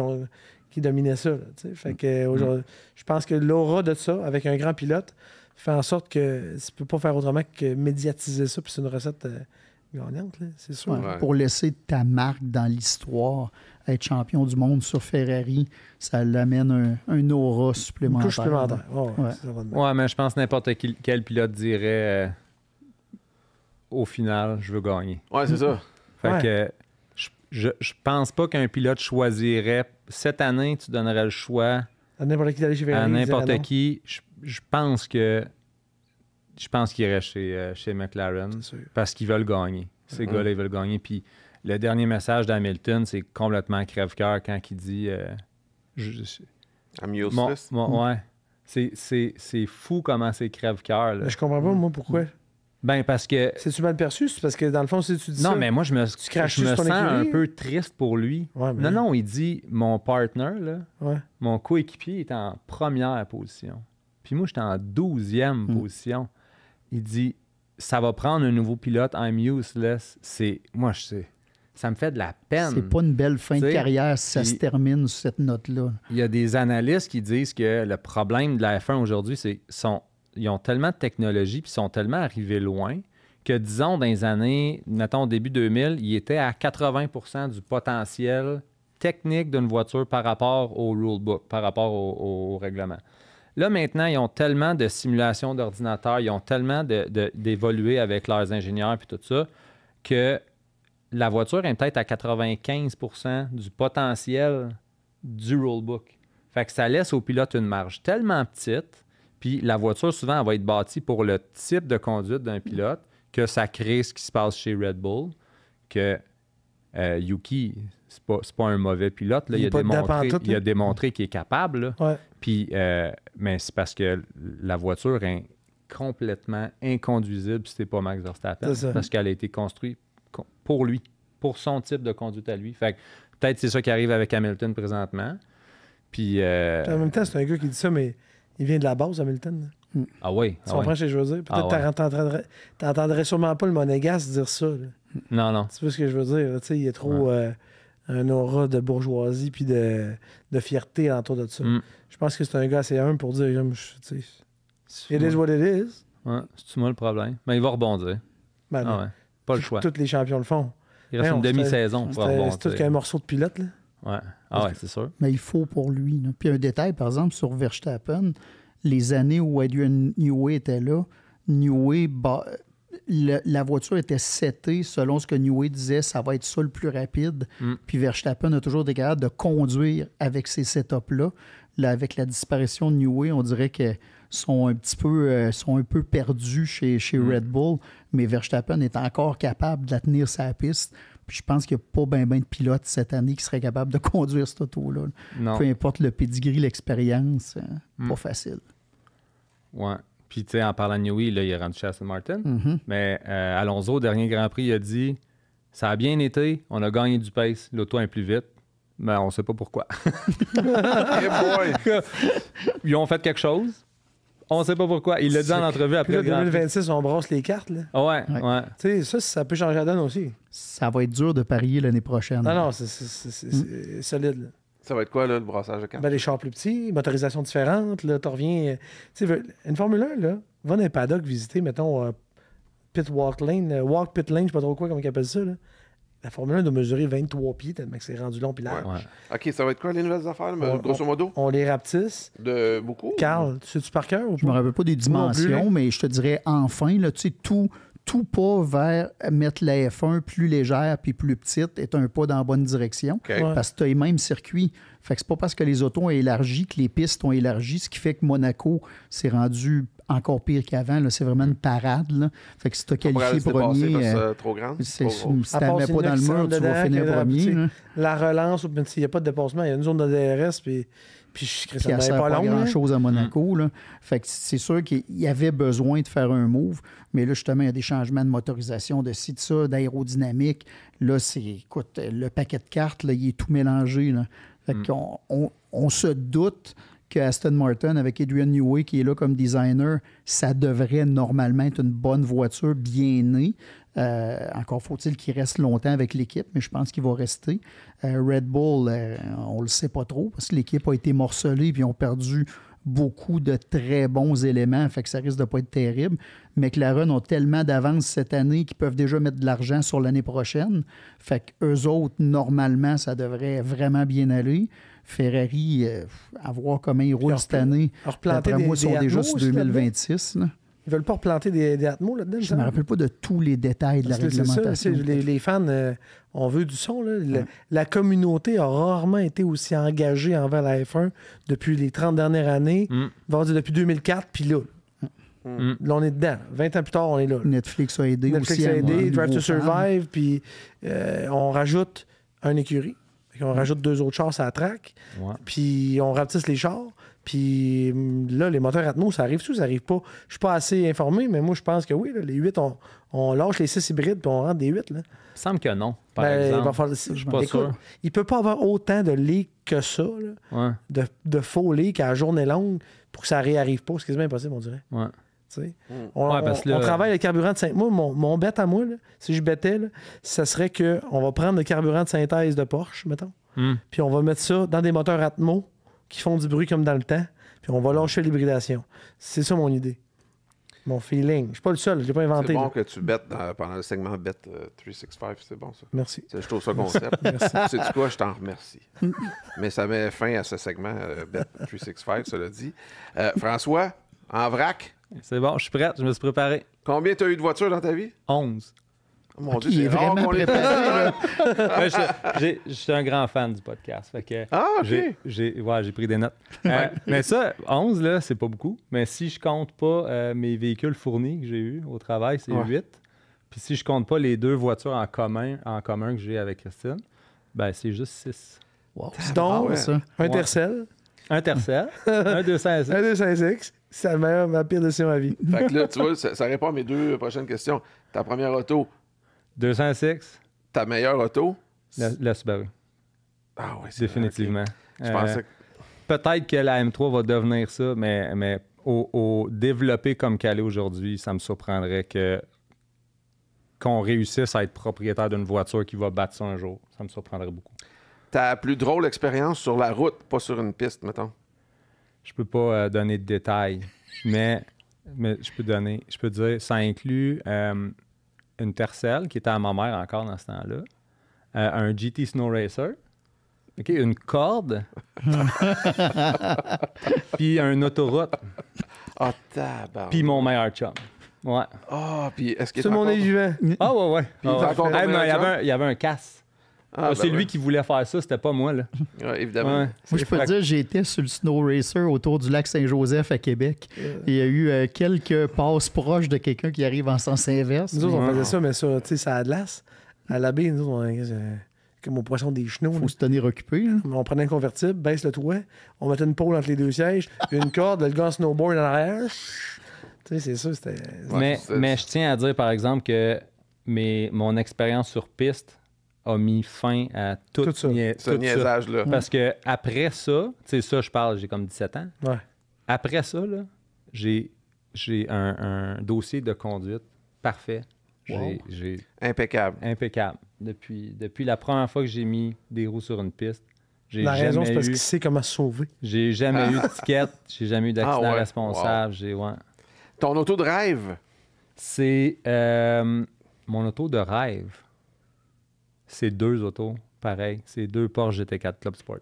Speaker 3: qui dominaient ça. Là, fait que, aujourd'hui, je pense que l'aura de ça, avec un grand pilote, fait en sorte que tu peux pas faire autrement que médiatiser ça, puis c'est une recette gagnante, là, c'est sûr.
Speaker 2: Ouais, pour laisser ta marque dans l'histoire, être champion du monde sur Ferrari, ça l'amène un aura supplémentaire.
Speaker 3: Une couche supplémentaire.
Speaker 6: Ouais, mais je pense que n'importe quel pilote dirait au final, je veux gagner.
Speaker 1: Ouais, c'est ça.
Speaker 6: Fait que je pense pas qu'un pilote choisirait. Cette année, tu donnerais le choix
Speaker 3: à n'importe qui d'aller chez Ferrari.
Speaker 6: À n'importe qui. Je pense qu'il irait chez McLaren parce qu'ils veulent gagner. Ces gars-là, ils veulent gagner. Puis le dernier message d'Hamilton, c'est complètement crève-cœur quand il dit
Speaker 1: I'm useless.
Speaker 6: Ouais. C'est fou comment c'est crève-cœur. Là.
Speaker 3: Je comprends pas, moi, pourquoi.
Speaker 6: Ben, parce que...
Speaker 3: C'est-tu mal perçu? C'est parce que, dans le fond, si tu dis
Speaker 6: non,
Speaker 3: ça...
Speaker 6: mais moi, je me
Speaker 3: craches
Speaker 6: sens
Speaker 3: sur ton
Speaker 6: un
Speaker 3: écurie?
Speaker 6: peu triste pour lui.
Speaker 3: Ouais, mais-
Speaker 6: Non, il dit, mon partner, là,
Speaker 3: Ouais.
Speaker 6: mon coéquipier est en première position. Puis moi, j'étais en 12e position. Il dit, ça va prendre un nouveau pilote, I'm useless. Moi, je sais. Ça me fait de la peine.
Speaker 2: C'est pas une belle fin de
Speaker 6: T'sais,
Speaker 2: carrière si ça se
Speaker 6: puis-
Speaker 2: termine sur cette note-là.
Speaker 6: Il y a des analystes qui disent que le problème de la F1 aujourd'hui, c'est qu'ils ont tellement de technologie puis sont tellement arrivés loin que, disons, dans les années, mettons, début 2000, ils étaient à 80% du potentiel technique d'une voiture par rapport au rulebook, par rapport au règlement. Là, maintenant, ils ont tellement de simulations d'ordinateurs, ils ont tellement d'évoluer avec leurs ingénieurs puis tout ça, que la voiture est peut-être à 95% du potentiel du rulebook. Fait que ça laisse au pilote une marge tellement petite, puis la voiture, souvent, elle va être bâtie pour le type de conduite d'un pilote, que ça crée ce qui se passe chez Red Bull, que Yuki, c'est pas un mauvais pilote. Là.
Speaker 3: Il est pas dedans pantoute,
Speaker 6: Il a
Speaker 3: là.
Speaker 6: démontré qu'il est capable. Là.
Speaker 3: Ouais.
Speaker 6: Puis, mais c'est parce que la voiture est complètement inconduisible si c'est pas Max Verstappen.
Speaker 3: C'est ça.
Speaker 6: Parce qu'elle a été construite pour lui, pour son type de conduite à lui. Fait que peut-être c'est ça qui arrive avec Hamilton présentement. Puis...
Speaker 3: En même temps, c'est un gars qui dit ça, mais il vient de la base, Hamilton. Là.
Speaker 6: Ah oui.
Speaker 3: Tu comprends ce que je veux dire? Peut-être que t'entendrais sûrement pas le monégasque dire ça. Là.
Speaker 6: Non.
Speaker 3: Tu vois ce que je veux dire? Là? Tu sais, il y a trop un aura de bourgeoisie puis de fierté autour de ça. Je pense que c'est un gars assez humble pour dire, tu sais, it is what it is.
Speaker 6: Ouais, c'est moi le problème. Mais il va rebondir.
Speaker 3: Ben,
Speaker 6: Ah ouais. Pas le choix.
Speaker 3: Tous les champions le font.
Speaker 6: Il reste
Speaker 3: Mais
Speaker 6: une
Speaker 3: non,
Speaker 6: demi-saison pour rebondir.
Speaker 3: C'est tout qu'un morceau de pilote. Là.
Speaker 6: Ouais. Ah ouais, c'est sûr.
Speaker 2: Mais il faut pour lui. Là. Puis un détail, par exemple, sur Verstappen, les années où Adrian Newey était là, Newey, la voiture était setée selon ce que Newey disait, ça va être ça le plus rapide. Puis Verstappen a toujours été capable de conduire avec ces setups-là. Là, avec la disparition de Newey, on dirait qu'ils sont un peu perdus chez Red Bull, mais Verstappen est encore capable de la tenir sa piste. Puis je pense qu'il n'y a pas bien de pilotes cette année qui seraient capables de conduire cette auto-là.
Speaker 6: Non.
Speaker 2: Peu importe le pedigree, l'expérience, pas facile.
Speaker 6: Ouais. Puis, tu sais, en parlant de Newey, là, il est rendu chez Aston Martin. Mais Alonso, au dernier Grand Prix, il a dit « Ça a bien été, on a gagné du pace, l'auto est plus vite. » Mais on ne sait pas pourquoi.
Speaker 1: Hey boy!
Speaker 6: Ils ont fait quelque chose. On ne sait pas pourquoi. Il l'a dit en entrevue
Speaker 3: Puis
Speaker 6: après
Speaker 3: là,
Speaker 6: le Grand Prix.
Speaker 3: 2026, on brasse les cartes. Là.
Speaker 6: Ah ouais.
Speaker 3: Tu sais, ça peut changer la donne aussi.
Speaker 2: Ça va être dur de parier l'année prochaine.
Speaker 3: Non, c'est solide. Là.
Speaker 1: Ça va être quoi, là, le brassage de cartes?
Speaker 3: Ben, les chars plus petits, motorisation différente, là, tu reviens... Tu sais, une Formule 1, là, va dans un paddock visiter, mettons, Pit Walk Lane, Walk Pit Lane, je sais pas trop quoi, comment ils appellent ça, là. La Formule 1 doit mesurer 23 pieds, tellement que c'est rendu long puis large.
Speaker 6: Ouais.
Speaker 1: OK, ça va être quoi, les nouvelles affaires, là, grosso modo?
Speaker 3: On les rapetisse.
Speaker 1: De beaucoup?
Speaker 3: Carl, tu sais-tu par cœur ou
Speaker 2: Je me
Speaker 3: pas?
Speaker 2: rappelle pas des
Speaker 3: Moi non plus,
Speaker 2: dimensions,
Speaker 3: là.
Speaker 2: mais je te dirais enfin, là, tu sais, tout pas vers mettre la F1 plus légère puis plus petite est un pas dans la bonne direction.
Speaker 1: OK.
Speaker 3: Ouais.
Speaker 2: Parce que tu as les mêmes circuits. Fait que c'est pas parce que les autos ont élargi que les pistes ont élargi, ce qui fait que Monaco s'est rendu encore pire qu'avant. Là. C'est vraiment une parade. Là. Fait que si tu as
Speaker 1: Pour aller
Speaker 2: qualifié
Speaker 1: se dépasser
Speaker 2: premier,
Speaker 1: parce que trop grande?
Speaker 2: si
Speaker 1: Trop gros.
Speaker 2: tu t'en mets
Speaker 3: c'est
Speaker 2: pas dans le
Speaker 3: une
Speaker 2: mur, tu vas
Speaker 3: dedans,
Speaker 2: finir
Speaker 3: que,
Speaker 2: premier.
Speaker 3: tu sais,
Speaker 2: là.
Speaker 3: La relance, ou s'il n'y a pas de dépassement, il y a une zone de DRS, puis je crée
Speaker 2: Puis
Speaker 3: ça
Speaker 2: elle
Speaker 3: n'est
Speaker 2: sert
Speaker 3: pas
Speaker 2: pas
Speaker 3: long. là.
Speaker 2: grand-chose à Monaco. Là. Fait que c'est sûr qu'il y avait besoin de faire un move, mais là, justement, il y a des changements de motorisation, de ci, de ça, d'aérodynamique. Là, écoute, le paquet de cartes, là, il est tout mélangé. Là. Fait qu'on on se doute que Aston Martin, avec Adrian Newey qui est là comme designer, ça devrait normalement être une bonne voiture bien née. Encore faut-il qu'il reste longtemps avec l'équipe, mais je pense qu'il va rester. Red Bull, on le sait pas trop parce que l'équipe a été morcelée et ils ont perdu beaucoup de très bons éléments, fait que ça risque de pas être terrible. McLaren ont tellement d'avance cette année qu'ils peuvent déjà mettre de l'argent sur l'année prochaine. Fait qu'eux autres, normalement, ça devrait vraiment bien aller. Ferrari, à voir comment ils roulent cette année.
Speaker 3: Replanter
Speaker 2: D'après moi,
Speaker 3: des
Speaker 2: ils sont déjà
Speaker 3: Atmos
Speaker 2: sur
Speaker 3: aussi là-dedans.
Speaker 2: 2026. Là.
Speaker 3: Ils veulent pas replanter des Atmos là-dedans?
Speaker 2: Je ne me rappelle pas de tous les détails de la
Speaker 3: Parce que c'est ça,
Speaker 2: réglementation.
Speaker 3: tu sais, les fans, on veut du son. Là. La communauté a rarement été aussi engagée envers la F1 depuis les 30 dernières années. On va dire depuis 2004, puis là. Là, on est dedans. 20 ans plus tard, on est là.
Speaker 2: Netflix a aidé
Speaker 3: Netflix
Speaker 2: aussi
Speaker 3: a
Speaker 2: à
Speaker 3: aidé,
Speaker 2: avoir un
Speaker 3: Drive to
Speaker 2: nouveau fan.
Speaker 3: Survive, puis on rajoute un écurie. Fait qu'on rajoute 2 autres chars à la track,
Speaker 6: Ouais.
Speaker 3: puis on rapetisse les chars. Puis là, les moteurs Atmo, ça arrive-tu ou ça arrive pas? Je suis pas assez informé, mais moi, je pense que oui. Là, les 8, on lâche les 6 hybrides puis on rentre des 8. Là.
Speaker 6: Il me semble que non, par
Speaker 3: Ben, il
Speaker 6: exemple.
Speaker 3: va falloir-
Speaker 6: Je suis pas
Speaker 3: Écoute,
Speaker 6: sûr.
Speaker 3: il peut pas avoir autant de leaks que ça, là,
Speaker 6: Ouais,
Speaker 3: de faux leaks à la journée longue pour que ça réarrive pas. C'est quasiment impossible, on dirait.
Speaker 6: ouais.
Speaker 3: Tu sais.
Speaker 1: Mm.
Speaker 3: On,
Speaker 6: Ouais, parce que là-
Speaker 3: on travaille le carburant de synthèse. Moi, mon bet à moi, là, si je bettais, là, ça serait qu'on va prendre le carburant de synthèse de Porsche, mettons, puis on va mettre ça dans des moteurs Atmo qui font du bruit comme dans le temps, puis on va lâcher l'hybridation. C'est ça mon idée. Mon feeling. Je suis pas le seul, je l'ai pas inventé.
Speaker 1: C'est bon
Speaker 3: là.
Speaker 1: que tu bettes pendant le segment Bet 365, c'est bon ça.
Speaker 3: Merci.
Speaker 1: Je trouve ça concept. Sais-tu quoi? Je t'en remercie. Mais ça met fin à ce segment Bet 365, cela dit. François, en vrac,
Speaker 6: C'est bon, je suis prêt, je me suis préparé.
Speaker 1: combien tu as eu de voitures dans ta vie?
Speaker 6: 11.
Speaker 1: Oh, mon
Speaker 2: Il est
Speaker 1: c'est rare
Speaker 2: vraiment
Speaker 1: qu'on les
Speaker 2: préparé, là.
Speaker 6: Ouais, je suis un grand fan du podcast. Fait que
Speaker 1: Ah, OK.
Speaker 6: j'ai pris des notes. Mais ça, 11, là, c'est pas beaucoup. Mais si je compte pas mes véhicules fournis que j'ai eus au travail, c'est
Speaker 1: Ouais.
Speaker 6: 8. Puis si je compte pas les 2 voitures en commun que j'ai avec Christine, ben c'est juste 6.
Speaker 2: Wow,
Speaker 3: Donc,
Speaker 2: c'est bon, ça.
Speaker 3: un Tercel,
Speaker 6: Un Tercel, un 200.
Speaker 3: un 206, c'est ma pire décision à vie.
Speaker 1: Fait que là, tu vois, ça répond à mes 2 prochaines questions. Ta première auto,
Speaker 6: 206,
Speaker 1: ta meilleure auto?
Speaker 6: la Subaru.
Speaker 1: Ah oui, c'est
Speaker 6: Définitivement.
Speaker 1: vrai, ok. Je pensais que...
Speaker 6: Peut-être que la M3 va devenir ça, mais au développé comme qu'elle est aujourd'hui, ça me surprendrait qu'on réussisse à être propriétaire d'une voiture qui va battre ça un jour. Ça me surprendrait beaucoup.
Speaker 1: Ta plus drôle expérience sur la route, pas sur une piste, mettons.
Speaker 6: Je peux pas donner de détails, mais je peux dire, ça inclut une Tercel qui était à ma mère encore dans ce temps-là, un GT Snow Racer, OK, une corde, puis un autoroute,
Speaker 1: Ah, tabarnak.
Speaker 6: puis mon meilleur chum. Ouais.
Speaker 1: Ah, puis est-ce qu'il est
Speaker 3: Tout le monde est
Speaker 1: encore...
Speaker 3: vivant.
Speaker 6: Ah ouais.
Speaker 1: Puis il est encore ton
Speaker 6: Hey, mais
Speaker 1: meilleur chum?
Speaker 6: il y avait un casse.
Speaker 1: Ah,
Speaker 6: c'est
Speaker 1: ben
Speaker 6: lui
Speaker 1: ouais.
Speaker 6: qui voulait faire ça, c'était pas moi, là.
Speaker 1: Ouais, évidemment.
Speaker 6: Ouais.
Speaker 2: Moi, je peux te dire, j'étais sur le Snow Racer autour du lac Saint-Joseph à Québec. Il y a eu quelques passes proches de quelqu'un qui arrive en sens inverse.
Speaker 3: Nous autres, on
Speaker 6: Ouais.
Speaker 3: faisait ça, mais ça, tu sais, ça a de l'as. À la baie, nous autres, comme au poisson des chenaux.
Speaker 2: Il
Speaker 3: là.
Speaker 2: faut se tenir occupé. Là.
Speaker 3: On prenait un convertible, baisse le toit, on mettait une pôle entre les 2 sièges, puis une corde, le gars en snowboard en arrière. Tu sais, c'est ça, c'était...
Speaker 1: Ouais,
Speaker 6: Mais je tiens à dire, par exemple, que mon expérience sur piste a mis fin à tout
Speaker 3: ça.
Speaker 1: Ce niaisage-là.
Speaker 6: Parce que après ça, tu sais, ça, je parle, j'ai comme 17 ans.
Speaker 3: Ouais.
Speaker 6: Après ça, là, j'ai un dossier de conduite parfait. J'ai
Speaker 1: Impeccable.
Speaker 6: impeccable. Depuis la première fois que j'ai mis des roues sur une piste,
Speaker 3: La raison, c'est parce qu'il sait comment se sauver.
Speaker 6: j'ai jamais eu de ticket, j'ai jamais eu d'accident
Speaker 1: Ah ouais.
Speaker 6: responsable.
Speaker 1: Ton auto de rêve?
Speaker 6: C'est mon auto de rêve. C'est 2 autos, pareil. C'est 2 Porsche GT4 Club Sport.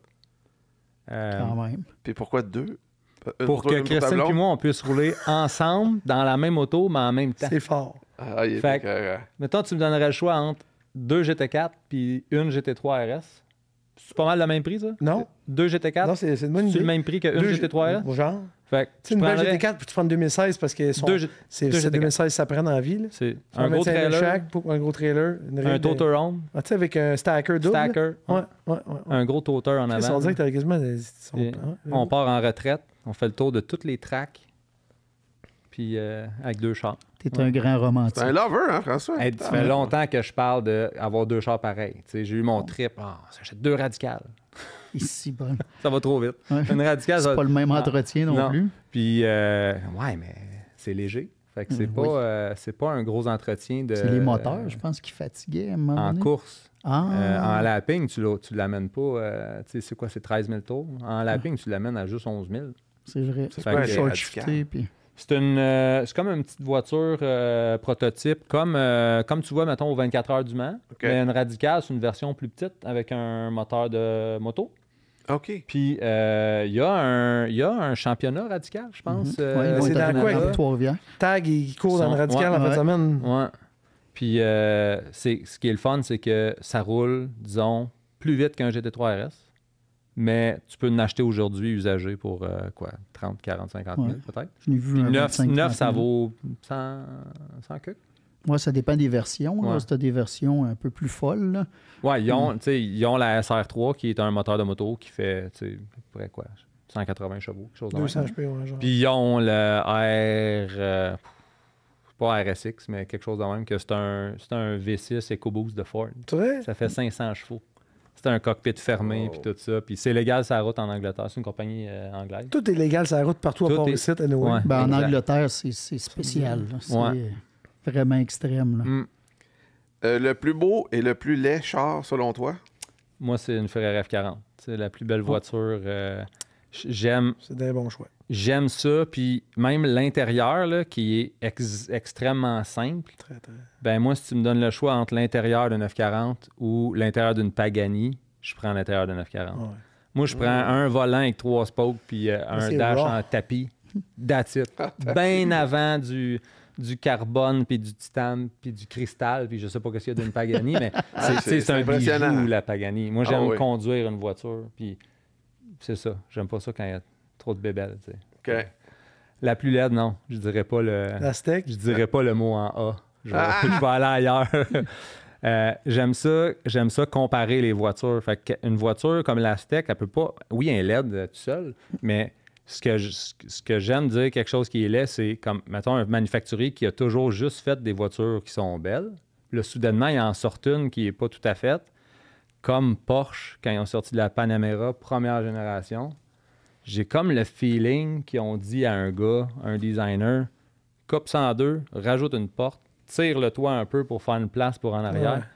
Speaker 2: Quand même.
Speaker 1: Puis pourquoi 2?
Speaker 6: Pour que Christine et moi, on puisse rouler ensemble dans la même auto, mais en même temps.
Speaker 3: C'est fort.
Speaker 1: Ah, il est
Speaker 6: Fait que-
Speaker 1: écœurant.
Speaker 6: Mettons, tu me donnerais le choix entre 2 GT4 puis une GT3 RS. C'est pas mal le même prix, ça?
Speaker 3: Non?
Speaker 6: 2 GT4?
Speaker 3: Non, c'est une bonne
Speaker 6: C'est
Speaker 3: idée.
Speaker 6: le même prix qu'une GT3 RS?
Speaker 3: Genre.
Speaker 6: Fait que
Speaker 3: Tu sais,
Speaker 6: je
Speaker 3: une belle
Speaker 6: prendrais
Speaker 3: GT4, puis tu prends une 2016 parce que
Speaker 6: deux
Speaker 3: c'est
Speaker 6: deux GT4.
Speaker 3: 2016, ça prend en vie. Là.
Speaker 6: C'est
Speaker 3: Tu vas
Speaker 6: un gros
Speaker 3: mettre
Speaker 6: trailer,
Speaker 3: chaque, un gros trailer. Une
Speaker 6: un
Speaker 3: ride de-
Speaker 6: toter home,
Speaker 3: Ah, tu sais, avec un stacker double. là.
Speaker 6: stacker,
Speaker 3: Ouais.
Speaker 6: un gros toter en
Speaker 3: Chris,
Speaker 6: avant.
Speaker 3: on dirait que t'as quasiment...
Speaker 6: Et on part en retraite, on fait le tour de toutes les tracks, puis avec 2 chars.
Speaker 2: T'es un grand romantique.
Speaker 1: C'est un lover, hein, François?
Speaker 6: Hey, ça fait longtemps que je parle d'avoir 2 chars pareils. Tu sais, j'ai eu mon trip. J'achète 2 radicales.
Speaker 2: Ici, bon.
Speaker 6: Ça va trop vite.
Speaker 2: Ouais.
Speaker 6: Une radicale, ça
Speaker 2: C'est
Speaker 6: va-
Speaker 2: pas le même entretien non,
Speaker 6: non.
Speaker 2: plus.
Speaker 6: Puis, ouais, mais c'est léger. Fait que c'est pas un gros entretien de.
Speaker 2: C'est les moteurs, je pense, qui fatiguaient à un moment
Speaker 6: En
Speaker 2: donné.
Speaker 6: course.
Speaker 2: Ah,
Speaker 6: En lapping, tu l'amènes pas. Tu sais, c'est quoi, c'est 13 000 tours. En lapping, tu l'amènes à juste 11 000.
Speaker 2: c'est vrai.
Speaker 1: C'est
Speaker 6: Fait
Speaker 1: quoi
Speaker 6: que-
Speaker 1: les
Speaker 2: Short
Speaker 1: radicales?
Speaker 2: shifté, puis...
Speaker 6: C'est comme une petite voiture prototype, comme tu vois, mettons, aux 24 heures du Mans.
Speaker 1: OK.
Speaker 6: Mais une radicale, c'est une version plus petite avec un moteur de moto.
Speaker 1: OK.
Speaker 6: Puis, il y a un championnat radical, je pense.
Speaker 2: Ouais, ils vont
Speaker 3: c'est
Speaker 2: être
Speaker 3: dans
Speaker 2: à
Speaker 3: quoi,
Speaker 2: Canada,
Speaker 3: là?
Speaker 2: Trois-Rivières.
Speaker 3: Tag, il court dans le radical
Speaker 6: Ouais,
Speaker 3: en fin de
Speaker 2: ouais.
Speaker 3: semaine.
Speaker 6: Ouais. Puis, ce qui est le fun, c'est que ça roule, disons, plus vite qu'un GT3 RS. Mais tu peux en acheter aujourd'hui usagé pour 30, 40, 50 000
Speaker 2: Ouais.
Speaker 6: peut-être.
Speaker 2: Je l'ai vu
Speaker 6: Puis
Speaker 2: un
Speaker 6: 9,
Speaker 2: 25,
Speaker 6: ça
Speaker 2: 30 000.
Speaker 6: vaut 100 que.
Speaker 2: Moi, ça dépend des versions. Là.
Speaker 6: Ouais.
Speaker 2: Si tu as des versions un peu plus folles. Là.
Speaker 6: Ouais, ils ont la SR3 qui est un moteur de moto qui fait, tu sais, à peu près quoi, 180 chevaux, quelque chose de
Speaker 5: 200
Speaker 6: même.
Speaker 5: HP, ouais, genre.
Speaker 6: Puis ils ont le pas RSX, mais quelque chose de même, que c'est un V6 EcoBoost de Ford.
Speaker 5: Tu vois?
Speaker 6: Ça fait 500 chevaux. C'est un cockpit fermé, puis tout ça. Puis c'est légal sur la route en Angleterre. C'est une compagnie anglaise.
Speaker 5: Tout est légal sur la route partout à
Speaker 6: Tout
Speaker 5: part
Speaker 6: est-
Speaker 5: ici, anyway.
Speaker 6: Ouais.
Speaker 2: Ben, en
Speaker 6: Exact.
Speaker 2: Angleterre, c'est spécial. Là. C'est
Speaker 6: Ouais.
Speaker 2: vraiment extrême. Là.
Speaker 6: Mm.
Speaker 1: Le plus beau et le plus laid char, selon toi?
Speaker 6: Moi, c'est une Ferrari F40. C'est la plus belle voiture. J'aime
Speaker 5: C'est des bons choix.
Speaker 6: J'aime ça, puis même l'intérieur, là, qui est extrêmement simple,
Speaker 5: Très, très.
Speaker 6: ben moi, si tu me donnes le choix entre l'intérieur de 940 ou l'intérieur d'une Pagani, je prends l'intérieur de 940.
Speaker 5: Ouais.
Speaker 6: Moi, je prends un volant avec 3 spokes puis un
Speaker 5: c'est
Speaker 6: dash
Speaker 5: raw.
Speaker 6: en tapis. That's it. Bien avant du carbone, puis du titane, puis du cristal, puis je sais pas ce qu'il y a d'une Pagani, mais c'est un
Speaker 1: impressionnant.
Speaker 6: bijou, la Pagani. Moi, j'aime
Speaker 1: oui.
Speaker 6: conduire une voiture, puis c'est ça. J'aime pas ça quand il y a trop de bébelles, tu sais.
Speaker 1: OK.
Speaker 6: La plus laide, non. Je dirais pas
Speaker 5: La steak.
Speaker 6: je dirais pas le mot en A. Je vais aller ailleurs. J'aime ça comparer les voitures. Fait qu'une voiture comme la Steak, elle peut pas. Oui, elle est laide tout seul, mais ce que j'aime dire, quelque chose qui est laid, c'est comme, mettons, un manufacturier qui a toujours juste fait des voitures qui sont belles. Là, soudainement, il en sort une qui est pas tout à faite. Comme Porsche, quand ils ont sorti de la Panamera, première génération. J'ai comme le feeling qu'ils ont dit à un gars, un designer, coupe ça en deux, rajoute une porte, tire le toit un peu pour faire une place pour en arrière.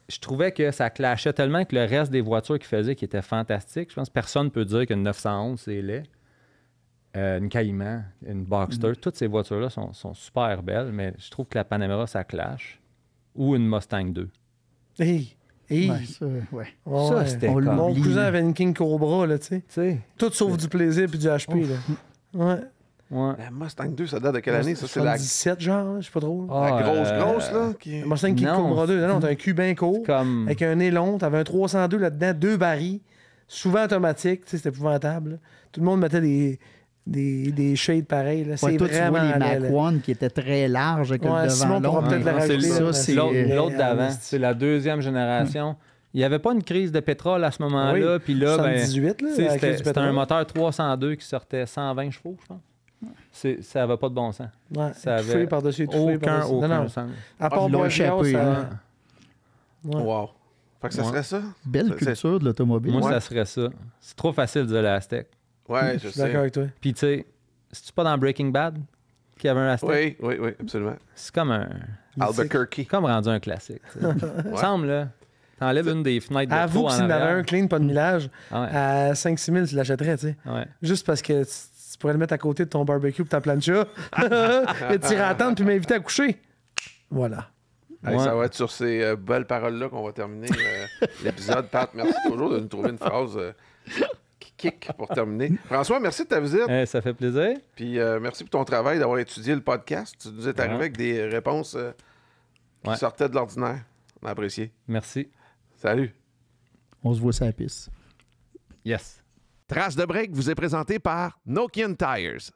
Speaker 6: Je trouvais que ça clashait tellement avec le reste des voitures qu'ils faisaient qui étaient fantastiques. Je pense que personne ne peut dire qu'une 911, c'est laid. Une Cayman, une Boxster, toutes ces voitures-là sont super belles, mais je trouve que la Panamera, ça clash. Ou une Mustang 2.
Speaker 5: Hey.
Speaker 2: Ouais, ça, ouais.
Speaker 5: Ouais,
Speaker 6: Ça,
Speaker 5: ouais.
Speaker 6: c'était
Speaker 2: On
Speaker 6: comme...
Speaker 5: Mon
Speaker 2: l'oublie.
Speaker 5: cousin avait une King Cobra, là, tu sais.
Speaker 6: Tu sais,
Speaker 5: Tout sauf du plaisir puis du HP, là. Ouais.
Speaker 6: ouais.
Speaker 1: La Mustang 2, ça date de quelle année? Ça, c'est la
Speaker 5: 17 genre, je sais pas trop.
Speaker 1: la grosse, là? Qui...
Speaker 5: La Mustang King
Speaker 6: non,
Speaker 5: Cobra 2. Non, t'as un cul bien court,
Speaker 6: Comme...
Speaker 5: avec un nez long, t'avais un 302 là-dedans, 2 barils, souvent automatique, tu sais, c'était épouvantable. Là. Tout le monde mettait des shades pareils, là.
Speaker 2: Ouais,
Speaker 5: C'est
Speaker 2: toi, tu
Speaker 5: vraiment
Speaker 2: vois les
Speaker 5: laid,
Speaker 2: Mac
Speaker 5: là.
Speaker 2: One qui étaient très larges avec
Speaker 5: Ouais,
Speaker 2: le
Speaker 5: Simon
Speaker 2: devant
Speaker 5: pourra
Speaker 2: long.
Speaker 5: peut-être le
Speaker 6: Non, c'est
Speaker 5: rajouter.
Speaker 2: ça,
Speaker 5: là.
Speaker 2: c'est
Speaker 6: l'autre d'avant.
Speaker 5: esti.
Speaker 6: C'est la deuxième génération. Il n'y avait pas une crise de pétrole à ce moment-là. Puis là, ben,
Speaker 5: 78, là,
Speaker 6: tu sais,
Speaker 5: la crise du
Speaker 6: c'était
Speaker 5: pétrole.
Speaker 6: un moteur 302 qui sortait 120 chevaux, je pense. Ça n'avait pas de bon sens.
Speaker 5: Ouais,
Speaker 6: Ça
Speaker 5: étouffé
Speaker 6: avait
Speaker 5: par-dessus, étouffé par-dessus.
Speaker 6: aucun
Speaker 5: Non, non.
Speaker 6: sens.
Speaker 5: À part
Speaker 2: ils l'ont
Speaker 5: Bois
Speaker 2: échappé,
Speaker 5: ça...
Speaker 2: hein.
Speaker 5: Ouais.
Speaker 1: Wow. Fait que ça
Speaker 6: Ouais.
Speaker 1: serait ça?
Speaker 2: Belle
Speaker 1: C'est-
Speaker 2: culture de l'automobile.
Speaker 6: Moi,
Speaker 1: Ouais.
Speaker 6: ça serait ça. C'est trop facile de dire la Aztec.
Speaker 1: Ouais,
Speaker 5: Je
Speaker 1: je
Speaker 5: suis d'accord
Speaker 1: sais.
Speaker 5: avec toi.
Speaker 6: Puis, tu sais, c'est-tu pas dans Breaking Bad qu'il y avait un Aztec?
Speaker 1: Oui, absolument.
Speaker 6: C'est comme
Speaker 1: Albuquerque.
Speaker 6: comme rendu un classique. Tu sais. Il me semble, là. T'enlèves une des fenêtres de
Speaker 5: Avoue
Speaker 6: trop
Speaker 5: que
Speaker 6: en
Speaker 5: s'il y en avait
Speaker 6: arrière.
Speaker 5: un clean, pas de millage,
Speaker 6: Ah ouais,
Speaker 5: à 5-6 000, tu l'achèterais, tu sais.
Speaker 6: ouais.
Speaker 5: Juste parce que tu pourrais le mettre à côté de ton barbecue et ta plancha, et tirer à tente puis m'inviter à coucher. Voilà.
Speaker 1: Hey,
Speaker 6: Ouais.
Speaker 1: ça va être sur ces belles paroles-là qu'on va terminer l'épisode. Pat, merci toujours de nous trouver une phrase qui kick pour terminer. François, merci de ta visite.
Speaker 6: Ça fait plaisir.
Speaker 1: Puis merci pour ton travail d'avoir étudié le podcast. Tu nous es arrivé
Speaker 6: Ouais.
Speaker 1: avec des réponses qui
Speaker 6: Ouais.
Speaker 1: sortaient de l'ordinaire. On a apprécié.
Speaker 6: Merci.
Speaker 1: Salut.
Speaker 2: On se voit sur la piste.
Speaker 6: Yes.
Speaker 1: Trace de break vous est présenté par Nokian Tires.